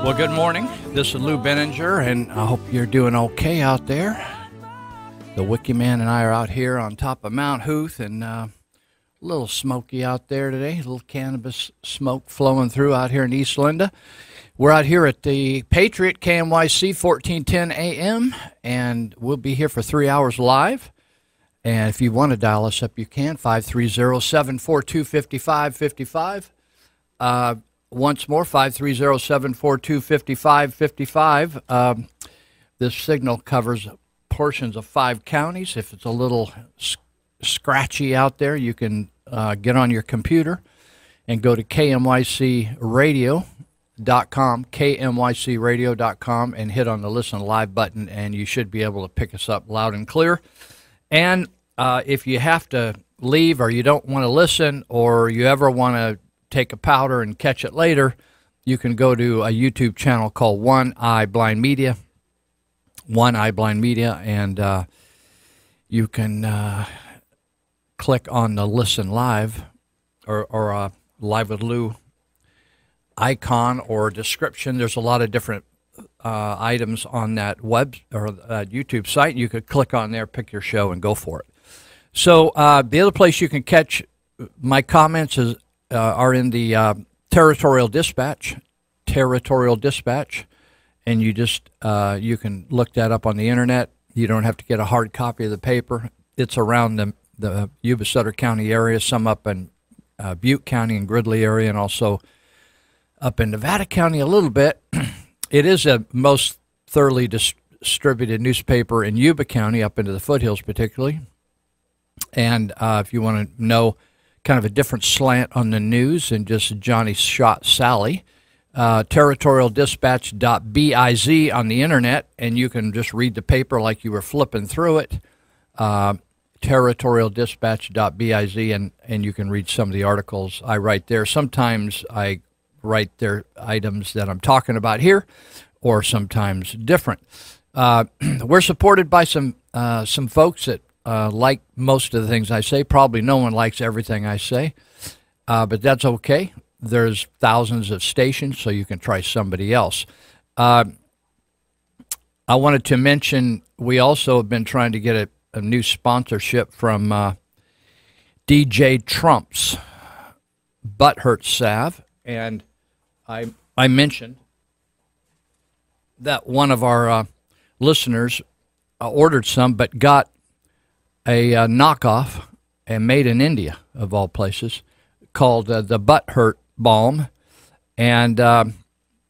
Well, good morning. This is Lou Benninger, and I hope you're doing okay out there. The Wiki Man and I are out here on top of Mount Hooth, and a little smoky out there today. A little cannabis smoke flowing through out here in East Linda. We're out here at the Patriot KMYC 1410 AM, and we'll be here for 3 hours live. And if you want to dial us up, you can, 530-742-5555. Once more, 530-742-5555. This signal covers portions of 5 counties. If it's a little scratchy out there, you can get on your computer and go to KMYCradio.com, KMYCradio.com, and hit on the Listen Live button, and you should be able to pick us up loud and clear. And if you have to leave or you don't want to listen or you ever want to take a powder and catch it later, you can go to a YouTube channel called One Eye Blind Media, and you can click on the Listen Live or Live with Lou icon or description. There's a lot of different items on that web or YouTube site. You could click on there, pick your show, and go for it. So the other place you can catch my comments are in the Territorial Dispatch, and you just you can look that up on the internet. You don't have to get a hard copy of the paper. It's around the Yuba Sutter County area, some up in Butte County and Gridley area, and also up in Nevada County a little bit. It is the most thoroughly distributed newspaper in Yuba County, up into the foothills particularly. And if you want to know kind of a different slant on the news and just Johnny Shot Sally, territorialdispatch.biz on the internet, and you can just read the paper like you were flipping through it, territorialdispatch.biz, and you can read some of the articles I write there. Sometimes I write their items that I'm talking about here, or sometimes different. We're supported by some folks that like most of the things I say. Probably no one likes everything I say, but that's okay. There's thousands of stations, so you can try somebody else. I wanted to mention we also have been trying to get a new sponsorship from DJ Trump's Butthurt Salve, and I mentioned that one of our listeners ordered some but got a knockoff and made in India, of all places, called the Butthurt Balm. And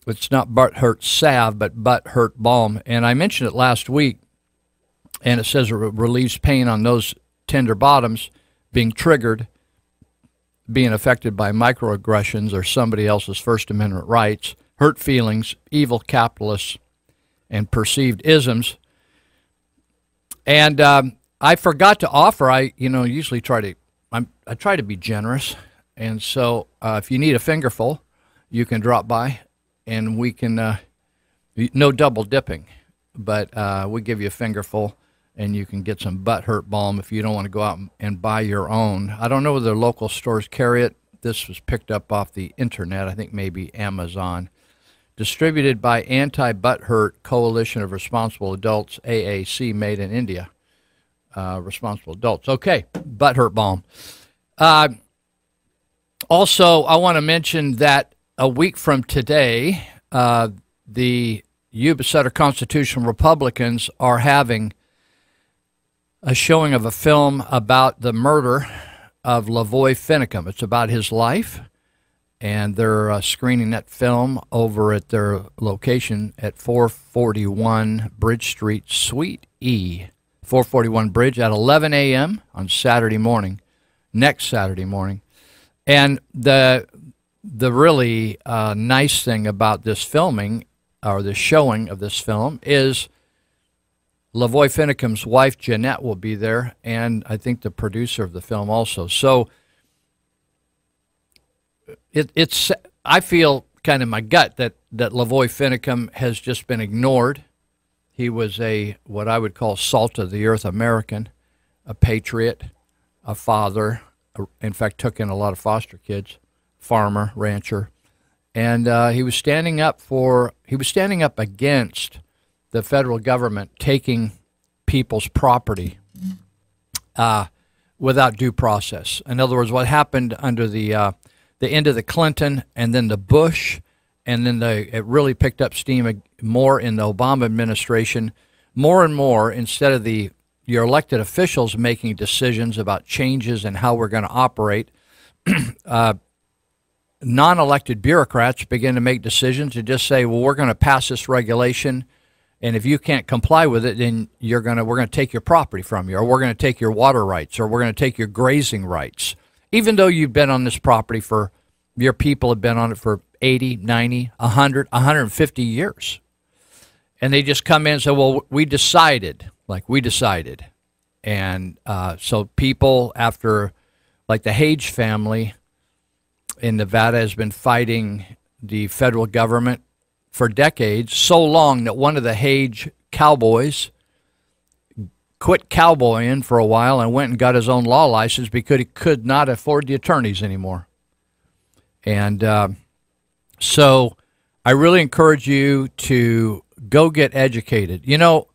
it's not Butthurt Salve, but Butthurt Balm. And I mentioned it last week, and it says it relieves pain on those tender bottoms being triggered, being affected by microaggressions or somebody else's First Amendment rights, hurt feelings, evil capitalists, and perceived isms. And I forgot to offer. I usually try to be generous, and so if you need a fingerful, you can drop by, and we can no double dipping, but we give you a fingerful, and you can get some Butthurt Balm if you don't want to go out and buy your own. I don't know whether local stores carry it. This was picked up off the internet. I think maybe Amazon. Distributed by Anti-Butthurt Coalition of Responsible Adults, AAC, made in India. Responsible adults. Okay, Butthurt Balm. Also, I want to mention that a week from today, the Yuba Sutter Constitutional Republicans are having a showing of a film about the murder of Lavoy Finicum. It's about his life, and they're screening that film over at their location at 441 Bridge Street, Suite E. 441 Bridge at 11 a.m. on Saturday morning, next Saturday morning. And the really nice thing about this filming, or the showing of this film, is Lavoy Finicum's wife, Jeanette, will be there, and I think the producer of the film also. So it's I feel kind of in my gut that Lavoy Finicum has just been ignored. He was what I would call salt of the earth American, a patriot, a father, in fact took in a lot of foster kids, farmer, rancher, and he was standing up against the federal government taking people's property without due process. In other words, what happened under the end of the Clinton and then the Bush, and then it really picked up steam more in the Obama administration. More and more, instead of your elected officials making decisions about changes and how we're going to operate, non-elected bureaucrats begin to make decisions to just say, well, we're going to pass this regulation, and if you can't comply with it, then we're going to take your property from you, or we're going to take your water rights, or we're going to take your grazing rights, even though you've been on this property your people have been on it for 80, 90, 100, 150 years. And they just come in and say, well, we decided. And so people after, like the Hage family in Nevada has been fighting the federal government for decades, so long that one of the Hage cowboys quit cowboying for a while and went and got his own law license because he could not afford the attorneys anymore. And so I really encourage you to go get educated. You know,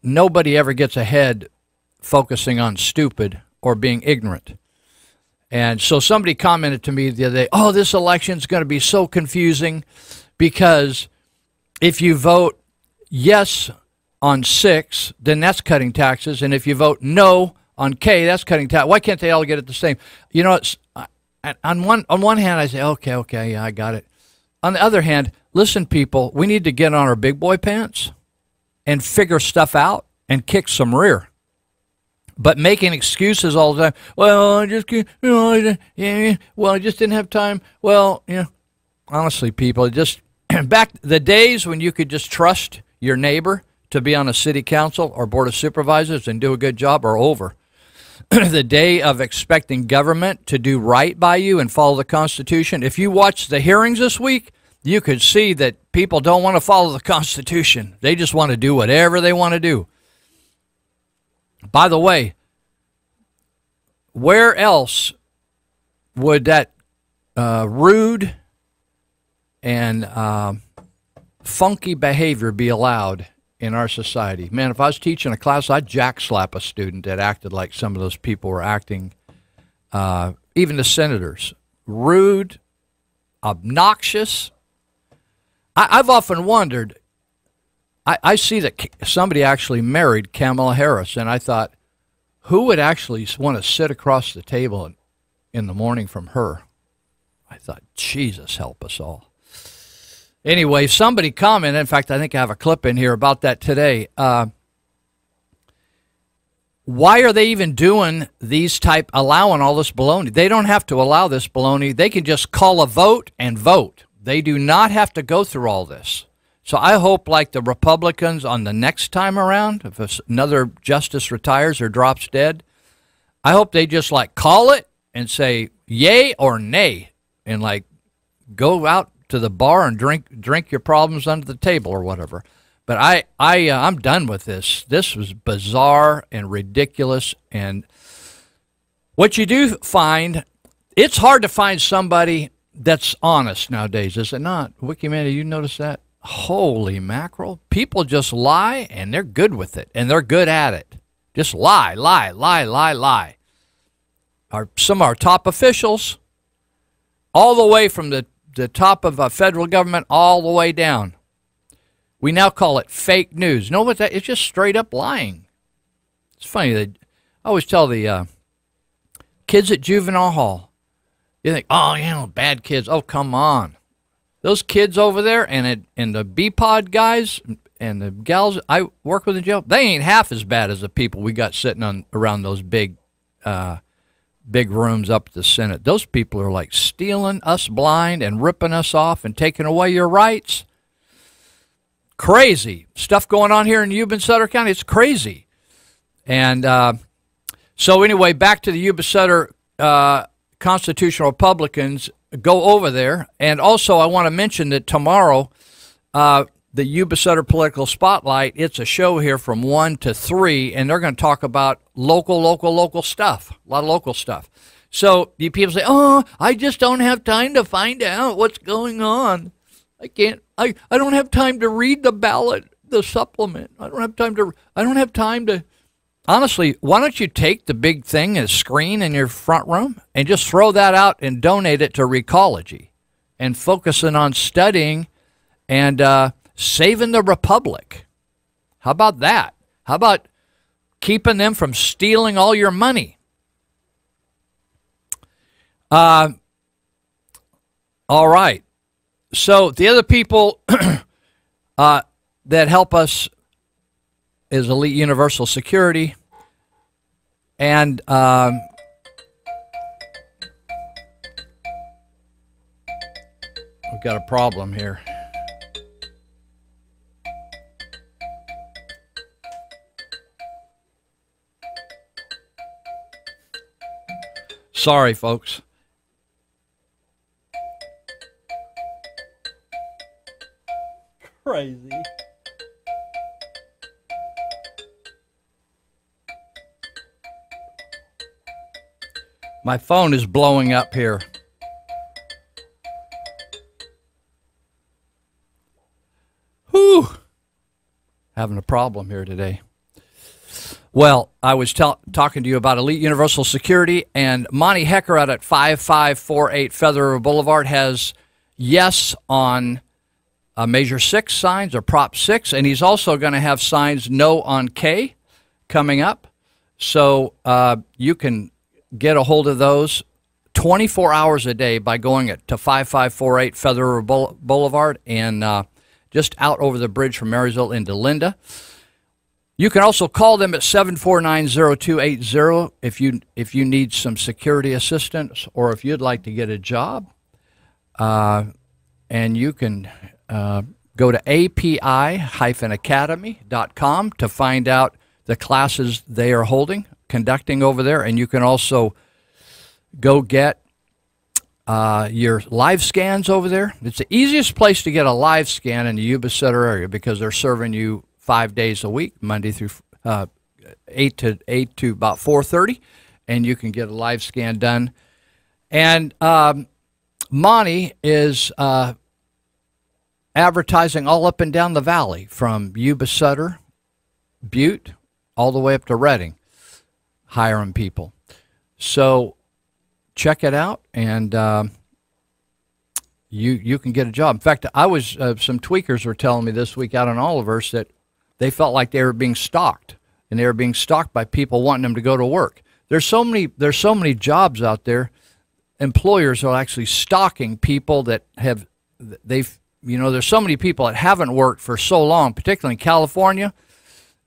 nobody ever gets ahead focusing on stupid or being ignorant. And so somebody commented to me the other day, oh, this election's going to be so confusing because if you vote yes on 6, then that's cutting taxes. And if you vote no on K, that's cutting taxes. Why can't they all get it the same? You know, on one hand, I say, okay, yeah, I got it. On the other hand, listen, people, we need to get on our big boy pants and figure stuff out and kick some rear. But making excuses all the time, well, I just can't, I just didn't have time. Well, honestly, people, just back the days when you could just trust your neighbor to be on a city council or board of supervisors and do a good job are over. The day of expecting government to do right by you and follow the Constitution. If you watch the hearings this week, you could see that people don't want to follow the Constitution. They just want to do whatever they want to do. By the way, where else would that rude and funky behavior be allowed in our society? Man, if I was teaching a class, I'd jackslap a student that acted like some of those people were acting, even the senators. Rude, obnoxious. I've often wondered, I see that somebody actually married Kamala Harris, and I thought, who would actually want to sit across the table in the morning from her? I thought, Jesus help us all. Anyway, somebody commented, in fact, I think I have a clip in here about that today. Why are they even doing allowing all this baloney? They don't have to allow this baloney. They can just call a vote and vote. They do not have to go through all this. So I hope, like the Republicans on the next time around, if another justice retires or drops dead, I hope they just call it and say yay or nay and go out to the bar and drink your problems under the table or whatever. But I'm done with this. This was bizarre and ridiculous. And what you do find, it's hard to find somebody that's honest nowadays, is it not? Wikiman, you notice that? Holy mackerel. People just lie, and they're good with it, and they're good at it. Just lie. Some of our top officials, all the way from the top of federal government all the way down. We now call it fake news. You know what that? It's just straight up lying. It's funny. I always tell the kids at Juvenile Hall, you think, oh, bad kids. Oh, come on. Those kids over there and the B-Pod guys and the gals I work with in jail, they ain't half as bad as the people we got sitting around those big rooms up at the Senate. Those people are stealing us blind and ripping us off and taking away your rights. Crazy stuff going on here in Yuba and Sutter County. It's crazy. And so anyway, back to the Yuba Sutter Constitutional Republicans. Go over there. And also I want to mention that tomorrow the Yuba Sutter Political Spotlight, it's a show here from 1 to 3, and they're going to talk about local stuff, a lot of local stuff. So you people say, oh, I just don't have time to find out what's going on. I don't have time to read the ballot, the supplement. I don't have time to, honestly, why don't you take the big thing, a screen in your front room, and just throw that out and donate it to Recology and focusing on studying and saving the republic. How about that? How about keeping them from stealing all your money? All right. So the other people that help us is Elite Universal Security. And we've got a problem here. Sorry, folks. Crazy. My phone is blowing up here. Whew. Having a problem here today. Well, I was talking to you about Elite Universal Security, and Monty Hecker out at 5548 Feather River Boulevard has yes on Measure 6 signs or Prop 6, and he's also going to have signs no on K coming up. So you can get a hold of those 24 hours a day by going to 5548 Feather River Boulevard and just out over the bridge from Marysville into Linda. You can also call them at 749-0280 if you need some security assistance or if you'd like to get a job. And you can go to api-academy.com to find out the classes they are conducting over there. And you can also go get your live scans over there. It's the easiest place to get a live scan in the Yuba Sutter area because they're serving you 5 days a week, Monday through 8 to about 4:30, and you can get a live scan done. And Monty is advertising all up and down the valley from Yuba Sutter, Butte, all the way up to Redding, hiring people. So check it out, and you can get a job. In fact, I was some tweakers were telling me this week out on Oliver's that they felt like they were being stalked, and they were being stalked by people wanting them to go to work. There's so many jobs out there. Employers are actually stalking people that there's so many people that haven't worked for so long, particularly in California,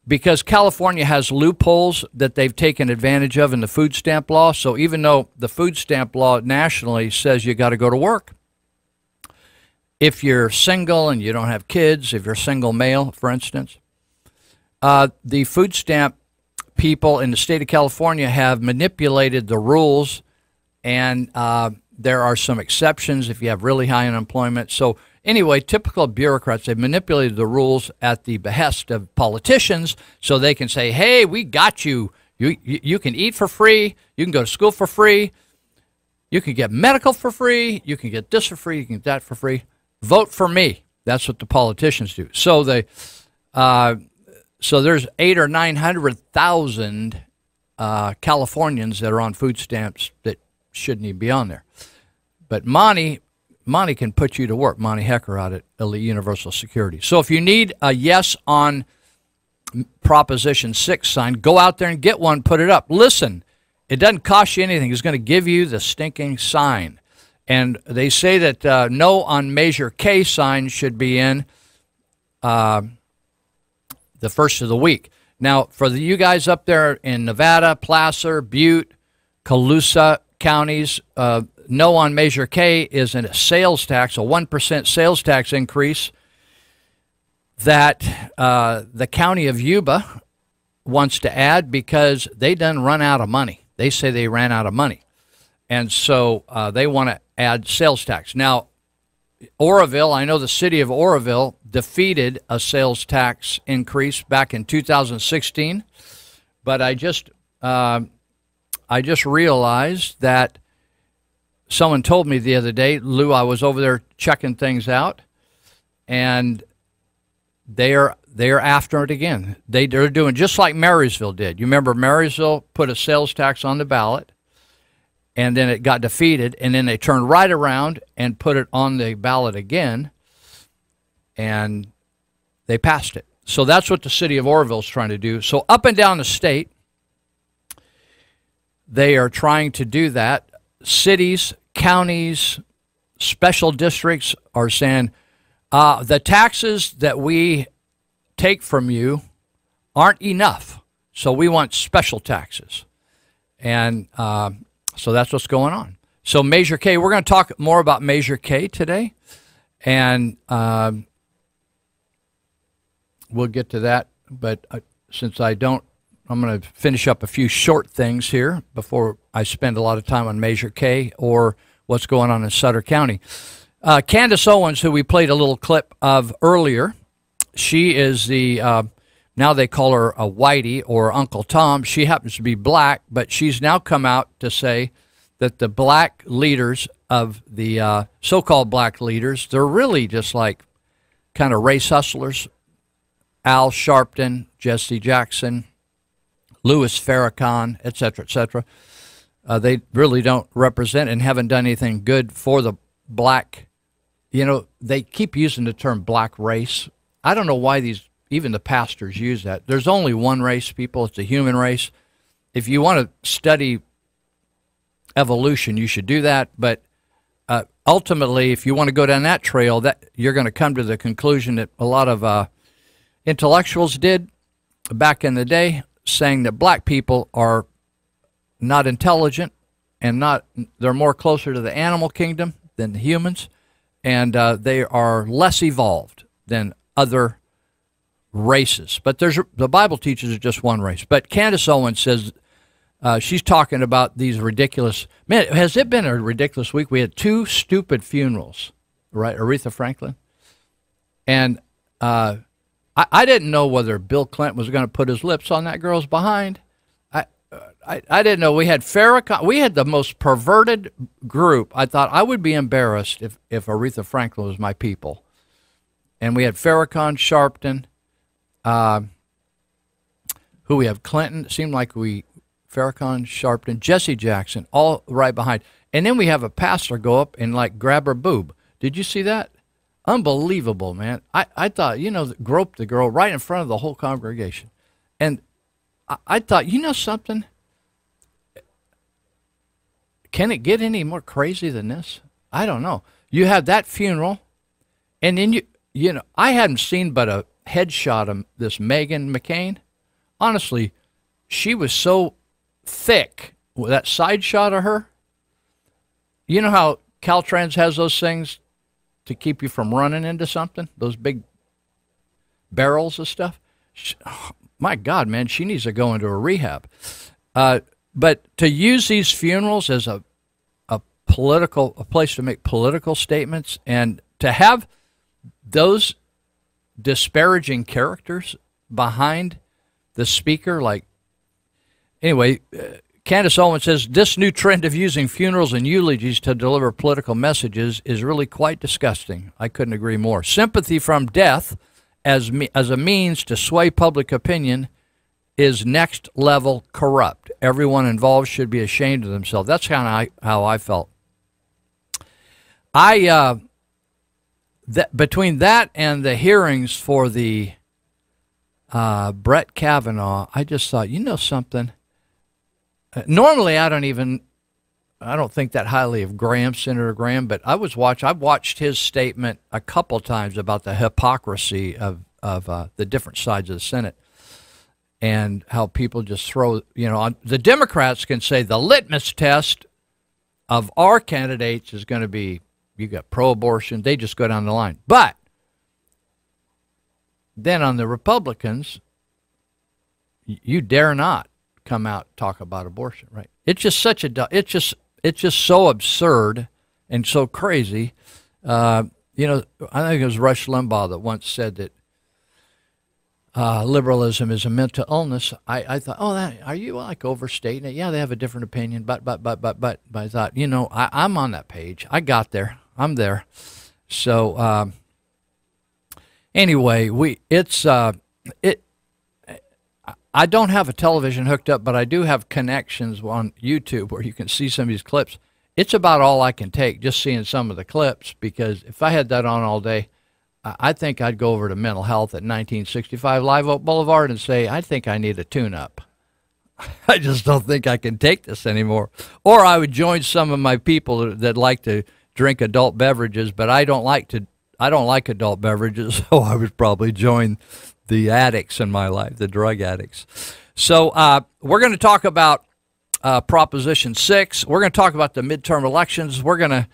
because California has loopholes that they've taken advantage of in the food stamp law. So even though the food stamp law nationally says you got to go to work, if you're single and you don't have kids, if you're a single male, for instance, the food stamp people in the state of California have manipulated the rules, and there are some exceptions if you have really high unemployment. So anyway, typical bureaucrats, they've manipulated the rules at the behest of politicians so they can say, hey, we got you. You can eat for free. You can go to school for free. You can get medical for free. You can get this for free. You can get that for free. Vote for me. That's what the politicians do. So so there's 800,000 or 900,000 Californians that are on food stamps that shouldn't even be on there. But Monty can put you to work. Monty Hecker out at Elite Universal Security. So if you need a yes on Proposition 6 sign, go out there and get one, put it up. Listen, it doesn't cost you anything. It's going to give you the stinking sign. And they say that no on Measure K sign should be in the first of the week. Now, for you guys up there in Nevada, Placer, Butte, Colusa counties, no on Measure K is a sales tax, a 1% sales tax increase that the county of Yuba wants to add because they done run out of money. They say they ran out of money. And so they want to add sales tax. Now, Oroville, I know the city of Oroville defeated a sales tax increase back in 2016, but I just realized that someone told me the other day, Lou, I was over there checking things out, and they're after it again. They're doing just like Marysville did. You remember Marysville put a sales tax on the ballot, and then it got defeated, and then they turned right around and put it on the ballot again, and they passed it. So that's what the city of Oroville is trying to do. So up and down the state, they are trying to do that. Cities, counties, special districts are saying, the taxes that we take from you aren't enough, so we want special taxes. And so that's what's going on. So Measure K, we're going to talk more about Measure K today, and we'll get to that. But since I don't, I'm going to finish up a few short things here before I spend a lot of time on Measure K or what's going on in Sutter County. Candace Owens, who we played a little clip of earlier, she is the, now they call her a Whitey or Uncle Tom. She happens to be black, but she's now come out to say that the black leaders of the so-called black leaders, they're really just like kind of race hustlers. Al Sharpton, Jesse Jackson, Louis Farrakhan, et cetera, they really don't represent and haven't done anything good for the black. You know, they keep using the term black race. I don't know why even the pastors use that. There's only one race, people. It's the human race. If you want to study evolution, you should do that. But ultimately, if you want to go down that trail, that you're going to come to the conclusion that a lot of intellectuals did back in the day, saying that black people are not intelligent and they're more closer to the animal kingdom than the humans, and they are less evolved than other races. But the Bible teaches it's just one race. But Candace Owens says she's talking about these ridiculous. Man, has it been a ridiculous week? We had 2 stupid funerals, right? Aretha Franklin, and I didn't know whether Bill Clinton was going to put his lips on that girl's behind. I didn't know. We had Farrakhan. We had the most perverted group. I thought I would be embarrassed if Aretha Franklin was my people. And we had Farrakhan, Sharpton, who we have Clinton. It seemed like Farrakhan, Sharpton, Jesse Jackson, all right behind. And then we have a pastor go up and like grab her boob. Did you see that? Unbelievable, man. I thought, grope the girl right in front of the whole congregation. And I thought, something? Can it get any more crazy than this? I don't know. You have that funeral, and then I hadn't seen but a headshot of this Meghan McCain. Honestly, she was so thick. That side shot of her, you know how Caltrans has those things to keep you from running into something? Those big barrels of stuff? My God, man, she needs to go into a rehab. But to use these funerals as a place to make political statements, and to have those disparaging characters behind the speaker, Candace Owens says this new trend of using funerals and eulogies to deliver political messages is really quite disgusting. I couldn't agree more. Sympathy from death as a means to sway public opinion is next level corrupt. Everyone involved should be ashamed of themselves. That's kind of how I felt. Between that and the hearings for the Brett Kavanaugh, I just thought, something. Normally, I don't think that highly of Senator Graham, but I've watched his statement a couple times about the hypocrisy of the different sides of the Senate, and how people just throw, the Democrats can say the litmus test of our candidates is going to be, you got pro-abortion, they just go down the line. But then on the Republicans, you dare not come out and talk about abortion, right? It's just so absurd and so crazy. You know, I think it was Rush Limbaugh that once said that liberalism is a mental illness. I thought, are you like overstating it? Yeah, they have a different opinion, but I thought, you know, I'm on that page. I got there. I'm there. So anyway, I don't have a television hooked up, but I do have connections on YouTube where you can see some of these clips. It's about all I can take, just seeing some of the clips, because if I had that on all day, I think I'd go over to mental health at 1965 Live Oak Boulevard and say, I think I need a tune-up. I just don't think I can take this anymore. Or I would join some of my people that like to drink adult beverages, but I don't like adult beverages, so I would probably join the addicts in my life, the drug addicts. So we're going to talk about Proposition 6. We're going to talk about the midterm elections. We're going to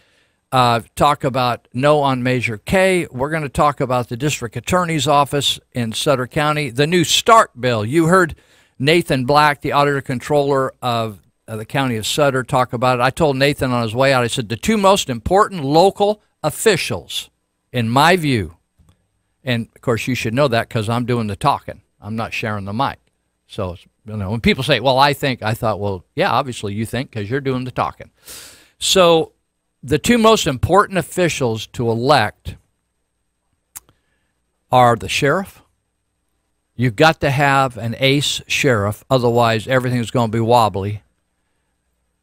talk about no on Measure K. We're going to talk about the district attorney's office in Sutter County, the new START bill. You heard Nathan Black, the auditor controller of the county of Sutter, talk about it. I told Nathan on his way out, I said, the two most important local officials, in my view, and of course you should know that because I'm doing the talking. I'm not sharing the mic. So, you know, when people say, well, I thought, well, yeah, obviously you think because you're doing the talking. So the two most important officials to elect are the sheriff. You've got to have an ace sheriff, otherwise everything's going to be wobbly.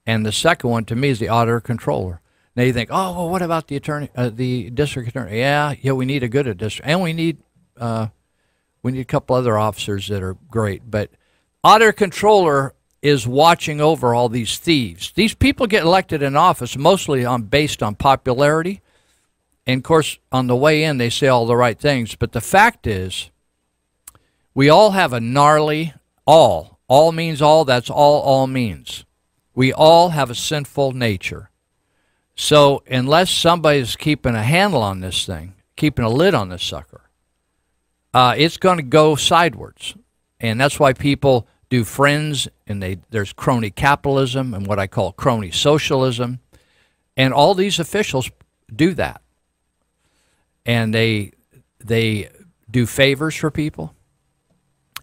And the second one to me is the auditor controller. Now you think, oh, well, what about the attorney, the district attorney? Yeah, we need a good district, and we need a couple other officers that are great. But auditor controller is watching over all these thieves. These people get elected in office mostly based on popularity. And, of course, on the way in, they say all the right things. But the fact is, we all have a gnarly all. All means all. That's all means. We all have a sinful nature. So unless somebody's keeping a handle on this thing, keeping a lid on this sucker, it's going to go sideways. And that's why people do friends, and there's crony capitalism and what I call crony socialism. And all these officials do that. And they do favors for people.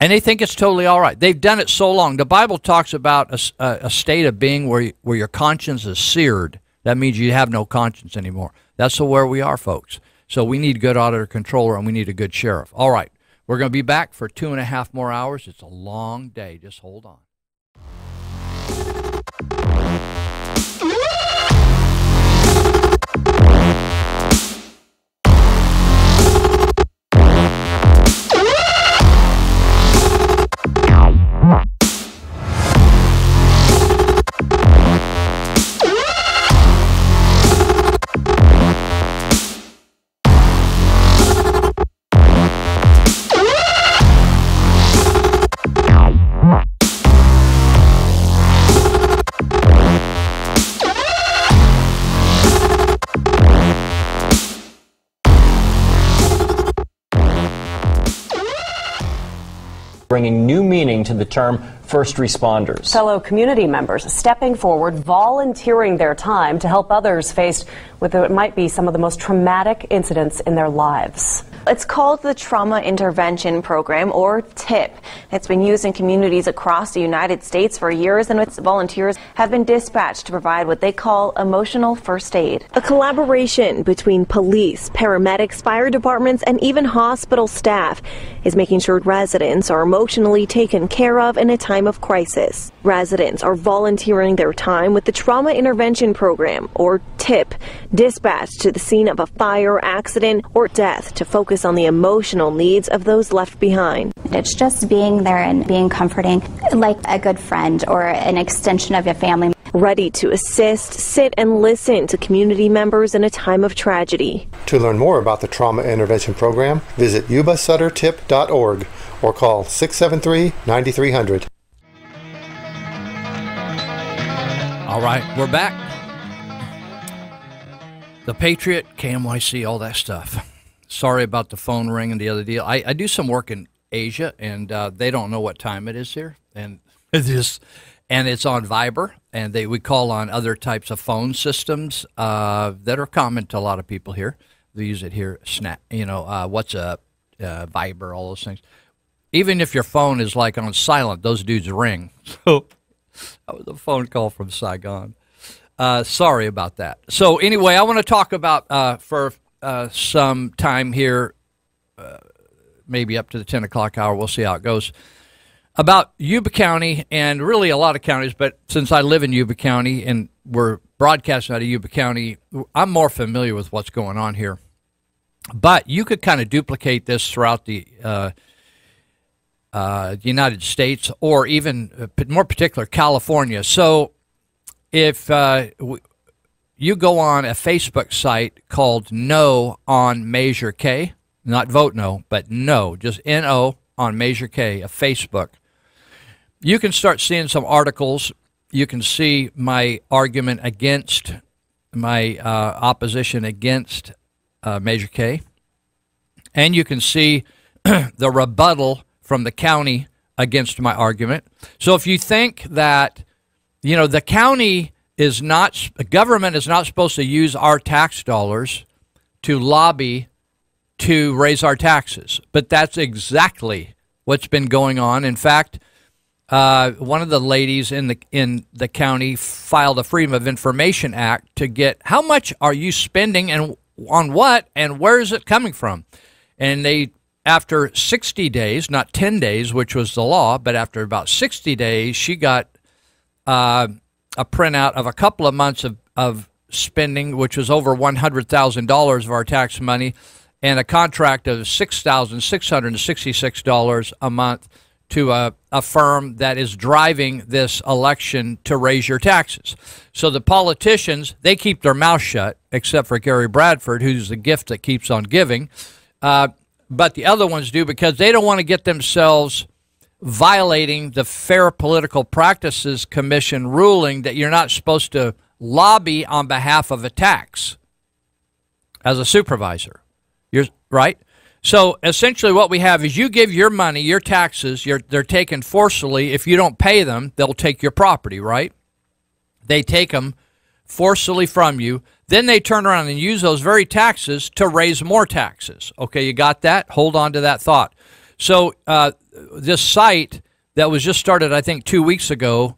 And they think it's totally all right. They've done it so long. The Bible talks about a state of being where your conscience is seared. That means you have no conscience anymore. That's where we are, folks. So we need a good auditor controller, and we need a good sheriff. All right. We're going to be back for 2.5 more hours. It's a long day. Just hold on. Bringing new meaning to the term first responders. Fellow community members stepping forward, volunteering their time to help others faced with what might be some of the most traumatic incidents in their lives. It's called the Trauma Intervention Program, or TIP. It's been used in communities across the United States for years, and its volunteers have been dispatched to provide what they call emotional first aid. A collaboration between police, paramedics, fire departments, and even hospital staff is making sure residents are emotionally taken care of in a time of crisis. Residents are volunteering their time with the Trauma Intervention Program, or TIP, dispatched to the scene of a fire, accident, or death to focus on the emotional needs of those left behind. It's just being there and being comforting, like a good friend or an extension of your family. Ready to assist, sit, and listen to community members in a time of tragedy. To learn more about the Trauma Intervention Program, visit yubasuttertip.org or call 673-9300. All right, we're back. The Patriot, KMYC, all that stuff. Sorry about the phone ring and the other deal. I do some work in Asia, and they don't know what time it is here, and it's on Viber, and we call on other types of phone systems that are common to a lot of people here. they use it here. Snap, WhatsApp, Viber, all those things. Even if your phone is like on silent, those dudes ring. So that was a phone call from Saigon. Sorry about that. So anyway, I want to talk about for some time here, maybe up to the 10 o'clock hour. We'll see how it goes. About Yuba County, and really a lot of counties, but since I live in Yuba County and we're broadcasting out of Yuba County, I'm more familiar with what's going on here. But you could kind of duplicate this throughout the United States, or even more particular, California. So if you go on a Facebook site called No on Measure K, not vote no, but no, just N-O on Measure K, a Facebook, you can start seeing some articles. You can see my argument against, my opposition against Measure K. And you can see the rebuttal from the county against my argument. So if you think that, the county is not, the government is not supposed to use our tax dollars to lobby to raise our taxes. But that's exactly what's been going on. In fact, one of the ladies in the county filed a Freedom of Information Act to get, how much are you spending and on what and where is it coming from? And they, after 60 days, not 10 days, which was the law, but after about 60 days, she got a printout of a couple of months of spending, which was over $100,000 of our tax money, and a contract of $6,666 a month to a firm that is driving this election to raise your taxes. So the politicians, they keep their mouth shut, except for Gary Bradford, who's the gift that keeps on giving. But the other ones do, because they don't want to get themselves violating the Fair Political Practices Commission ruling that you're not supposed to lobby on behalf of a tax as a supervisor. You're right. So essentially what we have is you give your money, your taxes, they're taken forcibly. If you don't pay them, they'll take your property, right? They take them forcibly from you. Then they turn around and use those very taxes to raise more taxes. Okay, you got that? Hold on to that thought. So this site that was just started, I think, 2 weeks ago,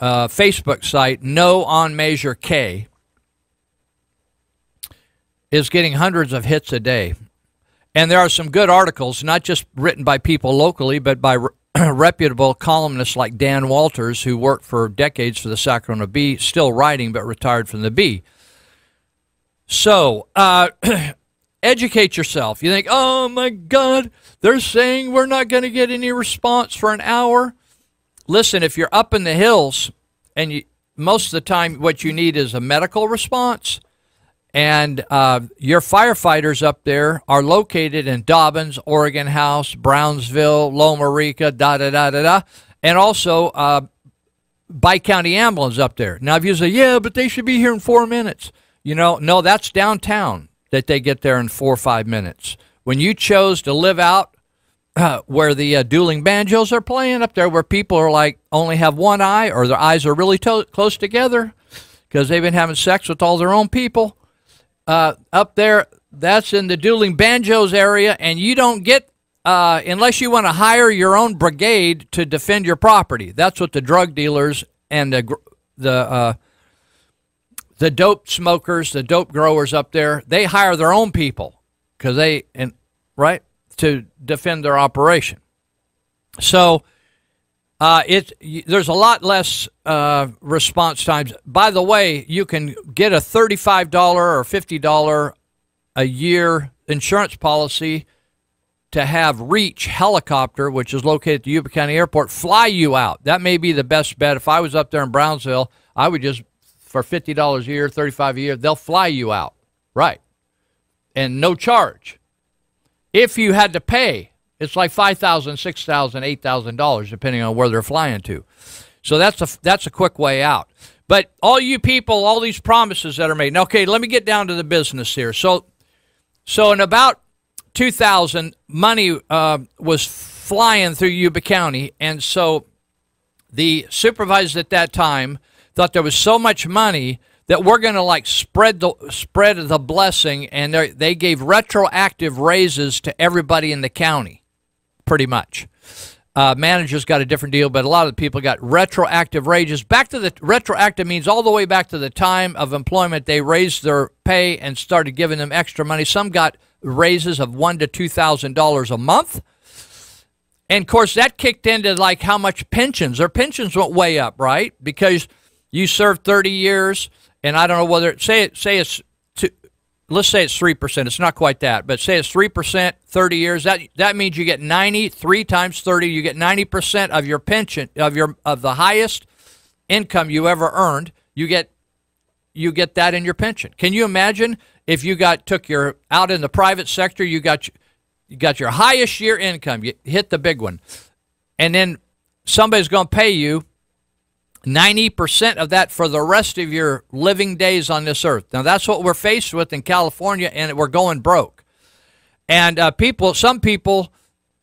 Facebook site, No on Measure K, is getting hundreds of hits a day. And there are some good articles, not just written by people locally, but by reputable columnists like Dan Walters, who worked for decades for the Sacramento Bee, still writing but retired from the Bee. So educate yourself. You think, oh my God, they're saying we're not going to get any response for an hour. Listen, if you're up in the hills, and most of the time what you need is a medical response, and your firefighters up there are located in Dobbins, Oregon House, Brownsville, Loma Rica, and also Bi-County Ambulance up there. Now, if you say, yeah, but they should be here in 4 minutes. No, that's downtown that they get there in 4 or 5 minutes. When you chose to live out where the dueling banjos are playing up there, where people are like only have one eye, or their eyes are really close together because they've been having sex with all their own people, up there, that's in the dueling banjos area, and you don't get, unless you want to hire your own brigade to defend your property. That's what the drug dealers and the dope smokers, the dope growers up there, they hire their own people because to defend their operation. So there's a lot less response times. By the way, you can get a $35 or $50 a year insurance policy to have Reach Helicopter, which is located at the Yuba County Airport, fly you out. That may be the best bet. If I was up there in Brownsville, I would just, for $50 a year, $35 a year, they'll fly you out, right? And no charge. If you had to pay, it's like $5,000, $6,000, $8,000, depending on where they're flying to. So that's a quick way out. But all you people, all these promises that are made. Now, okay, let me get down to the business here. So in about 2000, money was flying through Yuba County, and so the supervisors at that time thought there was so much money that we're going to like spread the blessing, and they gave retroactive raises to everybody in the county, pretty much. Managers got a different deal, but a lot of the people got retroactive raises. Back to the retroactive means all the way back to the time of employment. They raised their pay and started giving them extra money. Some got raises of $1,000 to $2,000 a month. And, of course, that kicked into, like, how much pensions. Their pensions went way up, right? Because you served 30 years, and I don't know whether, let's say it's 3%. It's not quite that, but say it's 3%, 30 years. That means you get 90, 3 times 30, you get 90% of your pension, of the highest income you ever earned. You get that in your pension. Can you imagine if you took your out in the private sector, you got your highest year income, you hit the big one, and then somebody's going to pay you 90% of that for the rest of your living days on this earth. Now, that's what we're faced with in California, and we're going broke. And some people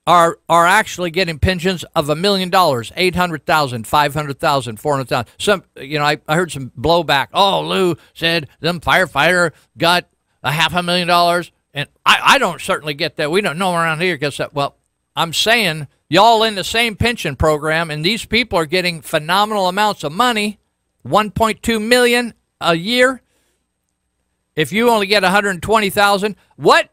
are actually getting pensions of $1 million, $800,000, $500,000, $400,000. Some, I heard some blowback. Oh, Lou said them firefighter got $500,000. And I don't certainly get that. We don't know around here gets that. Well, I'm saying y'all in the same pension program, and these people are getting phenomenal amounts of money, $1.2 million a year. If you only get $120,000, what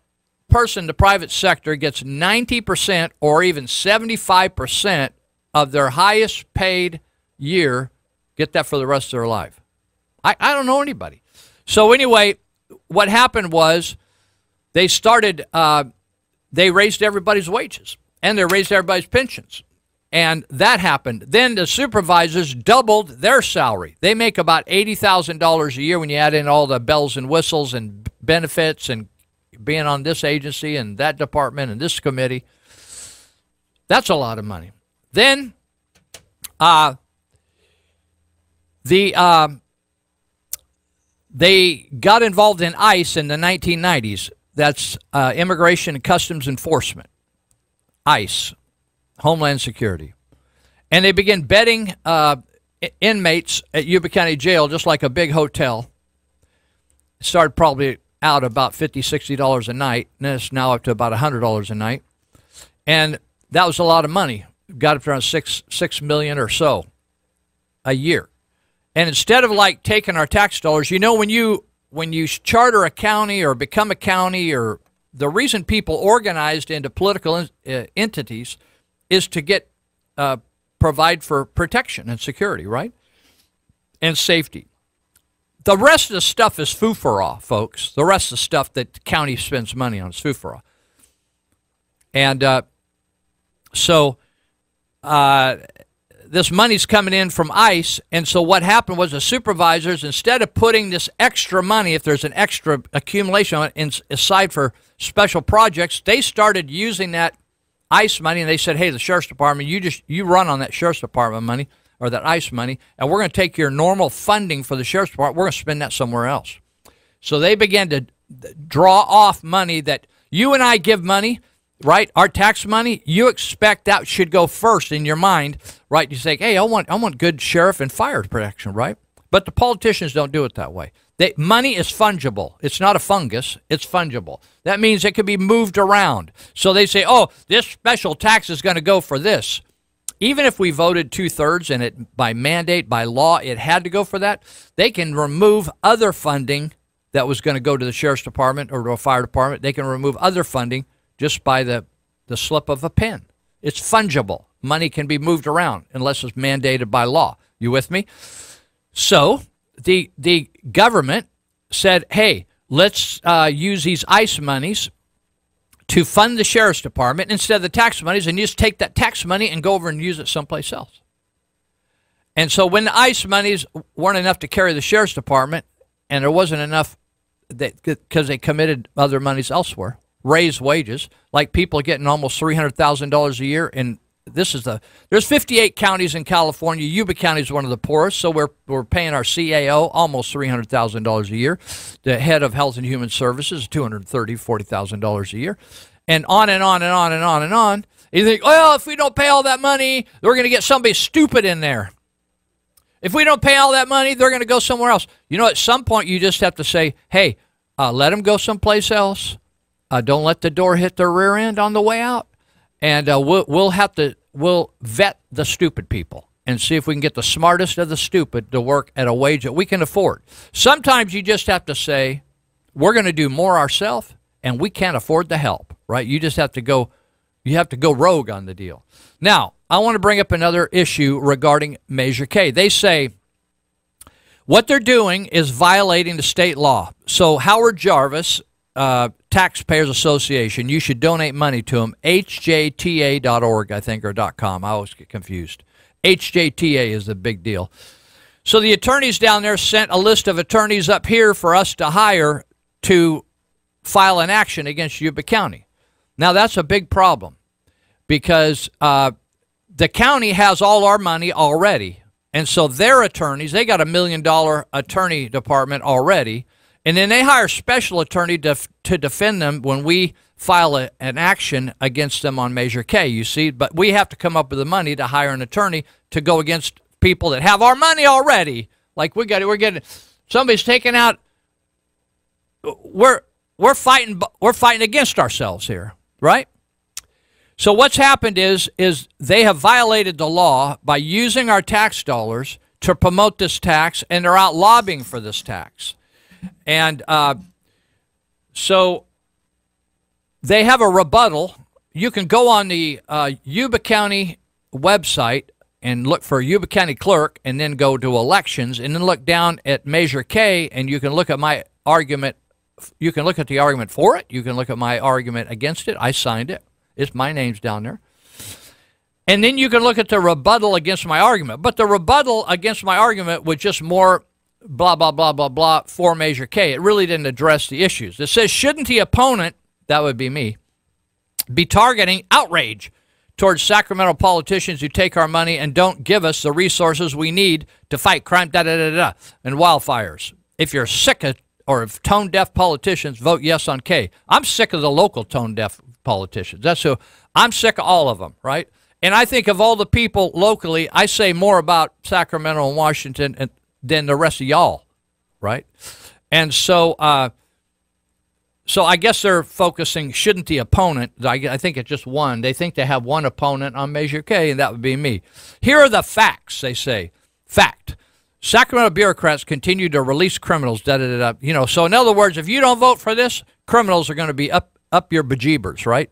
person in the private sector gets 90% or even 75% of their highest paid year, get that for the rest of their life? I don't know anybody. So anyway, what happened was, they raised everybody's wages, and they raised everybody's pensions. And that happened. Then the supervisors doubled their salary. They make about $80,000 a year when you add in all the bells and whistles and benefits and being on this agency and that department and this committee. That's a lot of money. Then they got involved in ICE in the 1990s. That's Immigration and Customs Enforcement, ICE, Homeland Security. And they began bedding inmates at Yuba County Jail, just like a big hotel. It started probably out about $50, $60 a night, and then it's now up to about $100 a night. And that was a lot of money. Got up to around $6 million or so a year. And instead of like taking our tax dollars, when you charter a county or become a county, or the reason people organized into political entities is to provide for protection and security, right? And safety. The rest of the stuff is foo-for-all, folks. The rest of the stuff that the county spends money on is foo-for-all. And this money's coming in from ICE, and so what happened was the supervisors, instead of putting this extra money, if there's an extra accumulation aside for special projects, they started using that ICE money, and they said, hey, the Sheriff's Department, you run on that Sheriff's Department money, or that ICE money, and we're going to take your normal funding for the Sheriff's Department, we're going to spend that somewhere else. So they began to draw off money that you and I give money, right? Our tax money, you expect that should go first in your mind, right? You say, hey, I want good sheriff and fire protection, right? But the politicians don't do it that way. Money is fungible. It's not a fungus. It's fungible. That means it can be moved around. So they say, oh, this special tax is going to go for this. Even if we voted 2/3 and it by mandate, by law, it had to go for that, they can remove other funding that was going to go to the Sheriff's Department or to a fire department. They can remove other funding just by the slip of a pen. It's fungible. Money can be moved around unless it's mandated by law. You with me? So the government said, hey, let's use these ICE monies to fund the Sheriff's Department instead of the tax monies, and you just take that tax money and go over and use it someplace else. And so when the ICE monies weren't enough to carry the Sheriff's Department, and there wasn't enough because they committed other monies elsewhere, raise wages, like people getting almost $300,000 a year. And there's 58 counties in California. Yuba County is one of the poorest, so we're paying our CAO almost $300,000 a year. The head of Health and Human Services, $40,000 a year, and on and on and on and on and on. You think, well, if we don't pay all that money, we're going to get somebody stupid in there. If we don't pay all that money, they're going to go somewhere else. You know, at some point, you just have to say, hey, let them go someplace else. Don't let the door hit their rear end on the way out. And we'll vet the stupid people and see if we can get the smartest of the stupid to work at a wage that we can afford. Sometimes you just have to say, we're going to do more ourselves, and we can't afford the help, right? You just have to go rogue on the deal. Now, I want to bring up another issue regarding Measure K. They say what they're doing is violating the state law. So Howard Jarvis, Taxpayers Association, you should donate money to them, hjta.org, I think, or .com. I always get confused. HJTA is the big deal. So the attorneys down there sent a list of attorneys up here for us to hire to file an action against Yuba County. Now, that's a big problem because the county has all our money already. And so their attorneys, they got $1 million attorney department already. And then they hire special attorney to defend them when we file an action against them on Measure K, you see. But we have to come up with the money to hire an attorney to go against people that have our money already. Like we're getting, somebody's taking out, we're fighting against ourselves here, right? So what's happened is they have violated the law by using our tax dollars to promote this tax, and they're out lobbying for this tax. And so they have a rebuttal. You can go on the Yuba County website and look for Yuba County Clerk and then go to elections and then look down at Measure K, and you can look at my argument. You can look at the argument for it. You can look at my argument against it. I signed it. My name's down there. And then you can look at the rebuttal against my argument. But the rebuttal against my argument was just more blah, blah, blah, blah, blah for Measure K. It really didn't address the issues. It says, shouldn't the opponent, that would be me, be targeting outrage towards Sacramento politicians who take our money and don't give us the resources we need to fight crime, and wildfires? If you're sick of or if tone-deaf politicians, vote yes on K. I'm sick of the local tone-deaf politicians. That's who. I'm sick of all of them, right? And I think of all the people locally, I say more about Sacramento and Washington than the rest of y'all, right? And so so I guess they're focusing, shouldn't the opponent, I think it's just one. They think they have one opponent on Measure K, and that would be me. Here are the facts, they say. Fact. Sacramento bureaucrats continue to release criminals, You know, so in other words, if you don't vote for this, criminals are going to be up your bejeebers, right?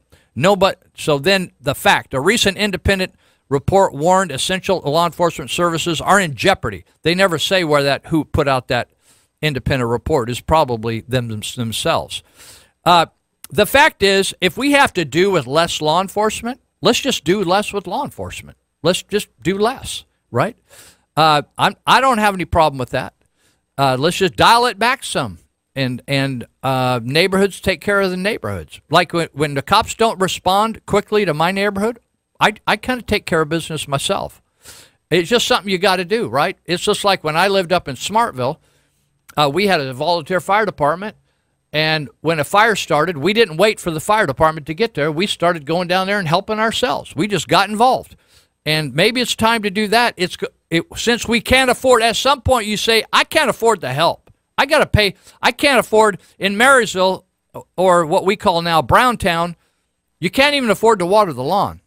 So then the fact, a recent independent report warned essential law enforcement services are in jeopardy. They never say who put out that independent report. Is probably themselves. The fact is, if we have to do with less law enforcement, let's just do less with law enforcement. Let's just do less, right? I don't have any problem with that. Let's just dial it back some, and neighborhoods take care of the neighborhoods. Like when the cops don't respond quickly to my neighborhood, I kind of take care of business myself. It's just something you got to do, right? It's just like when I lived up in Smartville, we had a volunteer fire department, and when a fire started, we didn't wait for the fire department to get there. We started going down there and helping ourselves. We just got involved. And maybe it's time to do that. Since we can't afford, at some point you say, I can't afford the help. I got to pay. I can't afford in Marysville, or what we call now Browntown, you can't even afford to water the lawn.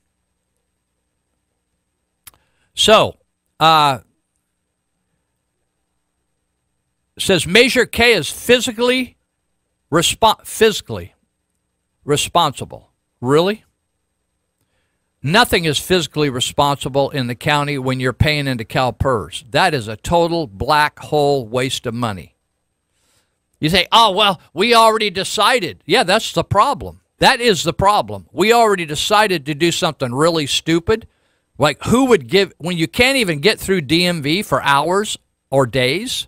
So, it says Measure K is physically responsible. Really? Nothing is physically responsible in the county when you're paying into CalPERS. That is a total black hole waste of money. You say, oh, well, we already decided. Yeah, that's the problem. That is the problem. We already decided to do something really stupid. Like, who would give, when you can't even get through DMV for hours or days,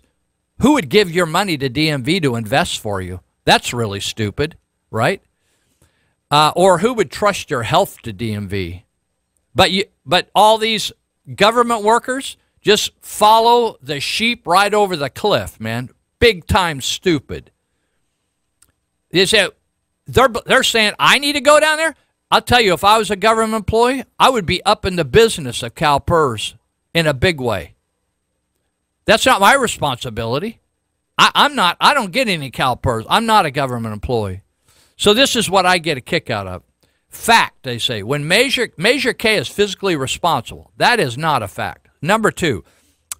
who would give your money to DMV to invest for you? That's really stupid, right? Or who would trust your health to DMV? But all these government workers just follow the sheep right over the cliff, man. Big time stupid. They say, they're saying, I need to go down there? I'll tell you, if I was a government employee, I would be up in the business of CalPERS in a big way. That's not my responsibility. I don't get any CalPERS. I'm not a government employee. So this is what I get a kick out of. Fact, they say. When Measure K is physically responsible, that is not a fact. Number 2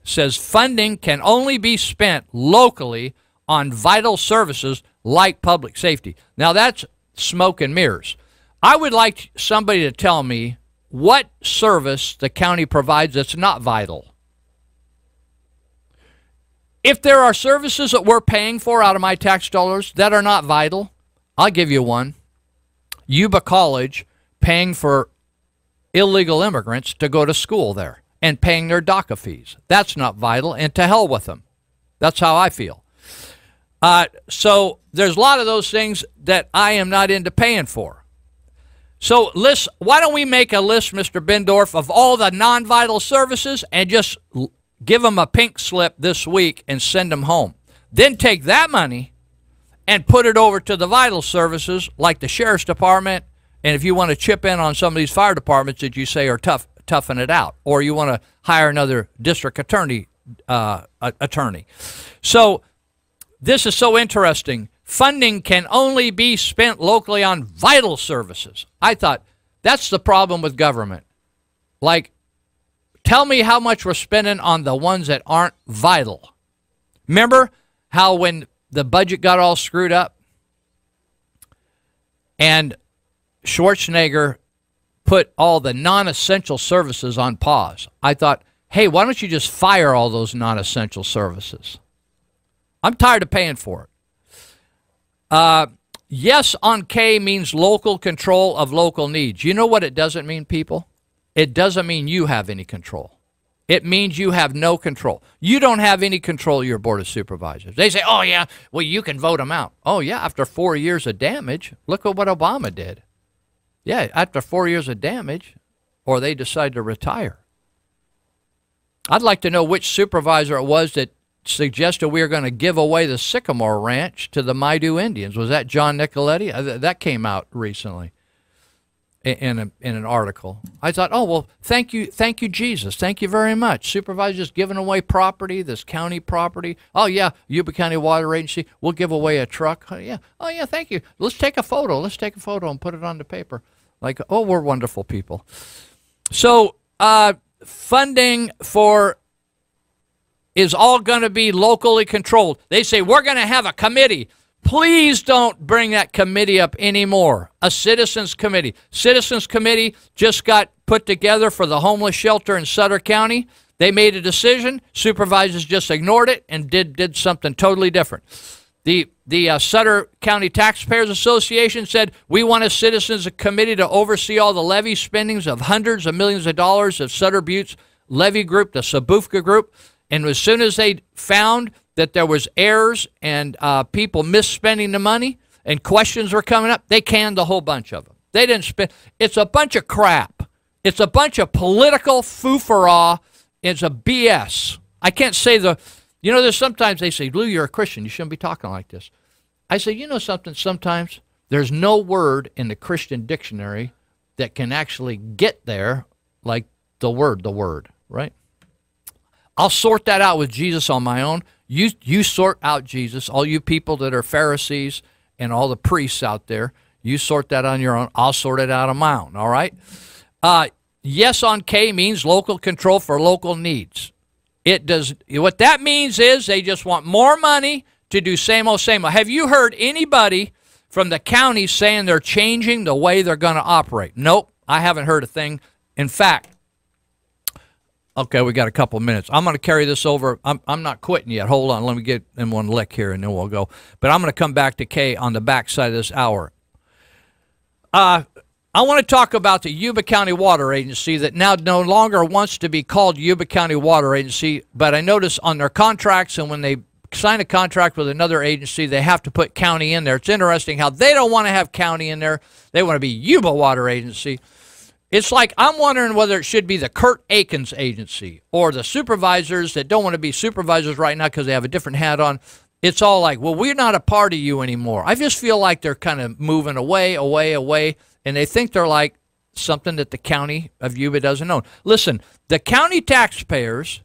says funding can only be spent locally on vital services like public safety. Now that's smoke and mirrors. I would like somebody to tell me what service the county provides that's not vital. If there are services that we're paying for out of my tax dollars that are not vital, I'll give you one. Yuba College paying for illegal immigrants to go to school there and paying their DACA fees. That's not vital, and to hell with them. That's how I feel. So there's a lot of those things that I am not into paying for. So why don't we make a list, Mr. Bendorf, of all the non-vital services and just give them a pink slip this week and send them home. Then take that money and put it over to the vital services like the sheriff's department, and if you want to chip in on some of these fire departments that you say are toughen it out, or you want to hire another district attorney. So this is so interesting. Funding can only be spent locally on vital services. I thought, that's the problem with government. Like, tell me how much we're spending on the ones that aren't vital. Remember how when the budget got all screwed up and Schwarzenegger put all the non-essential services on pause? I thought, hey, why don't you just fire all those non-essential services? I'm tired of paying for it. Yes on K means local control of local needs. You know what it doesn't mean, people? It doesn't mean you have any control. It means you have no control. You don't have any control of your Board of Supervisors. They say, oh, yeah, well, you can vote them out. Oh, yeah, after 4 years of damage. Look at what Obama did. Yeah, after 4 years of damage, or they decide to retire. I'd like to know which supervisor it was that suggested we were going to give away the Sycamore Ranch to the Maidu Indians. Was that John Nicoletti? That came out recently in an article. I thought, oh, well, thank you, Jesus. Thank you very much. Supervisors giving away property, this county property. Oh, yeah, Yuba County Water Agency, we'll give away a truck. Oh, yeah, thank you. Let's take a photo. Let's take a photo and put it on the paper. Like, oh, we're wonderful people. So funding for is all going to be locally controlled. They say, we're going to have a committee. Please don't bring that committee up anymore. A citizens committee. Citizens committee just got put together for the homeless shelter in Sutter County. They made a decision. Supervisors just ignored it and did something totally different. The Sutter County Taxpayers Association said, we want a citizens committee to oversee all the levy spendings of hundreds of millions of dollars of Sutter Butte's levy group, the Sabufka group. And as soon as they found that there was errors and people misspending the money and questions were coming up, they canned a whole bunch of them. They didn't spend. It's a bunch of crap. It's a bunch of political foo-for-ah. It's a BS. I can't say there's sometimes they say, Lou, you're a Christian. You shouldn't be talking like this. I say, you know something, sometimes there's no word in the Christian dictionary that can actually get there like the word, right? I'll sort that out with Jesus on my own. You sort out Jesus, all you people that are Pharisees and all the priests out there. You sort that on your own. I'll sort it out on my own, all right? Yes on K means local control for local needs. It does. What that means is they just want more money to do same old, same old. Have you heard anybody from the county saying they're changing the way they're going to operate? Nope, I haven't heard a thing. In fact, okay, we got a couple minutes. I'm going to carry this over. I'm not quitting yet. Hold on. Let me get in one lick here, and then we'll go. But I'm going to come back to Kay on the back side of this hour. I want to talk about the Yuba County Water Agency that now no longer wants to be called Yuba County Water Agency, but I notice on their contracts and when they sign a contract with another agency, they have to put county in there. It's interesting how they don't want to have county in there. They want to be Yuba Water Agency. It's like I'm wondering whether it should be the Kurt Akins Agency or the supervisors that don't want to be supervisors right now because they have a different hat on. It's all like, well, we're not a part of you anymore. I just feel like they're kind of moving away, and they think they're like something that the county of Yuba doesn't own. Listen, the county taxpayers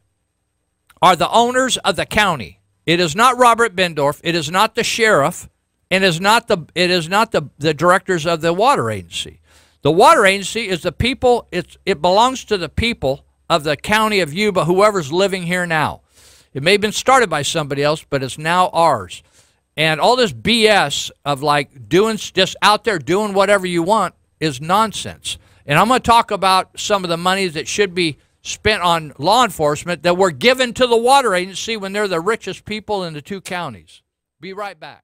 are the owners of the county. It is not Robert Bendorf. It is not the sheriff. And it is not the directors of the water agency. The water agency is the people. It belongs to the people of the county of Yuba, whoever's living here now. It may have been started by somebody else, but it's now ours. And all this BS of like doing just out there doing whatever you want is nonsense. And I'm going to talk about some of the money that should be spent on law enforcement that were given to the water agency when they're the richest people in the two counties. Be right back.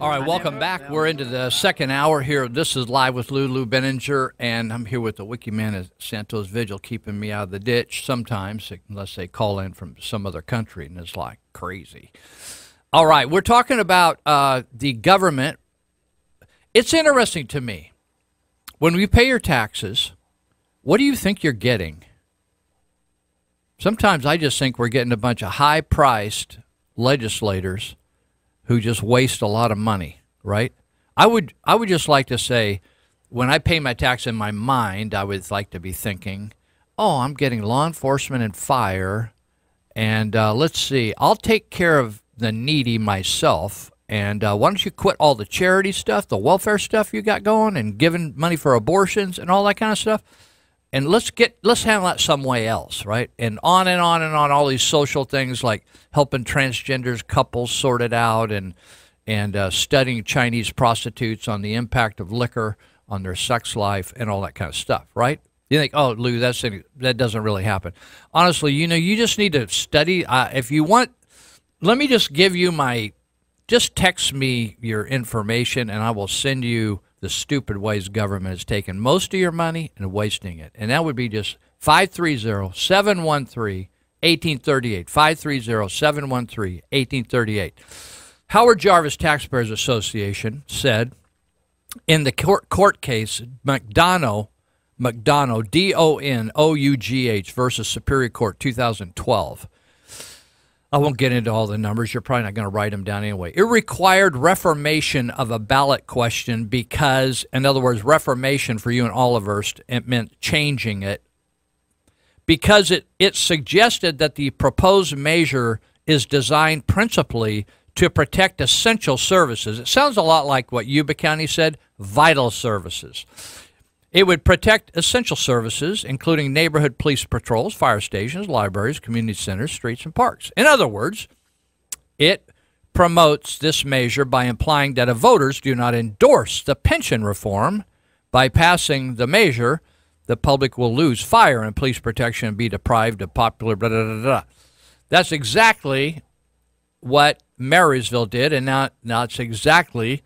All right, welcome back. We're into the second hour here. This is Live with Lou Benninger, and I'm here with the wiki man at Santos Vigil, keeping me out of the ditch sometimes, unless they call in from some other country, and it's like crazy. All right, we're talking about the government. It's interesting to me. When we pay your taxes, what do you think you're getting? Sometimes I just think we're getting a bunch of high-priced legislators who just waste a lot of money, right? I would just like to say, when I pay my tax in my mind, I would like to be thinking, oh, I'm getting law enforcement and fire, and let's see, I'll take care of the needy myself, and why don't you quit all the charity stuff, the welfare stuff you got going, and giving money for abortions and all that kind of stuff, and let's handle that some way else, right? And on and on and on, all these social things like helping transgenders couples sort it out, and studying Chinese prostitutes on the impact of liquor on their sex life and all that kind of stuff, right? You think, oh, Lou, that doesn't really happen. Honestly, you just need to study. If you want, let me just give you just text me your information, and I will send you the stupid ways government is taking most of your money and wasting it. And that would be just 530-713-1838, 530-713-1838. Howard Jarvis Taxpayers Association said in the court case, McDonough, D-O-N-O-U-G-H versus Superior Court 2012. I won't get into all the numbers. You're probably not going to write them down anyway. It required reformation of a ballot question because, in other words, reformation for you and Olivehurst, it meant changing it, because it suggested that the proposed measure is designed principally to protect essential services. It sounds a lot like what Yuba County said, vital services. It would protect essential services, including neighborhood police patrols, fire stations, libraries, community centers, streets, and parks. In other words, it promotes this measure by implying that if voters do not endorse the pension reform, by passing the measure, the public will lose fire and police protection and be deprived of popular blah, blah, blah, blah. That's exactly what Marysville did, and now it's exactly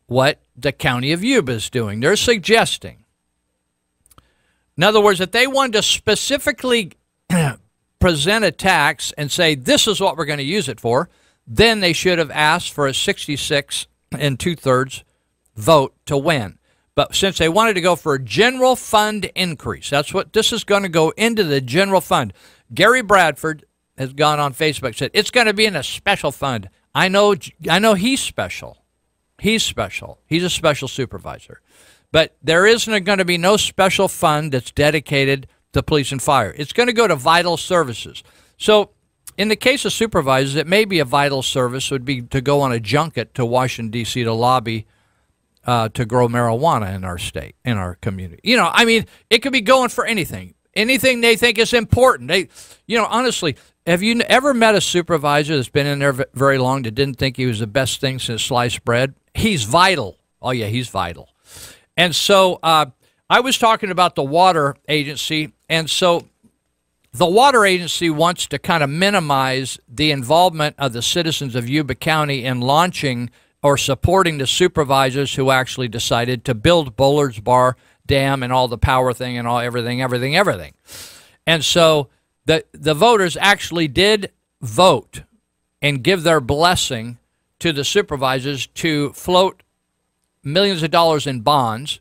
what the county of Yuba is doing. They're suggesting, in other words, if they wanted to specifically present a tax and say, this is what we're going to use it for, then they should have asked for a 66 2/3 vote to win. But since they wanted to go for a general fund increase, that's what this is going to go into, the general fund. Gary Bradford has gone on Facebook and said, it's going to be in a special fund. I know he's special. He's special. He's a special supervisor. But there isn't going to be no special fund that's dedicated to police and fire. It's going to go to vital services. So in the case of supervisors, it may be a vital service would be to go on a junket to Washington, D.C. to lobby to grow marijuana in our state, in our community. I mean, it could be going for anything they think is important. Honestly, have you ever met a supervisor that's been in there very long that didn't think he was the best thing since sliced bread? He's vital. Oh, yeah, he's vital. And so I was talking about the water agency, and so the water agency wants to kind of minimize the involvement of the citizens of Yuba County in launching or supporting the supervisors who actually decided to build Bullard's Bar Dam and all the power thing and all everything. And so the voters actually did vote and give their blessing to the supervisors to float millions of dollars in bonds,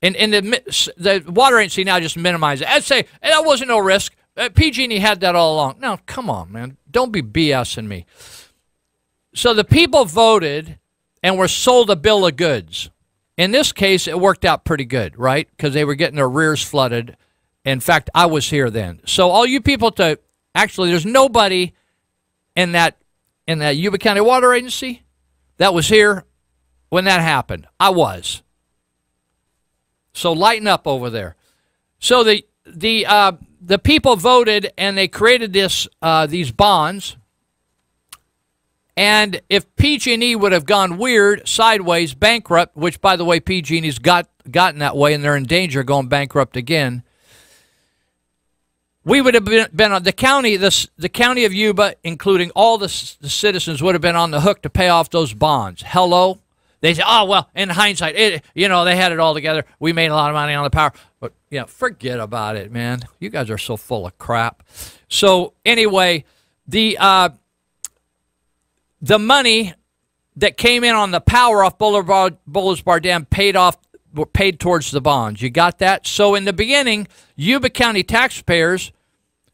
and the water agency now just minimizes it. I'd say that wasn't no risk. PG&E had that all along. No, come on, man. Don't be BSing me. So the people voted and were sold a bill of goods. in this case, it worked out pretty good, right? Because they were getting their rears flooded. In fact, I was here then. So all you people actually, there's nobody in that Yuba County Water Agency that was here when that happened. I was. So lighten up over there. So the people voted and they created these bonds. And if PG&E would have gone weird, sideways, bankrupt, which, by the way, PG&E's gotten that way and they're in danger of going bankrupt again, we would have been on the county of Yuba, including all the citizens, would have been on the hook to pay off those bonds. Hello? They say, oh, well, in hindsight, they had it all together. We made a lot of money on the power. But, forget about it, man. You guys are so full of crap. So, anyway, the money that came in on the power off Bullsbar Dam paid towards the bonds. You got that? So, in the beginning, Yuba County taxpayers,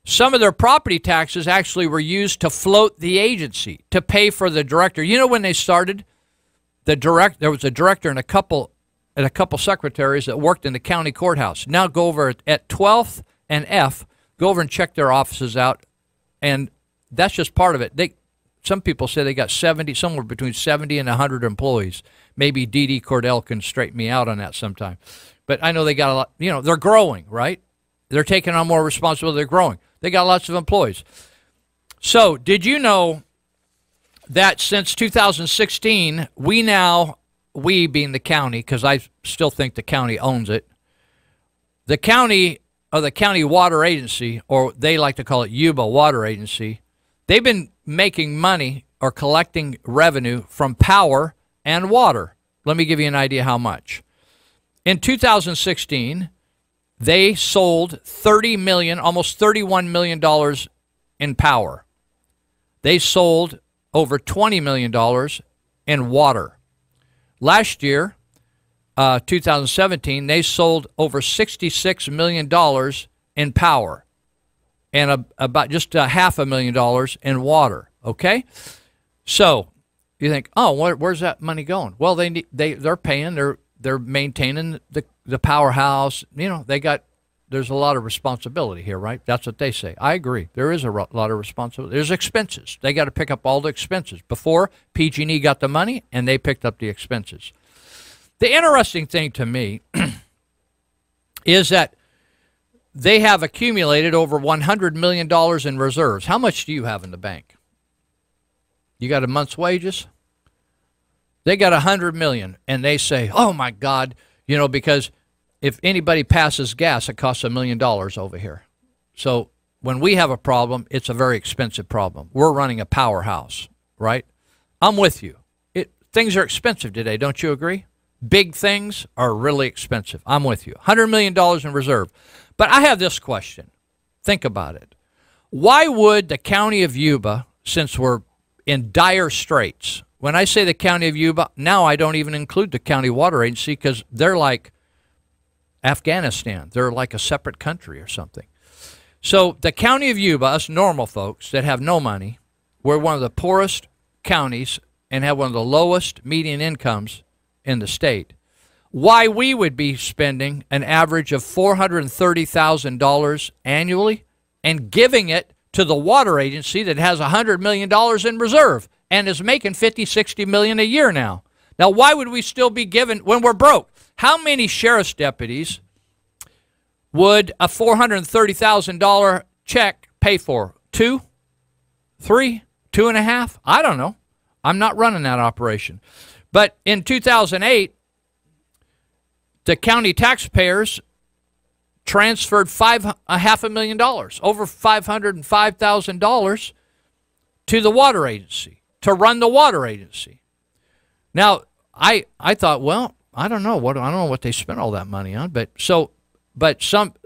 some of their property taxes actually were used to float the agency, to pay for the director. You know when they started? There was a director and a couple secretaries that worked in the county courthouse. Now go over at 12th and F, go over and check their offices out, and that's just part of it. Some people say they got somewhere between 70 and 100 employees. Maybe D.D. Cordell can straighten me out on that sometime. But I know they got a lot, they're growing, right? They're taking on more responsibility. They're growing. They got lots of employees. So did you know that since 2016, we being the county, because I still think the county owns it, the county water agency, or they like to call it Yuba Water Agency, they've been making money or collecting revenue from power and water. Let me give you an idea how much. In 2016, they sold $30 million, almost $31 million in power. They sold over $20 million in water. Last year, 2017, they sold over $66 million in power and about just $500,000 in water. Okay, so you think, oh, where's that money going? Well, they're paying, they're maintaining the powerhouse. There's a lot of responsibility here, right? That's what they say. I agree. There is a lot of responsibility. There's expenses. They got to pick up all the expenses. Before, PG&E got the money, and they picked up the expenses. The interesting thing to me is that they have accumulated over $100 million in reserves. How much do you have in the bank? You got a month's wages? They got $100 million, and they say, oh, my God, because if anybody passes gas, it costs $1 million over here. So when we have a problem, it's a very expensive problem. We're running a powerhouse, right? I'm with you. Things are expensive today, don't you agree? Big things are really expensive. I'm with you. $100 million in reserve. But I have this question. Think about it. Why would the county of Yuba, since we're in dire straits, when I say the county of Yuba, now I don't even include the county water agency because they're like Afghanistan. They're like a separate country or something. So the county of Yuba, us normal folks that have no money, we're one of the poorest counties and have one of the lowest median incomes in the state. Why we would be spending an average of $430,000 annually and giving it to the water agency that has $100 million in reserve and is making $50-60 million a year now. Now, why would we still be giving when we're broke? How many sheriff's deputies would a $430,000 check pay for? 2, 3, 2.5? I don't know. I'm not running that operation. But in 2008, the county taxpayers transferred $500,000, over $505,000 to the water agency, to run the water agency. Now, I thought, well, I don't know what they spent all that money on, but the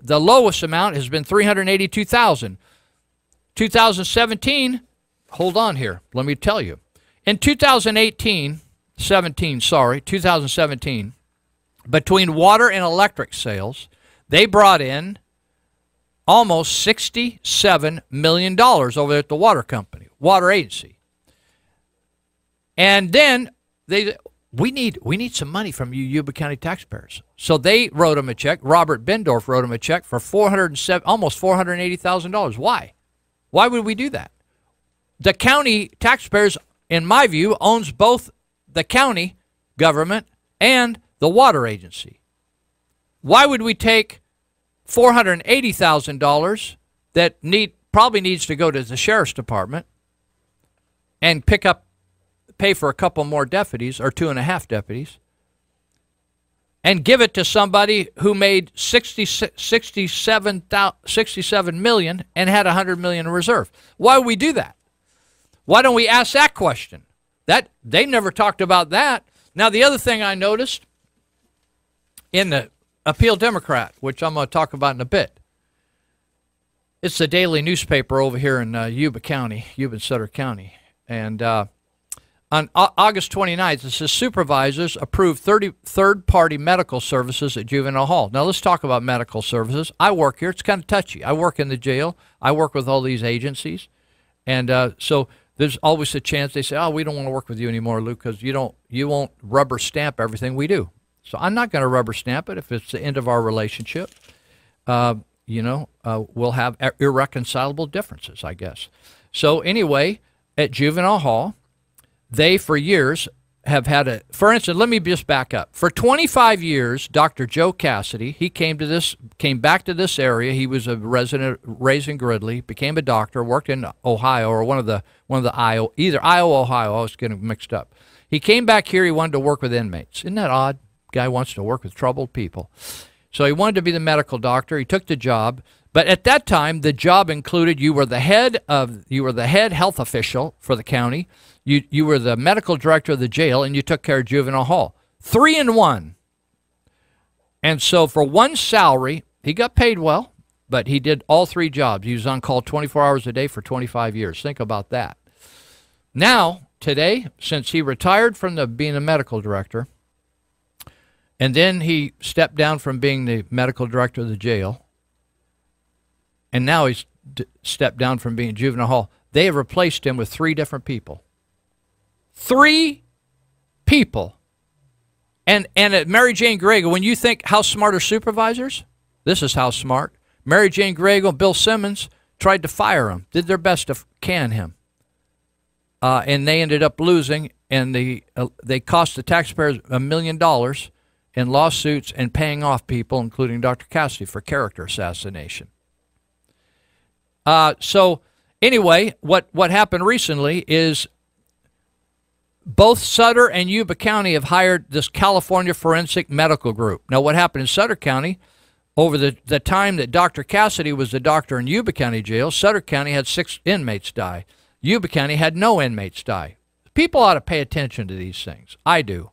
lowest amount has been $382,000. 2017, hold on here, let me tell you. In 2017, between water and electric sales, they brought in almost $67 million over there at the water company, water agency. And then we need some money from you Yuba County taxpayers. So they wrote him a check. Robert Bendorf wrote him a check for almost $480,000. Why? Why would we do that? The county taxpayers, in my view, owns both the county government and the water agency. Why would we take $480,000 that probably needs to go to the sheriff's department and pay for a couple more deputies or 2.5 deputies, and give it to somebody who made $67 million and had $100 million in reserve? Why would we do that? Why don't we ask that question? That they never talked about that. Now, the other thing I noticed in the Appeal Democrat, which I'm going to talk about in a bit, it's the daily newspaper over here in Yuba County, Yuba and Sutter County. And on August 29th, it says supervisors approved third-party medical services at Juvenile Hall. Now, let's talk about medical services. I work here. It's kind of touchy. I work in the jail. I work with all these agencies. And so there's always a chance they say, oh, we don't want to work with you anymore, Luke, because you won't rubber stamp everything we do. So I'm not going to rubber stamp it if it's the end of our relationship. We'll have irreconcilable differences, I guess. So anyway, at Juvenile Hall, they for years have had for instance, let me just back up. For 25 years, Dr. Joe Cassidy, he came back to this area. He was a resident raised in Gridley, became a doctor, worked in Ohio or one of the Iowa, either Iowa or Ohio. I was getting mixed up. He came back here. He wanted to work with inmates. Isn't that odd? Guy wants to work with troubled people. So he wanted to be the medical doctor. He took the job. But at that time, the job included you were the head health official for the county. You were the medical director of the jail, and you took care of Juvenile Hall. 3 in 1. And so for one salary, he got paid well, but he did all 3 jobs. He was on call 24 hours a day for 25 years. Think about that. Now, today, since he retired from being a medical director, and then he stepped down from being the medical director of the jail, and now he's stepped down from being Juvenile Hall, they have replaced him with 3 different people. 3 people. And at Mary Jane Grego, when you think how smart are supervisors, this is how smart. Mary Jane Grego and Bill Simmons tried to fire him, did their best to can him. And they ended up losing, and they cost the taxpayers $1 million in lawsuits and paying off people, including Dr. Cassidy, for character assassination. So anyway, what happened recently is both Sutter and Yuba County have hired this California Forensic Medical Group. Now, what happened in Sutter County, over the time that Dr. Cassidy was the doctor in Yuba County Jail, Sutter County had 6 inmates die. Yuba County had no inmates die. People ought to pay attention to these things. I do.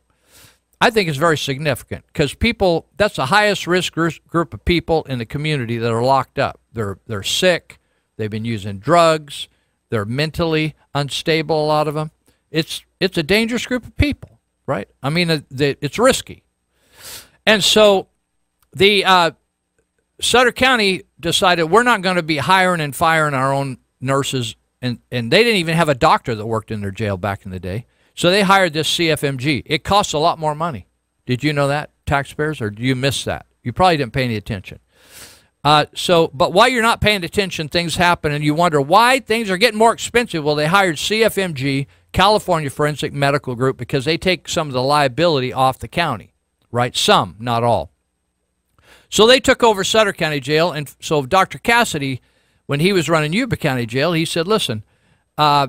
I think it's very significant because that's the highest risk group of people in the community that are locked up. They're sick. They've been using drugs. They're mentally unstable, a lot of them. It's a dangerous group of people, right? I mean, it's risky. And so the Sutter County decided we're not going to be hiring and firing our own nurses, and they didn't even have a doctor that worked in their jail back in the day. So they hired this CFMG. It costs a lot more money. Did you know that, taxpayers, or do you miss that? You probably didn't pay any attention. But while you're not paying attention, things happen, and you wonder why things are getting more expensive. Well, they hired CFMG, California Forensic Medical Group, because they take some of the liability off the county, right? Some, not all. So they took over Sutter County Jail, and so Dr. Cassidy, when he was running Yuba County Jail, he said, listen, I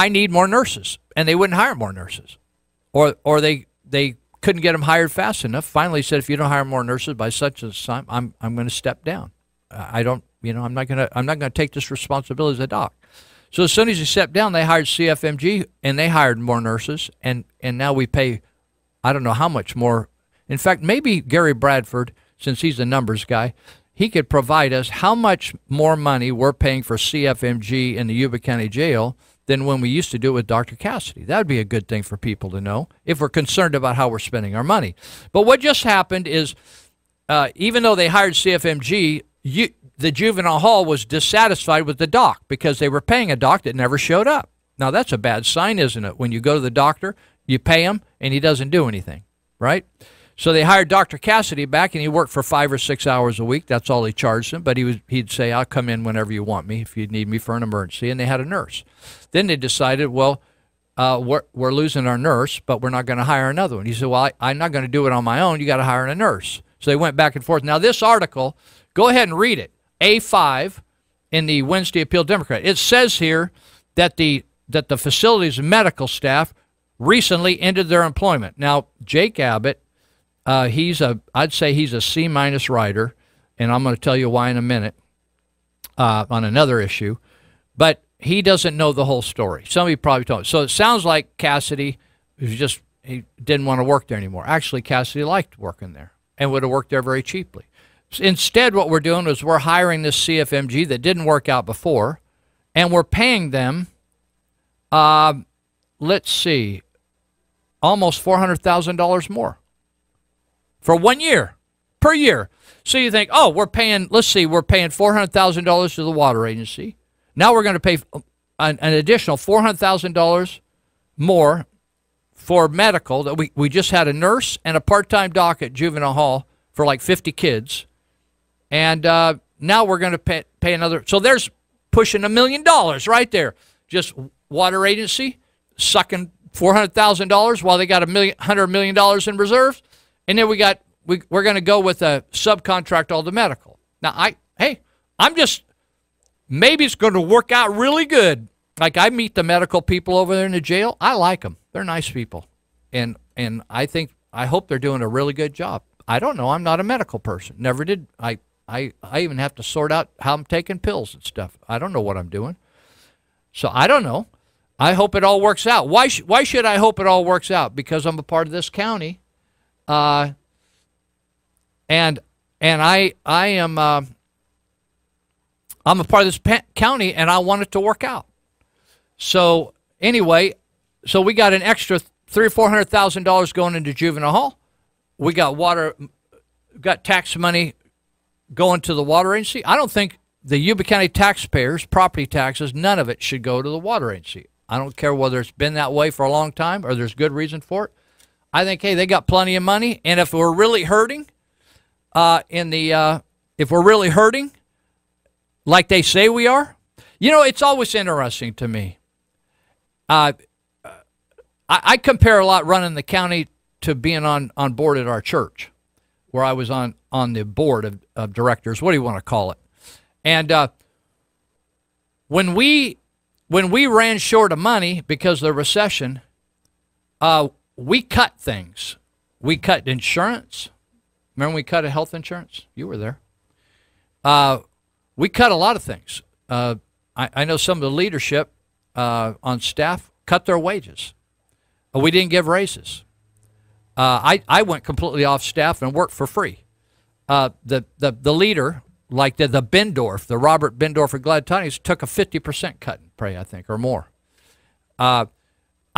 need more nurses, and they wouldn't hire more nurses, or they couldn't get them hired fast enough. Finally, he said, if you don't hire more nurses by such a time, I'm going to step down. I'm not going to take this responsibility as a doc. So as soon as he stepped down, they hired CFMG, and they hired more nurses, and now we pay, I don't know how much more. In fact, maybe Gary Bradford, since he's a numbers guy, he could provide us how much more money we're paying for CFMG in the Yuba County Jail than when we used to do it with Dr. Cassidy. That would be a good thing for people to know if we're concerned about how we're spending our money. But what just happened is, even though they hired CFMG, the Juvenile Hall was dissatisfied with the doc because they were paying a doc that never showed up. Now, that's a bad sign, isn't it? When you go to the doctor, You pay him, and he doesn't do anything, right? So they hired Dr. Cassidy back, and he worked for 5 or 6 hours a week. That's all he charged him. But he'd say, I'll come in whenever you want me if you need me for an emergency. And they had a nurse. Then they decided, well, we're losing our nurse, but we're not going to hire another one. He said, well, I'm not going to do it on my own. You got to hire a nurse. So they went back and forth. Now, this article, go ahead and read it. A5 in the Wednesday Appeal Democrat. It says here that the facility's medical staff recently ended their employment. Now, Jake Abbott, I'd say he's a C- writer, and I'm going to tell you why in a minute on another issue. But he doesn't know the whole story. Some of you probably don't. So it sounds like Cassidy he didn't want to work there anymore. Actually, Cassidy liked working there and would have worked there very cheaply. Instead, what we're doing is we're hiring this CFMG that didn't work out before, and we're paying them, let's see, almost $400,000 more for 1 year, per year. So you think, oh, we're paying $400,000 to the water agency. Now we're going to pay an additional $400,000 more for medical. That we just had a nurse and a part-time doc at Juvenile Hall for like 50 kids. And now we're going to pay another. So there's pushing $1 million right there. Just water agency sucking $400,000 while they got $100 million in reserves. And then we're going to go with a subcontract all the medical. Now, maybe it's going to work out really good. Like, I meet the medical people over there in the jail. I like them. They're nice people. And I hope they're doing a really good job. I don't know. I'm not a medical person. Never did. I even have to sort out how I'm taking pills and stuff. I don't know what I'm doing. So I don't know. I hope it all works out. Why should I hope it all works out? Because I'm a part of this county. And I am I'm a part of this county, and I want it to work out. So anyway, we got an extra $300,000 or $400,000 going into Juvenile Hall. We got tax money going to the water agency. I don't think the Yuba County taxpayers, property taxes, none of it should go to the water agency. I don't care whether it's been that way for a long time or there's good reason for it. I think, hey, they got plenty of money, and if we're really hurting, if we're really hurting, like they say we are, it's always interesting to me. I compare a lot running the county to being on board at our church, where I was on the board of directors. What do you want to call it? And when we ran short of money because of the recession, we cut things. We cut insurance. Remember we cut health insurance? You were there. We cut a lot of things. I know some of the leadership on staff cut their wages. We didn't give raises. I went completely off staff and worked for free. The leader, like the Bendorf, the Robert Bendorf of Glad Tidings, took a 50% cut in pay, I think, or more. I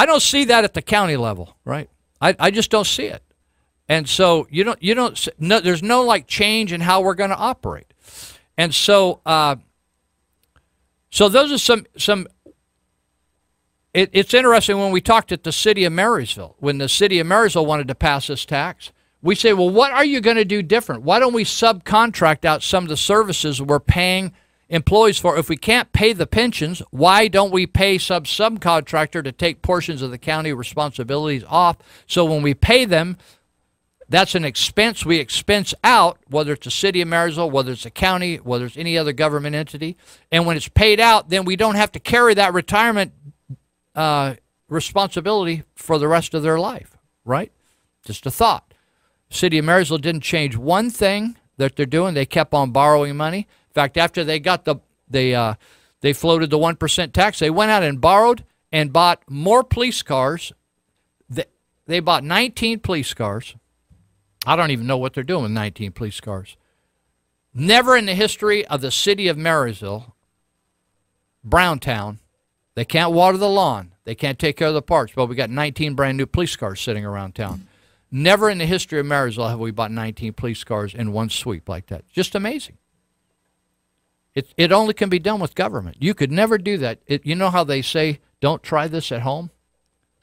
don't see that at the county level, right? I just don't see it. And so there's no like change in how we're going to operate. And so those are some. It's interesting when we talked at the city of Marysville. When the city of Marysville wanted to pass this tax, we say, well, what are you going to do different? Why don't we subcontract out some of the services we're paying employees for? If we can't pay the pensions, why don't we pay subcontractor to take portions of the county responsibilities off? So when we pay them, that's an expense we expense out, whether it's the city of Marysville, whether it's a county, whether it's any other government entity. And when it's paid out, then we don't have to carry that retirement responsibility for the rest of their life, right? Just a thought. City of Marysville didn't change one thing that they're doing. They kept on borrowing money. In fact, after they got they floated the 1% tax, they went out and borrowed and bought more police cars. They bought 19 police cars. I don't even know what they're doing with 19 police cars. Never in the history of the city of Marysville, Browntown, they can't water the lawn. They can't take care of the parks. But we got 19 brand new police cars sitting around town. Never in the history of Marysville have we bought 19 police cars in one sweep like that. Just amazing. It only can be done with government. You could never do that. You know how they say, don't try this at home?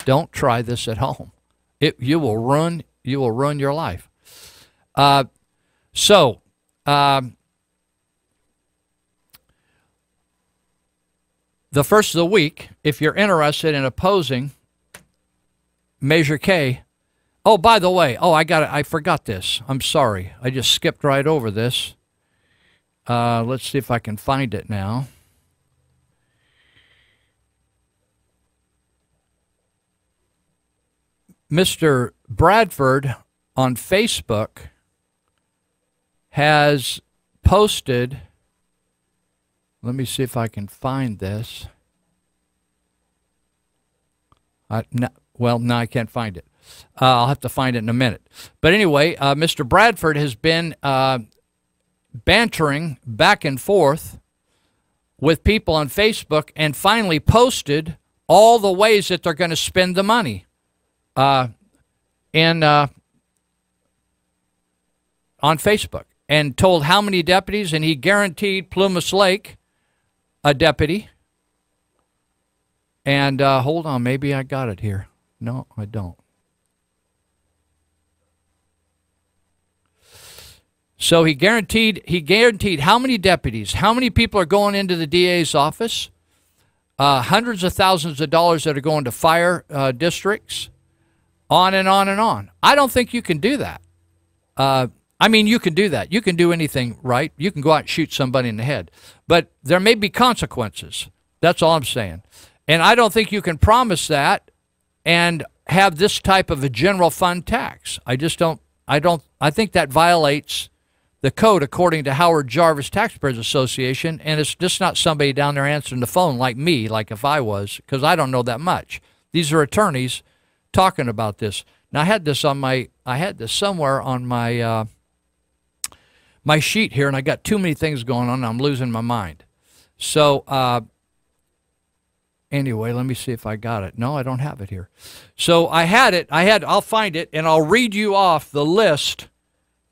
Don't try this at home. You will ruin your life. The first of the week, if you're interested in opposing Measure K. Oh, by the way, I forgot this. I'm sorry. I just skipped right over this. Let's see if I can find it now. Mr. Bradford on Facebook has posted, let me see if I can find this. No, I can't find it. I'll have to find it in a minute. But anyway, Mr. Bradford has been bantering back and forth with people on Facebook and finally posted all the ways that they're going to spend the money. On Facebook, and told how many deputies, and he guaranteed Plumas Lake a deputy. And hold on, maybe I got it here. No, I don't. So he guaranteed how many deputies, how many people are going into the DA's office, hundreds of thousands of dollars that are going to fire districts. On and on and on. I don't think you can do that. I mean, you can do that. You can do anything, right? You can go out and shoot somebody in the head. But there may be consequences. That's all I'm saying. And I don't think you can promise that and have this type of a general fund tax. I think that violates the code according to Howard Jarvis Taxpayers Association, and it's just not somebody down there answering the phone like me, like if I was, because I don't know that much. These are attorneys talking about this. Now I had this somewhere on my my sheet here, and I got too many things going on, and I'm losing my mind. So anyway, let me see if I got it. No, I don't have it here. So I'll find it, and I'll read you off the list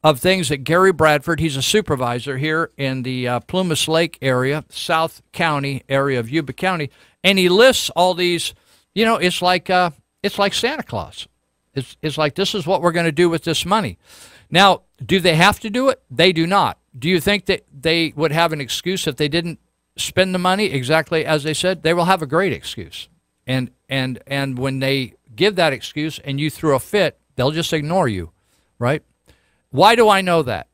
of things that Gary Bradford, he's a supervisor here in the Plumas Lake area, South County area of Yuba County, and he lists all these, it's like Santa Claus. It's like, this is what we're going to do with this money. Now, do they have to do it? They do not. Do you think that they would have an excuse if they didn't spend the money exactly as they said? They will have a great excuse. And when they give that excuse and you throw a fit, they'll just ignore you, right? Why do I know that?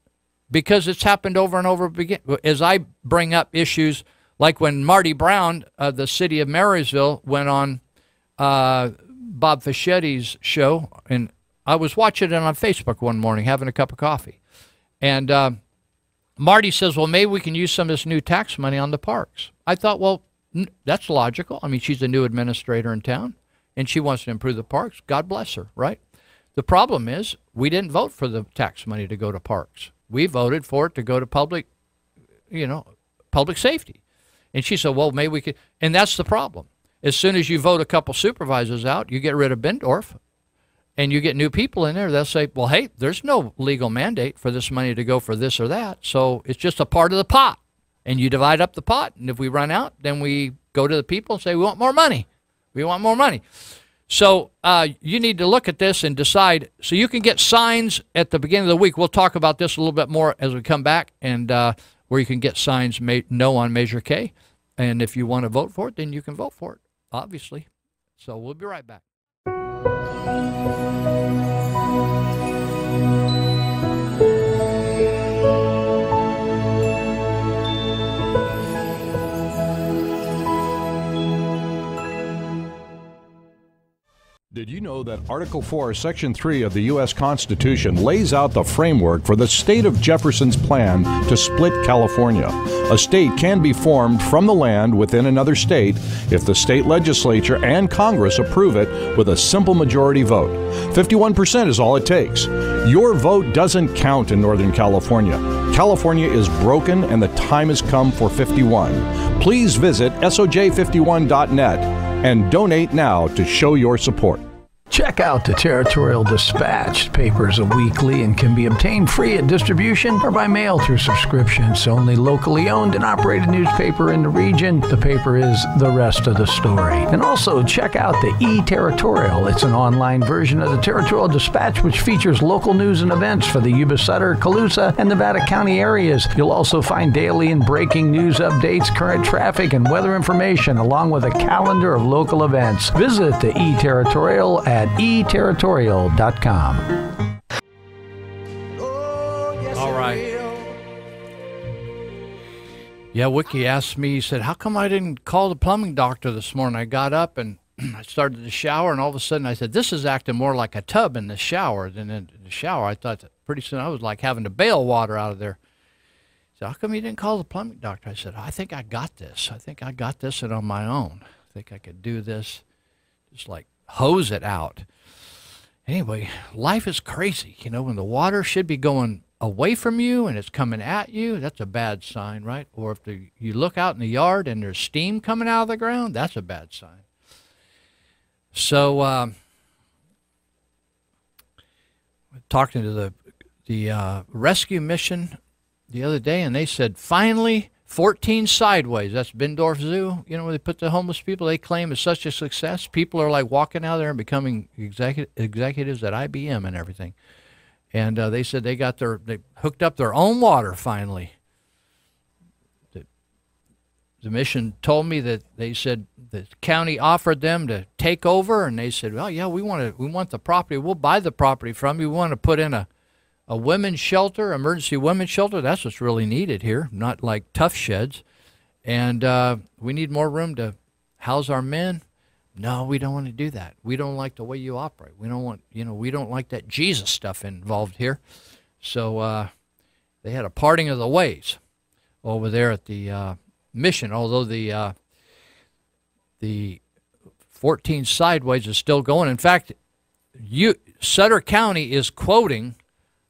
Because it's happened over and over again. As I bring up issues like when Marty Brown, the city of Marysville, went on Bob Fichetti's show, and I was watching it on Facebook one morning, having a cup of coffee. And Marty says, well, maybe we can use some of this new tax money on the parks. I thought, well, that's logical. I mean, she's a new administrator in town, and she wants to improve the parks. God bless her, right? The problem is we didn't vote for the tax money to go to parks. We voted for it to go to public safety. And she said, well, maybe we could. And that's the problem. As soon as you vote a couple supervisors out, you get rid of Bendorf, and you get new people in there. They'll say, well, hey, there's no legal mandate for this money to go for this or that, so it's just a part of the pot. And you divide up the pot, and if we run out, then we go to the people and say, we want more money. We want more money. So you need to look at this and decide. So you can get signs at the beginning of the week. We'll talk about this a little bit more as we come back, and where you can get signs no on Measure K. And if you want to vote for it, then you can vote for it, obviously. So we'll be right back. Did you know that Article 4, Section 3 of the U.S. Constitution lays out the framework for the state of Jefferson's plan to split California? A state can be formed from the land within another state if the state legislature and Congress approve it with a simple majority vote. 51% is all it takes. Your vote doesn't count in Northern California. California is broken, and the time has come for 51. Please visit soj51.net and donate now to show your support. Check out the Territorial Dispatch. Papers are weekly and can be obtained free at distribution or by mail through subscription. It's the only locally owned and operated newspaper in the region. The paper is the rest of the story. And also check out the E-Territorial. It's an online version of the Territorial Dispatch which features local news and events for the Yuba, Sutter, Colusa, and Nevada County areas. You'll also find daily and breaking news updates, current traffic, and weather information, along with a calendar of local events. Visit the E-Territorial at eterritorial.com. All right. Yeah, Wiki asked me, he said, how come I didn't call the plumbing doctor this morning? I got up and I started to shower, and all of a sudden I said, this is acting more like a tub in the shower than in the shower. I thought that pretty soon I was like having to bail water out of there. So how come you didn't call the plumbing doctor? I said, I think I got this. I think I got this on my own. I think I could do this, just like hose it out. Anyway, life is crazy. You know, when the water should be going away from you and it's coming at you, that's a bad sign, right? Or if you look out in the yard and there's steam coming out of the ground, that's a bad sign. So, talking to the rescue mission the other day, and they said, finally, 14 Sideways, that's Bindorf Zoo, you know, where they put the homeless people they claim is such a success. People are like walking out there and becoming executives at IBM and everything. And they said they hooked up their own water finally. The mission told me that they said the county offered them to take over, and they said, well, yeah, we want the property. We'll buy the property from you. We want to put in a women's shelter, emergency women's shelter. That's what's really needed here, not like tough sheds. And we need more room to house our men. No, we don't want to do that. We don't like the way you operate. We don't want, we don't like that Jesus stuff involved here. So they had a parting of the ways over there at the mission, although the 14 Sideways is still going. In fact, Sutter County is quoting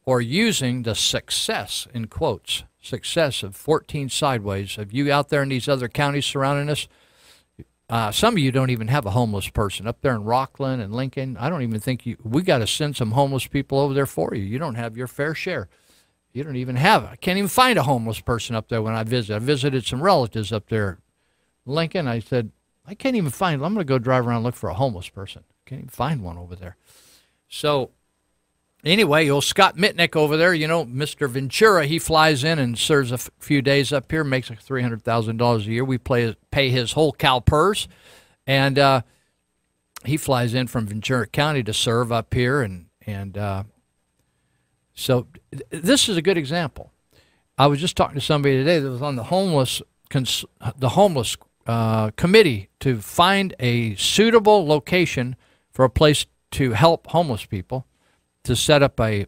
or using the success, in quotes, success of 14 Sideways. Of you out there in these other counties surrounding us, some of you don't even have a homeless person. Up there in Rockland and Lincoln, I don't even think we got to send some homeless people over there for you. You don't have your fair share. You don't even have it. I can't even find a homeless person up there when I visit. I visited some relatives up there in Lincoln. I said, I can't even find, I'm going to go drive around and look for a homeless person. Can't even find one over there. So anyway, old Scott Mitnick over there, Mr. Ventura, he flies in and serves a few days up here, makes like $300,000 a year. We pay his whole CalPERS, and he flies in from Ventura County to serve up here, and so this is a good example. I was just talking to somebody today that was on the homeless committee to find a suitable location for a place to help homeless people, to set up a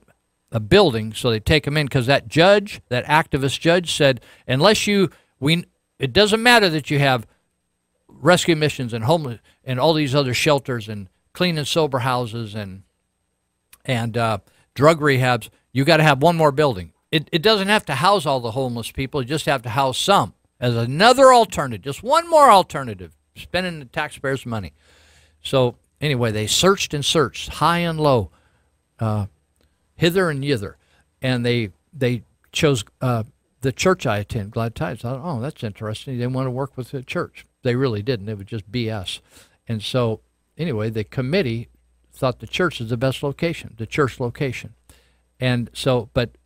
building so they take them in, because that activist judge said, it doesn't matter that you have rescue missions and homeless and all these other shelters and clean and sober houses and drug rehabs, you got to have one more building. It doesn't have to house all the homeless people. You just have to house some as another alternative, just one more alternative, spending the taxpayers' money. So anyway, they searched and searched, high and low, hither and yither, and they chose the church I attend, Glad Tidings. I thought, oh, that's interesting. They want to work with the church. They really didn't. It was just BS. And so anyway, the committee thought the church is the best location, the church location. And so, but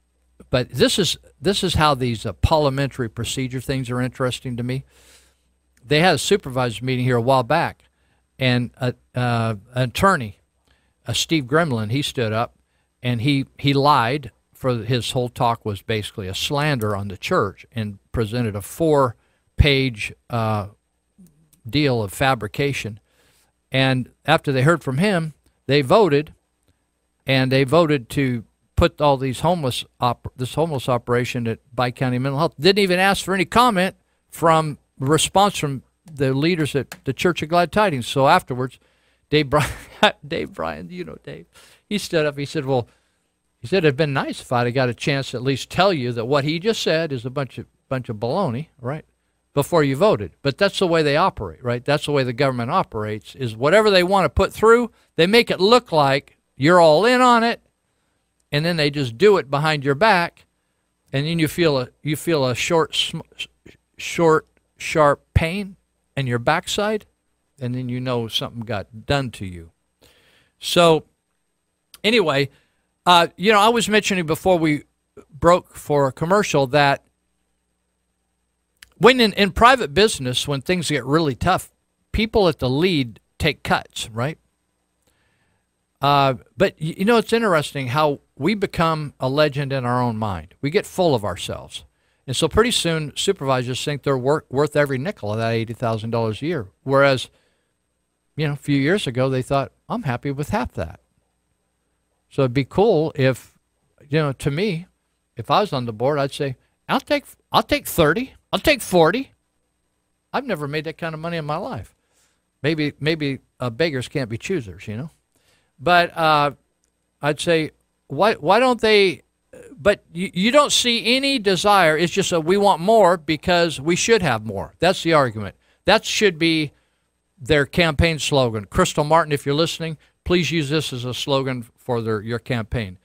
this is how these parliamentary procedure things are interesting to me. They had a supervisors meeting here a while back, and an attorney, Steve Gremlin, he stood up and he lied. For his whole talk was basically a slander on the church, and presented a 4-page deal of fabrication. And after they heard from him, they voted, and they voted to put all these this homeless operation at Pike County Mental Health. Didn't even ask for any comment from response from the leaders at the Church of Glad Tidings. So afterwards, Dave Bryan, Dave, he stood up. He said, well, it'd been nice if I'd have got a chance to at least tell you that what he just said is a bunch of baloney, right? before you voted. But that's the way they operate, right? That's the way the government operates, is whatever they want to put through, they make it look like you're all in on it, and then they just do it behind your back, and then you feel a short, sharp pain in your backside, and then you know something got done to you. So anyway, I was mentioning before we broke for a commercial that when in private business, when things get really tough, people at the lead take cuts, right? But it's interesting how we become a legend in our own mind. We get full of ourselves. And so pretty soon supervisors think they're worth every nickel of that $80,000 a year. Whereas, a few years ago they thought, I'm happy with half that. So it'd be cool if, to me, if I was on the board, I'd say, I'll take 30, I'll take 40. I've never made that kind of money in my life. Maybe beggars can't be choosers, But I'd say, why don't they? But you don't see any desire. It's just we want more because we should have more. That's the argument. That should be their campaign slogan. Crystal Martin, if you're listening, please use this as a slogan for your campaign.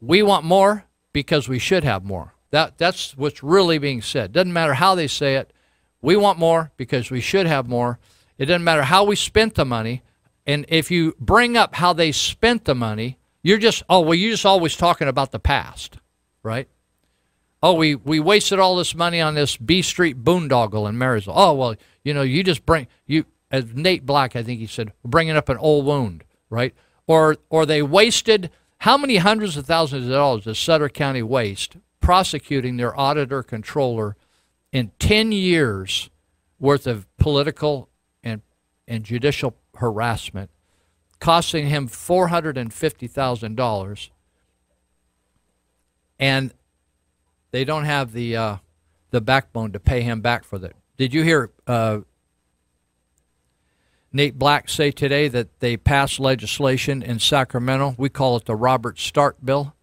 We want more because we should have more. That's what's really being said. Doesn't matter how they say it. We want more because we should have more. It doesn't matter how we spent the money. And if you bring up how they spent the money, you're just always talking about the past, right? Oh, we wasted all this money on this B Street boondoggle in Marysville. Oh, well, you just as Nate Black, I think he said, bringing up an old wound, right? Or they wasted, how many hundreds of thousands of dollars does Sutter County waste prosecuting their auditor controller in 10 years worth of political and judicial harassment, costing him $450,000, and they don't have the backbone to pay him back for that. Did you hear Nate Black say today that they passed legislation in Sacramento? We call it the Robert Stark bill.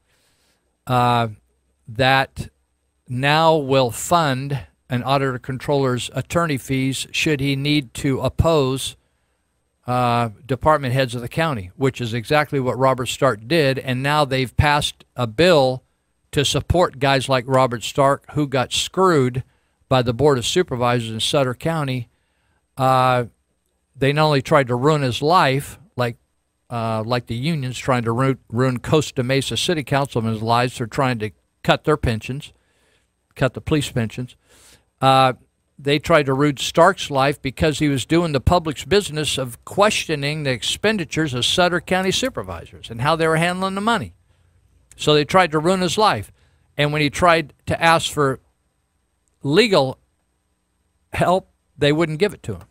That now will fund an auditor controller's attorney fees should he need to oppose department heads of the county, which is exactly what Robert Stark did. And now they've passed a bill to support guys like Robert Stark who got screwed by the Board of Supervisors in Sutter County. They not only tried to ruin his life, like the unions trying to ruin Costa Mesa City Councilmen's lives. They're trying to cut their pensions, cut the police pensions. They tried to ruin Stark's life because he was doing the public's business of questioning the expenditures of Sutter County supervisors and how they were handling the money. So they tried to ruin his life. And when he tried to ask for legal help, they wouldn't give it to him.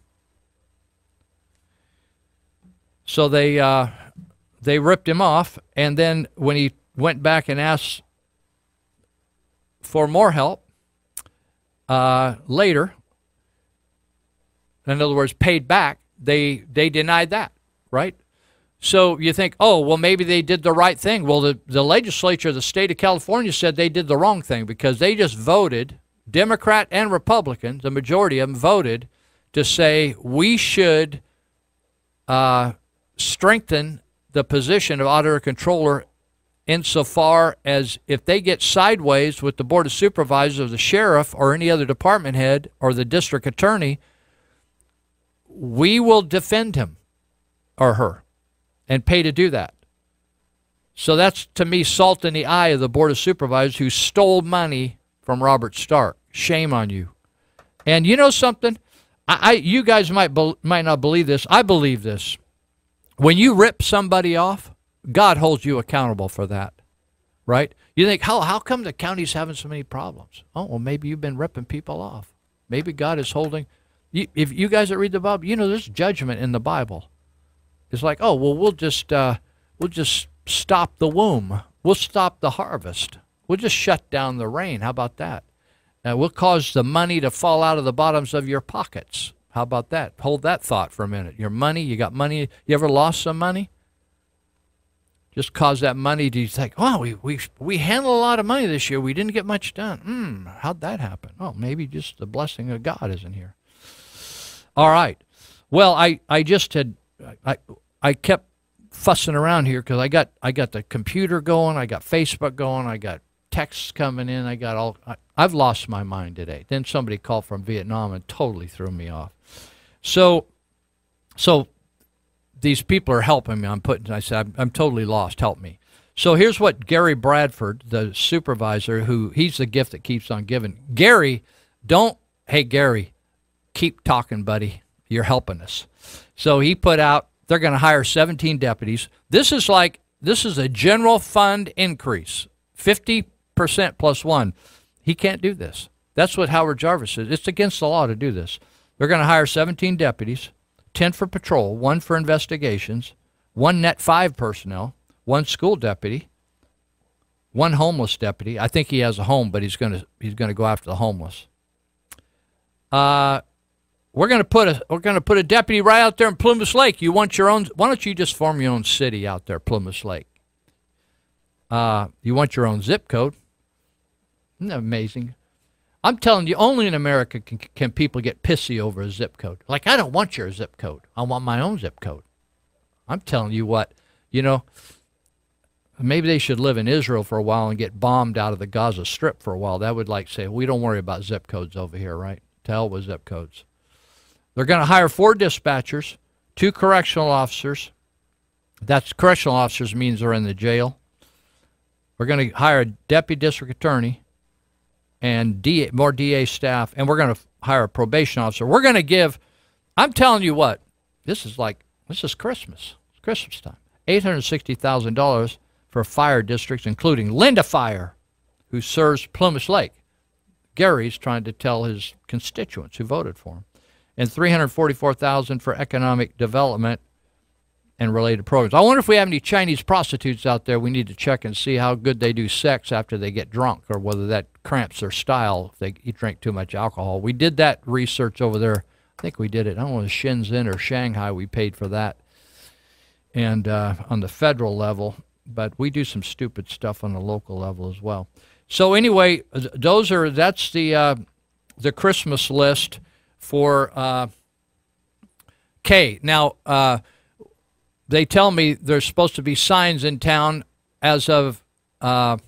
So they ripped him off. And then when he went back and asked for more help later, in other words, paid back, they denied that, right? So you think, oh, well, maybe they did the right thing. Well, the legislature of the state of California said they did the wrong thing because they just voted, Democrat and Republican, the majority of them voted to say we should strengthen the position of auditor controller insofar as if they get sideways with the Board of Supervisors or the sheriff or any other department head or the district attorney, we will defend him or her and pay to do that. So that's, to me, salt in the eye of the Board of Supervisors who stole money from Robert Stark. Shame on you. And you know something? You guys might not believe this. I believe this. When you rip somebody off, God holds you accountable for that, right? You think, how come the county's having so many problems? Oh, well, maybe you've been ripping people off. Maybe God is holding. If you guys that read the Bible, there's judgment in the Bible. It's like, oh, well, we'll just stop the womb. We'll stop the harvest. We'll just shut down the rain. How about that? We'll cause the money to fall out of the bottoms of your pockets. How about that? Hold that thought for a minute. Your money, you got money. You ever lost some money? just cause that money to think, oh, we handled a lot of money this year. We didn't get much done. How'd that happen? Oh, maybe just the blessing of God isn't here. All right. Well, I kept fussing around here because I got the computer going, I got Facebook going, I got texts coming in, I've lost my mind today. Then somebody called from Vietnam and totally threw me off. So these people are helping me. I said, I'm totally lost. Help me. So here's what Gary Bradford, the supervisor, he's the gift that keeps on giving. Hey, Gary, keep talking, buddy. You're helping us. So he put out, they're going to hire 17 deputies. This is a general fund increase, 50% plus one. He can't do this. That's what Howard Jarvis says. It's against the law to do this. They're going to hire 17 deputies. 10 for patrol, 1 for investigations, 1 net 5 personnel, 1 school deputy, 1 homeless deputy. I think he has a home, but he's going to go after the homeless. We're going to put a deputy right out there in Plymouth Lake. You want your own? Why don't you just form your own city out there, Plymouth Lake? You want your own zip code? Isn't that amazing? I'm telling you, only in America can people get pissy over a zip code. Like, I don't want your zip code. I want my own zip code. I'm telling you what, maybe they should live in Israel for a while and get bombed out of the Gaza Strip for a while. That would say, we don't worry about zip codes over here, right? To hell with zip codes. They're going to hire 4 dispatchers, 2 correctional officers. That's correctional officers means they're in the jail. We're going to hire a deputy district attorney and more DA staff, and we're going to hire a probation officer. We're going to give, I'm telling you what, this is Christmas. It's Christmas time. $860,000 for fire districts, including Linda Fire, who serves Plymouth Lake. Gary's trying to tell his constituents who voted for him. And $344,000 for economic development and related programs. I wonder if we have any Chinese prostitutes out there. We need to check and see how good they do sex after they get drunk, or whether that cramps their style if they drink too much alcohol. We did that research over there. I think we did it. I don't know, Shenzhen or Shanghai. We paid for that, and on the federal level. But we do some stupid stuff on the local level as well. So anyway, that's the Christmas list for K. Now. They tell me there's supposed to be signs in town as of the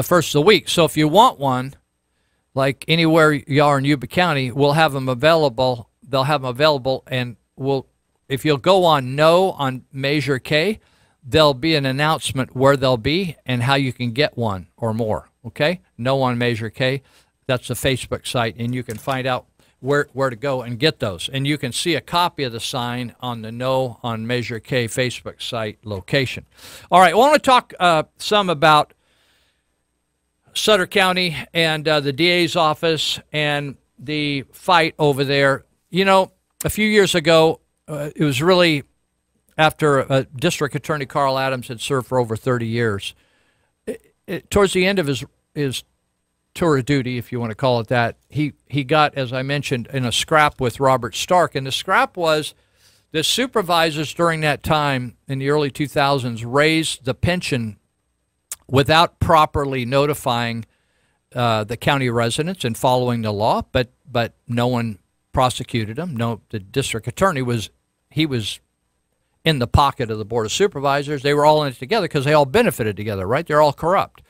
first of the week. So if you want one, like anywhere you are in Yuba County, we'll have them available. They'll have them available, and if you'll go on Measure K, there'll be an announcement where they'll be and how you can get one or more. Okay? No on Measure K. That's the Facebook site, and you can find out where to go and get those. And you can see a copy of the sign on the No on Measure K Facebook site location. All right, I want to talk some about Sutter County and the DA's office and the fight over there. A few years ago, it was really after District Attorney Carl Adams had served for over 30 years. Towards the end of his tour of duty, if you want to call it that, he got, as I mentioned, in a scrap with Robert Stark. And the scrap was the supervisors during that time in the early 2000s raised the pension without properly notifying the county residents and following the law, but no one prosecuted them. No, the district attorney was in the pocket of the Board of Supervisors. They were all in it together because they all benefited together, right? They're all corrupt.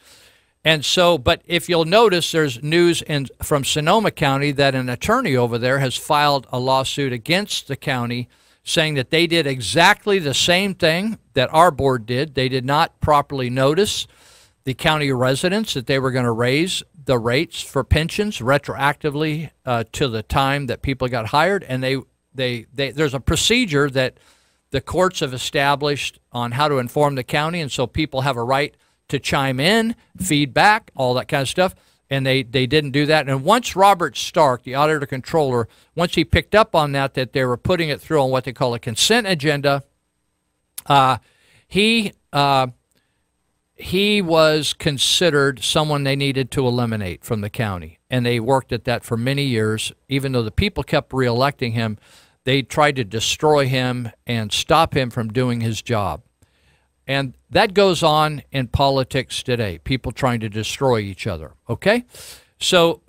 And so, but if you'll notice, there's news from Sonoma County that an attorney over there has filed a lawsuit against the county saying that they did exactly the same thing that our board did. They did not properly notice the county residents that they were going to raise the rates for pensions retroactively to the time that people got hired. And there's a procedure that the courts have established on how to inform the county, and so people have a right to chime in, feedback, all that kind of stuff, and they didn't do that. And once Robert Stark, the auditor controller, once he picked up on that they were putting it through on what they call a consent agenda, he was considered someone they needed to eliminate from the county, and they worked at that for many years. Even though the people kept reelecting him, they tried to destroy him and stop him from doing his job. And that goes on in politics today, people trying to destroy each other, okay? So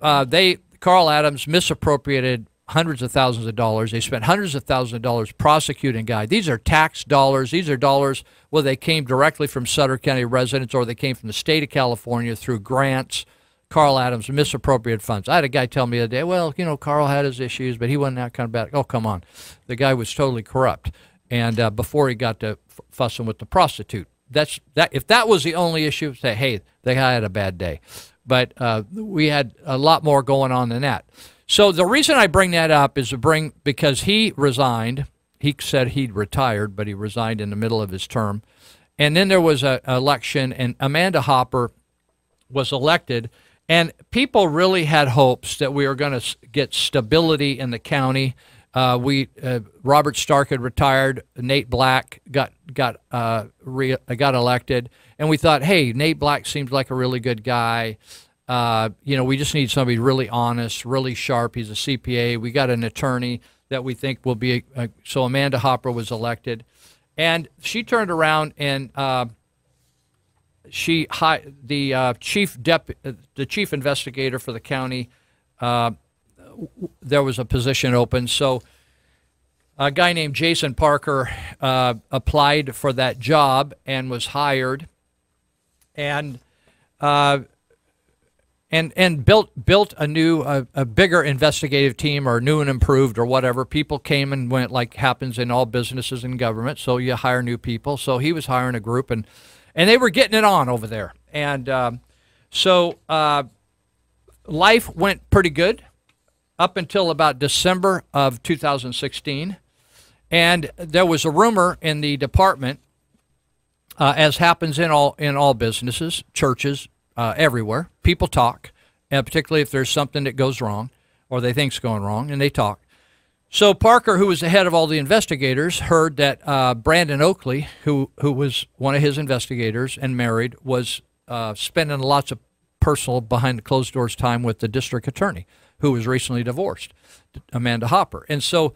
Carl Adams misappropriated hundreds of thousands of dollars. They spent hundreds of thousands of dollars prosecuting a guy. These are tax dollars. These are dollars whether they came directly from Sutter County residents or they came from the state of California through grants. Carl Adams misappropriated funds. I had a guy tell me the other day, well, Carl had his issues, but he wasn't that kind of bad. Oh, come on. The guy was totally corrupt. And before he got to fussing with the prostitute. If that was the only issue, say, hey, the guy had a bad day. But we had a lot more going on than that. So the reason I bring that up is because he resigned. He said he'd retired, but he resigned in the middle of his term. And then there was an election, and Amanda Hopper was elected. And people really had hopes that we were going to get stability in the county. Robert Stark had retired. Nate Black got elected, and we thought, hey, Nate Black seems like a really good guy. We just need somebody really honest, really sharp. He's a CPA. We got an attorney that we think will be. So Amanda Hopper was elected, and she turned around and the chief investigator for the county. There was a position open, so a guy named Jason Parker applied for that job and was hired, and built a bigger investigative team, or new and improved, or whatever. People came and went, like happens in all businesses and government. So you hire new people. So he was hiring a group, and they were getting it on over there, and so life went pretty good up until about December of 2016. And there was a rumor in the department, as happens in all businesses, churches, everywhere. People talk, and particularly if there's something that goes wrong or they think's going wrong, and they talk. So Parker, who was the head of all the investigators, heard that Brandon Oakley, who was one of his investigators and married, was spending lots of personal behind the closed doors time with the district attorney, who was recently divorced, Amanda Hopper. And so,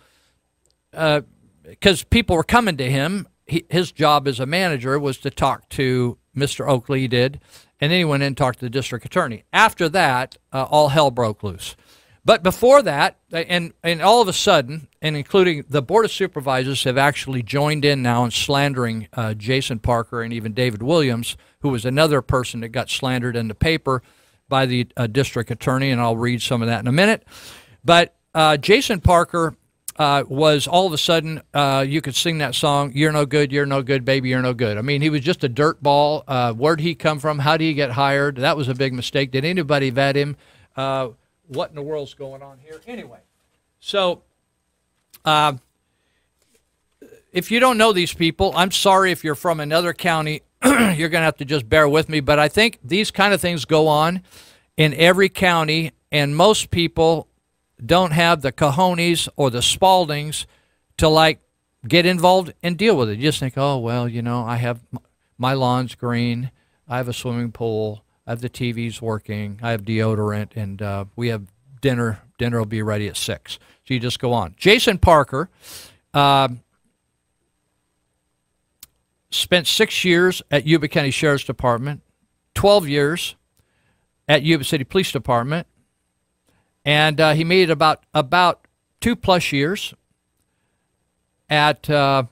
because people were coming to him, his job as a manager was to talk to Mr. Oakley, he did, and then he went in and talked to the district attorney. After that, all hell broke loose. But before that, and all of a sudden, and including the Board of Supervisors have actually joined in now in slandering Jason Parker and even David Williams, who was another person that got slandered in the paper by the district attorney, and I'll read some of that in a minute. But Jason Parker was all of a sudden, you could sing that song, you're no good, baby, you're no good. I mean, he was just a dirt ball. Where'd he come from? How did he get hired? That was a big mistake. Did anybody vet him? What in the world's going on here? Anyway, so if you don't know these people, I'm sorry if you're from another county. You're going to have to just bear with me. But I think these kind of things go on in every county, and most people don't have the cojones or the Spaldings to, like, get involved and deal with it. You just think, oh, well, I have my lawn's green. I have a swimming pool. I have the TV's working. I have deodorant, and we have dinner. Dinner will be ready at 6. So you just go on. Jason Parker spent 6 years at Yuba County Sheriff's Department, 12 years at Yuba City Police Department, and he made about 2+ years at the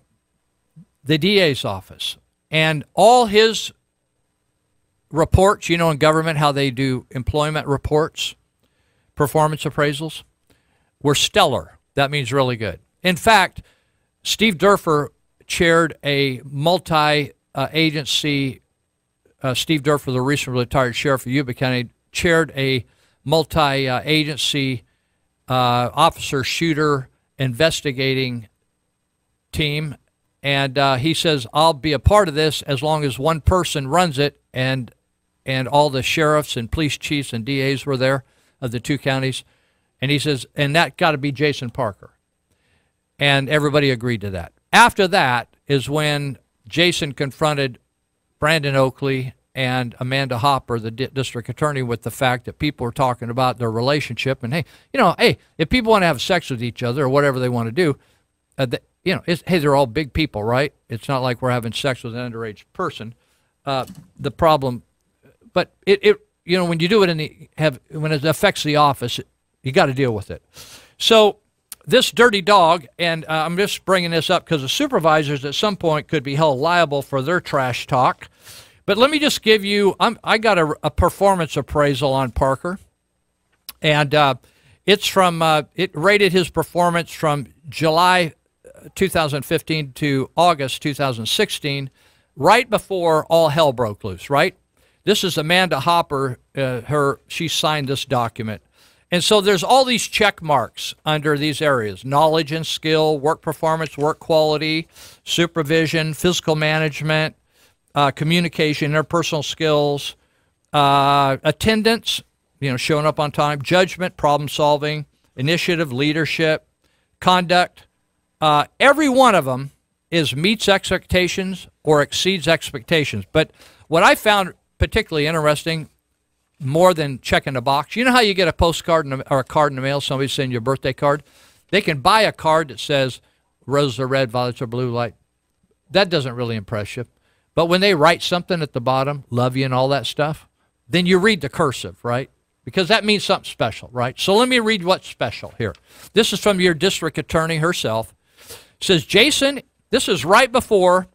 DA's office. And all his reports, in government, how they do employment reports, performance appraisals, were stellar. That means really good. In fact, Steve Durfer chaired a multi-agency, Steve Durfer, the recently retired sheriff of Yuba County, chaired a multi-agency officer shooter investigating team. And he says, I'll be a part of this as long as one person runs it, and all the sheriffs and police chiefs and DAs were there of the 2 counties. And he says, and that got to be Jason Parker. And everybody agreed to that. After that is when Jason confronted Brandon Oakley and Amanda Hopper, the district attorney, with the fact that people were talking about their relationship. And, hey, if people want to have sex with each other or whatever they want to do, hey, they're all big people, right? It's not like we're having sex with an underage person. The problem, but when you do it when it affects the office, you got to deal with it. So this dirty dog, and I'm just bringing this up because the supervisors at some point could be held liable for their trash talk. But let me just give you, I got a performance appraisal on Parker, and it's from, it rated his performance from July 2015 to August 2016, right before all hell broke loose, right? This is Amanda Hopper, she signed this document. And so there's all these check marks under these areas: knowledge and skill, work performance, work quality, supervision, physical management, communication, interpersonal skills, attendance, showing up on time, judgment, problem solving, initiative, leadership, conduct. Every one of them meets expectations or exceeds expectations. But what I found particularly interesting, more than checking a box, you know how you get a postcard or a card in the mail, somebody send you a birthday card? They can buy a card that says roses are red, violets are blue, light. That doesn't really impress you. But when they write something at the bottom, love you and all that stuff, then you read the cursive, right? Because that means something special, right? So let me read what's special here. This is from your district attorney herself. It says, Jason, this is right before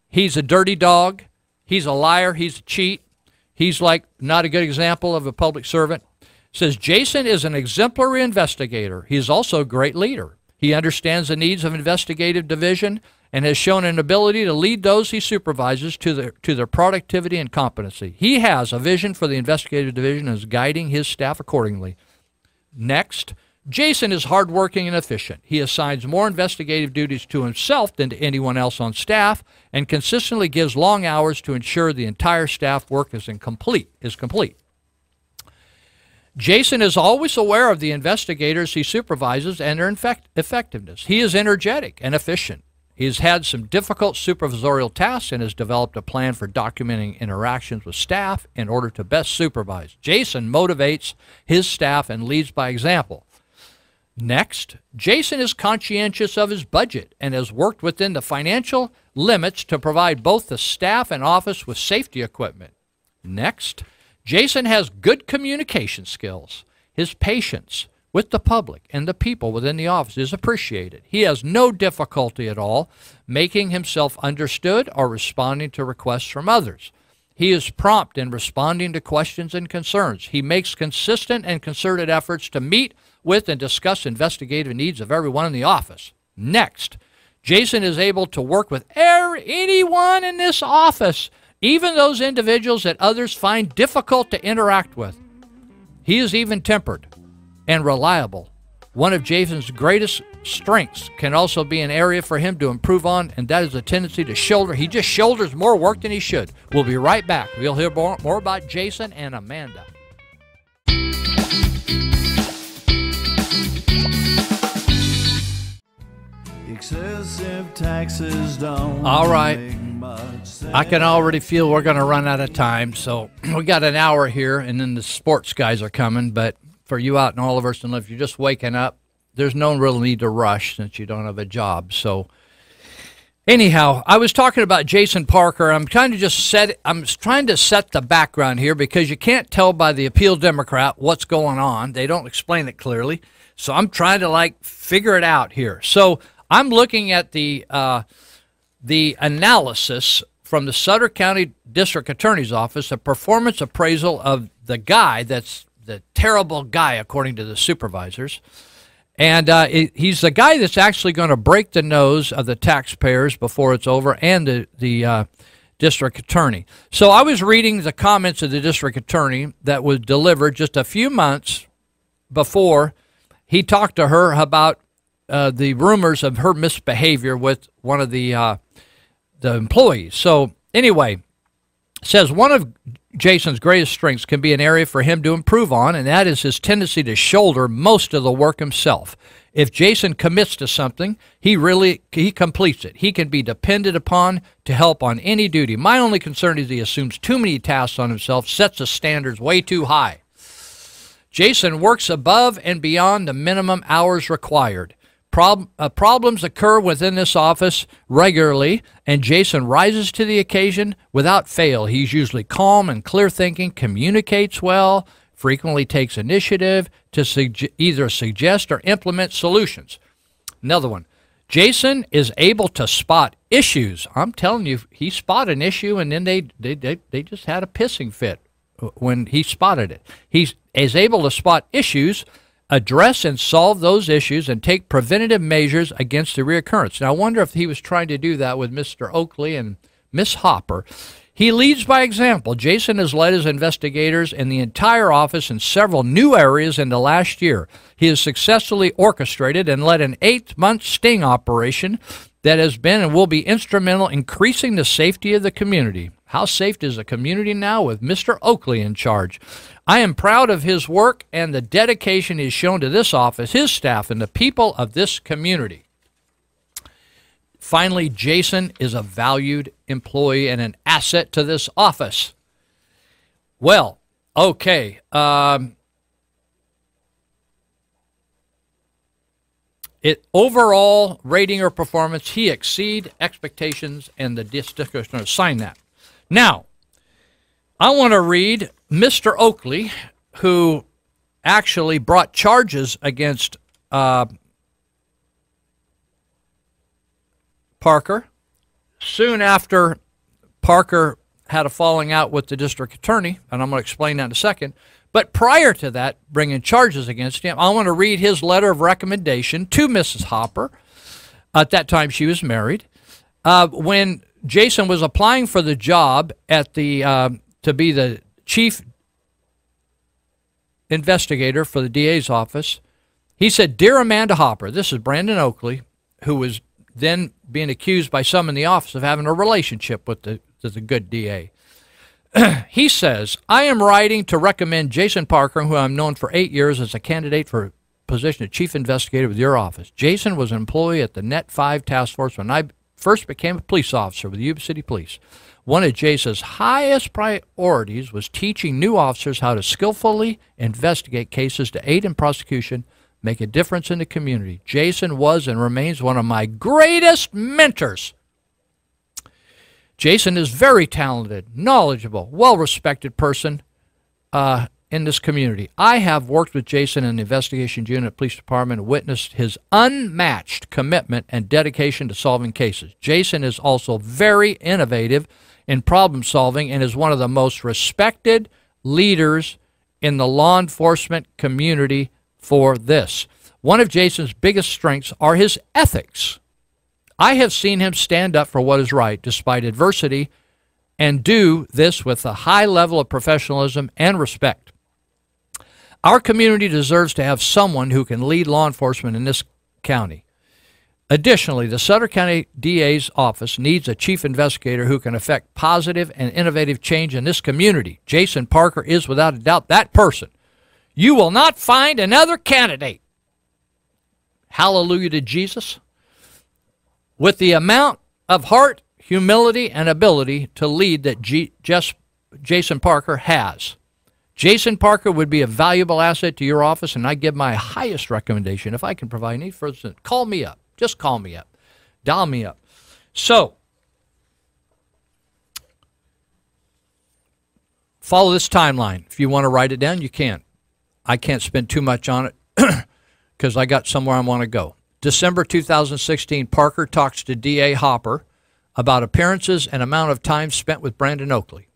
he's a dirty dog, he's a liar, he's a cheat, he's like not a good example of a public servant. It says, Jason is an exemplary investigator. He is also a great leader. He understands the needs of investigative division and has shown an ability to lead those he supervises to their productivity and competency. He has a vision for the investigative division and is guiding his staff accordingly. Next, Jason is hardworking and efficient. He assigns more investigative duties to himself than to anyone else on staff and consistently gives long hours to ensure the entire staff work is complete. Jason is always aware of the investigators he supervises and their effectiveness. He is energetic and efficient. He has had some difficult supervisorial tasks and has developed a plan for documenting interactions with staff in order to best supervise. Jason motivates his staff and leads by example. Next, Jason is conscientious of his budget and has worked within the financial limits to provide both the staff and office with safety equipment. Next, Jason has good communication skills. His patience with the public and the people within the office is appreciated. He has no difficulty at all making himself understood or responding to requests from others. He is prompt in responding to questions and concerns. He makes consistent and concerted efforts to meet with and discuss investigative needs of everyone in the office. Next, Jason is able to work with anyone in this office, even those individuals that others find difficult to interact with. He is even-tempered and reliable. One of Jason's greatest strengths can also be an area for him to improve on, and that is a tendency to shoulder. He just shoulders more work than he should. We'll be right back. We'll hear more about Jason and Amanda. Excessive taxes don't. All right. I can already feel we're going to run out of time, so we got an hour here, and then the sports guys are coming. But for you out in Oliver's, and if you're just waking up, there's no real need to rush since you don't have a job. So anyhow, I was talking about Jason Parker. I'm trying to set the background here because you can't tell by the Appeal Democrat what's going on. They don't explain it clearly. So I'm trying to figure it out here. So I'm looking at the analysis from the Sutter County District Attorney's Office, a performance appraisal of the guy that's the terrible guy, according to the supervisors. And he's the guy that's actually going to break the nose of the taxpayers before it's over, and the district attorney. So I was reading the comments of the district attorney that was delivered just a few months before he talked to her about the rumors of her misbehavior with one of the employees. So anyway, it says one of Jason's greatest strengths can be an area for him to improve on, and that is his tendency to shoulder most of the work himself. If Jason commits to something, he completes it. He can be depended upon to help on any duty. My only concern is he assumes too many tasks on himself, sets the standards way too high. Jason works above and beyond the minimum hours required. Problems occur within this office regularly, and Jason rises to the occasion without fail. He's usually calm and clear-thinking, communicates well, frequently takes initiative to either suggest or implement solutions. Another one. Jason is able to spot issues. I'm telling you, he spotted an issue, and then they just had a pissing fit when he spotted it. He is able to spot issues, address and solve those issues, and take preventative measures against the reoccurrence. Now, I wonder if he was trying to do that with Mr. Oakley and Miss Hopper. He leads by example. Jason has led his investigators in the entire office in several new areas in the last year. He has successfully orchestrated and led an 8-month sting operation that has been and will be instrumental in increasing the safety of the community. How safe is the community now with Mr. Oakley in charge? I am proud of his work and the dedication he's shown to this office, his staff, and the people of this community. Finally, Jason is a valued employee and an asset to this office. Well, okay. Overall rating or performance, he exceed expectations, and the district is going to sign that. Now, I want to read Mr. Oakley, who actually brought charges against Parker. Soon after Parker had a falling out with the district attorney, and I'm going to explain that in a second. But prior to that, bringing charges against him, I want to read his letter of recommendation to Mrs. Hopper. At that time, she was married. When Jason was applying for the job at the to be the chief investigator for the DA's office, he said, "Dear Amanda Hopper," this is Brandon Oakley, who was then being accused by some in the office of having a relationship with the good DA. He says, "I am writing to recommend Jason Parker, who I've known for 8 years, as a candidate for a position of chief investigator with your office. Jason was an employee at the Net 5 task force when I first became a police officer with the Yuba City Police. One of Jason's highest priorities was teaching new officers how to skillfully investigate cases to aid in prosecution, make a difference in the community. Jason was and remains one of my greatest mentors. Jason is very talented, knowledgeable, well-respected person in this community. I have worked with Jason in the investigations unit, police department, and witnessed his unmatched commitment and dedication to solving cases. Jason is also very innovative in problem solving and is one of the most respected leaders in the law enforcement community for this. One of Jason's biggest strengths are his ethics. I have seen him stand up for what is right despite adversity and do this with a high level of professionalism and respect. Our community deserves to have someone who can lead law enforcement in this county. Additionally, the Sutter County DA's office needs a chief investigator who can effect positive and innovative change in this community. Jason Parker is without a doubt that person. You will not find another candidate." Hallelujah to Jesus. "With the amount of heart, humility, and ability to lead that Jason Parker has. Jason Parker would be a valuable asset to your office, and I give my highest recommendation. If I can provide any further, call me up. Just call me up. Dial me up." So, follow this timeline. If you want to write it down, you can. I can't spend too much on it because I got somewhere I want to go. December 2016, Parker talks to DA Hopper about appearances and amount of time spent with Brandon Oakley.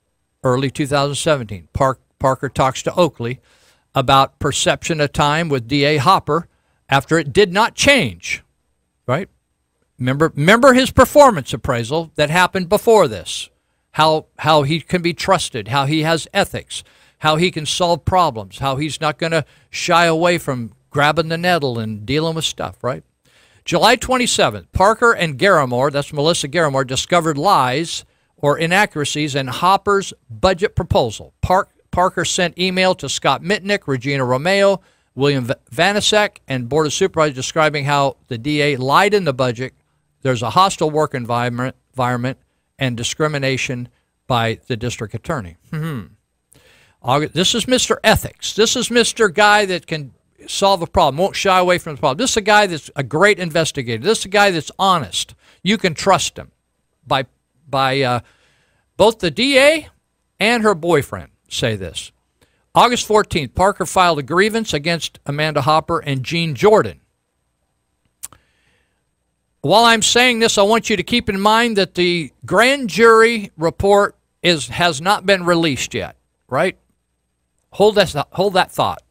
Early 2017, Parker talks to Oakley about perception of time with DA Hopper after it did not change, right? Remember his performance appraisal that happened before this, how he can be trusted, how he has ethics, how he can solve problems, how he's not going to shy away from grabbing the nettle and dealing with stuff, right? July 27th, Parker and Garamore, that's Melissa Garamore, discovered lies or inaccuracies in Hopper's budget proposal. Parker sent email to Scott Mitnick, Regina Romeo, William Vanasek, and Board of Supervisors describing how the DA lied in the budget. There's a hostile work environment and discrimination by the district attorney. This is Mr. Ethics. This is Mr. Guy that can solve a problem, won't shy away from the problem. This is a guy that's a great investigator. This is a guy that's honest. You can trust him by both the DA and her boyfriend say this. August 14th, Parker filed a grievance against Amanda Hopper and Gene Jordan. While I'm saying this, I want you to keep in mind that the grand jury report has not been released yet, right? Hold that thought.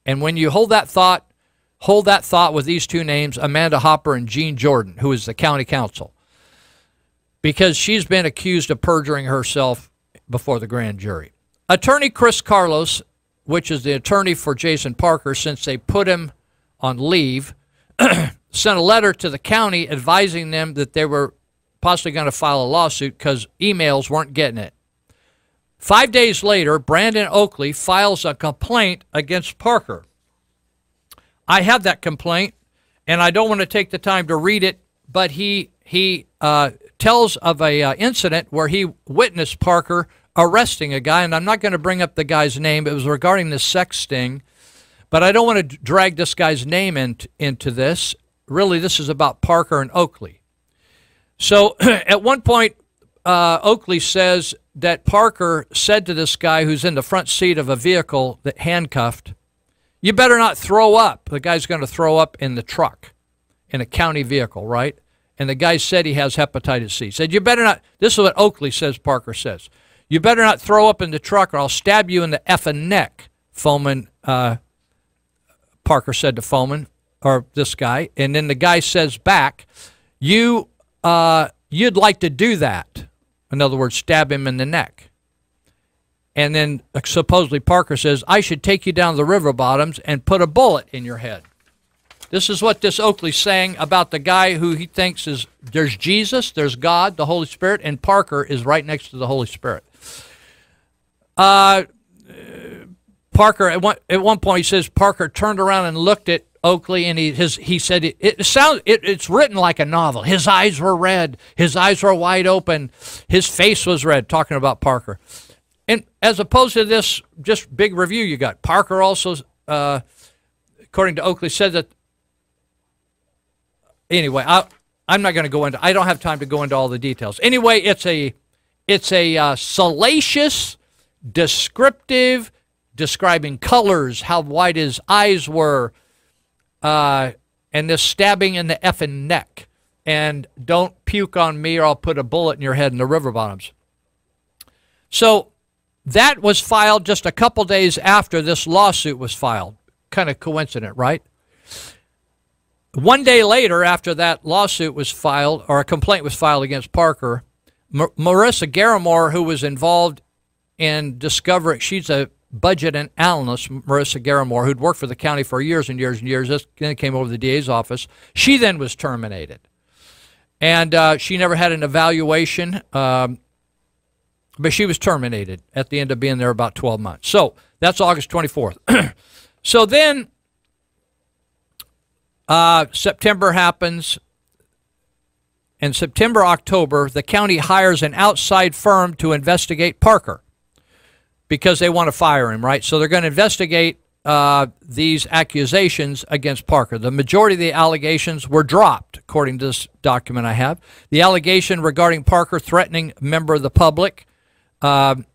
And when you hold that thought with these two names, Amanda Hopper and Gene Jordan, who is the county counsel, because she's been accused of perjuring herself before the grand jury. Attorney Chris Carlos, which is the attorney for Jason Parker since they put him on leave, sent a letter to the county advising them that they were possibly going to file a lawsuit because emails weren't getting it. 5 days later, Brandon Oakley files a complaint against Parker. I have that complaint, and I don't want to take the time to read it, but he tells of a incident where he witnessed Parker arresting a guy, and I'm not going to bring up the guy's name. It was regarding the sex sting, but I don't want to drag this guy's name into this. Really, this is about Parker and Oakley. So at one point, Oakley says that Parker said to this guy who's in the front seat of a vehicle that handcuffed, "You better not throw up." The guy's going to throw up in the truck, in a county vehicle, right? And the guy said he has hepatitis C. He said, "You better not," this is what Oakley says Parker says, "You better not throw up in the truck or I'll stab you in the effing neck," Parker said to Foreman, or this guy. And then the guy says back, you'd like to do that. In other words, stab him in the neck. And then supposedly Parker says, "I should take you down the river bottoms and put a bullet in your head." This is what this Oakley's saying about the guy who he thinks is, there's Jesus, there's God, the Holy Spirit, and Parker is right next to the Holy Spirit. Parker, at one point he says Parker turned around and looked at Oakley, and he said it's written like a novel. His eyes were red. His eyes were wide open. His face was red, talking about Parker. And as opposed to this just big review you got, Parker also, according to Oakley, said that, anyway, I'm not going to go into, I don't have time to go into all the details. Anyway, it's a salacious, descriptive, describing colors, how wide his eyes were, and this stabbing in the effing neck. And don't puke on me or I'll put a bullet in your head in the river bottoms. So that was filed just a couple days after this lawsuit was filed. Kind of coincident, right? One day later, after that lawsuit was filed, or a complaint was filed against Parker, Marissa Garamore, who was involved in discovering, she's a budget and analyst, Marissa Garamore, who'd worked for the county for years and years and years, then came over to the DA's office. She then was terminated. And she never had an evaluation, but she was terminated at the end of being there about 12 months. So that's August 24th. So then September happens. In September, October, the county hires an outside firm to investigate Parker because they want to fire him, right? So they're going to investigate these accusations against Parker. The majority of the allegations were dropped, according to this document I have. The allegation regarding Parker threatening a member of the public, the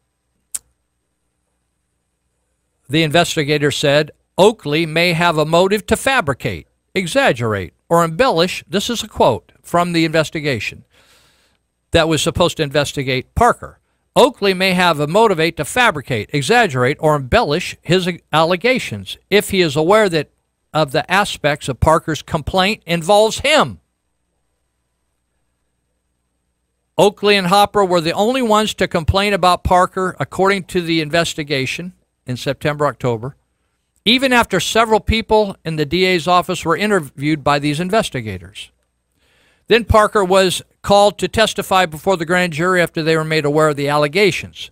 investigator said, Oakley may have a motive to fabricate, exaggerate, or embellish. This is a quote from the investigation that was supposed to investigate Parker. Oakley may have a motive to fabricate, exaggerate, or embellish his allegations if he is aware that of the aspects of Parker's complaint involves him. Oakley and Hopper were the only ones to complain about Parker, according to the investigation in September, October, even after several people in the DA's office were interviewed by these investigators. Then Parker was called to testify before the grand jury after they were made aware of the allegations.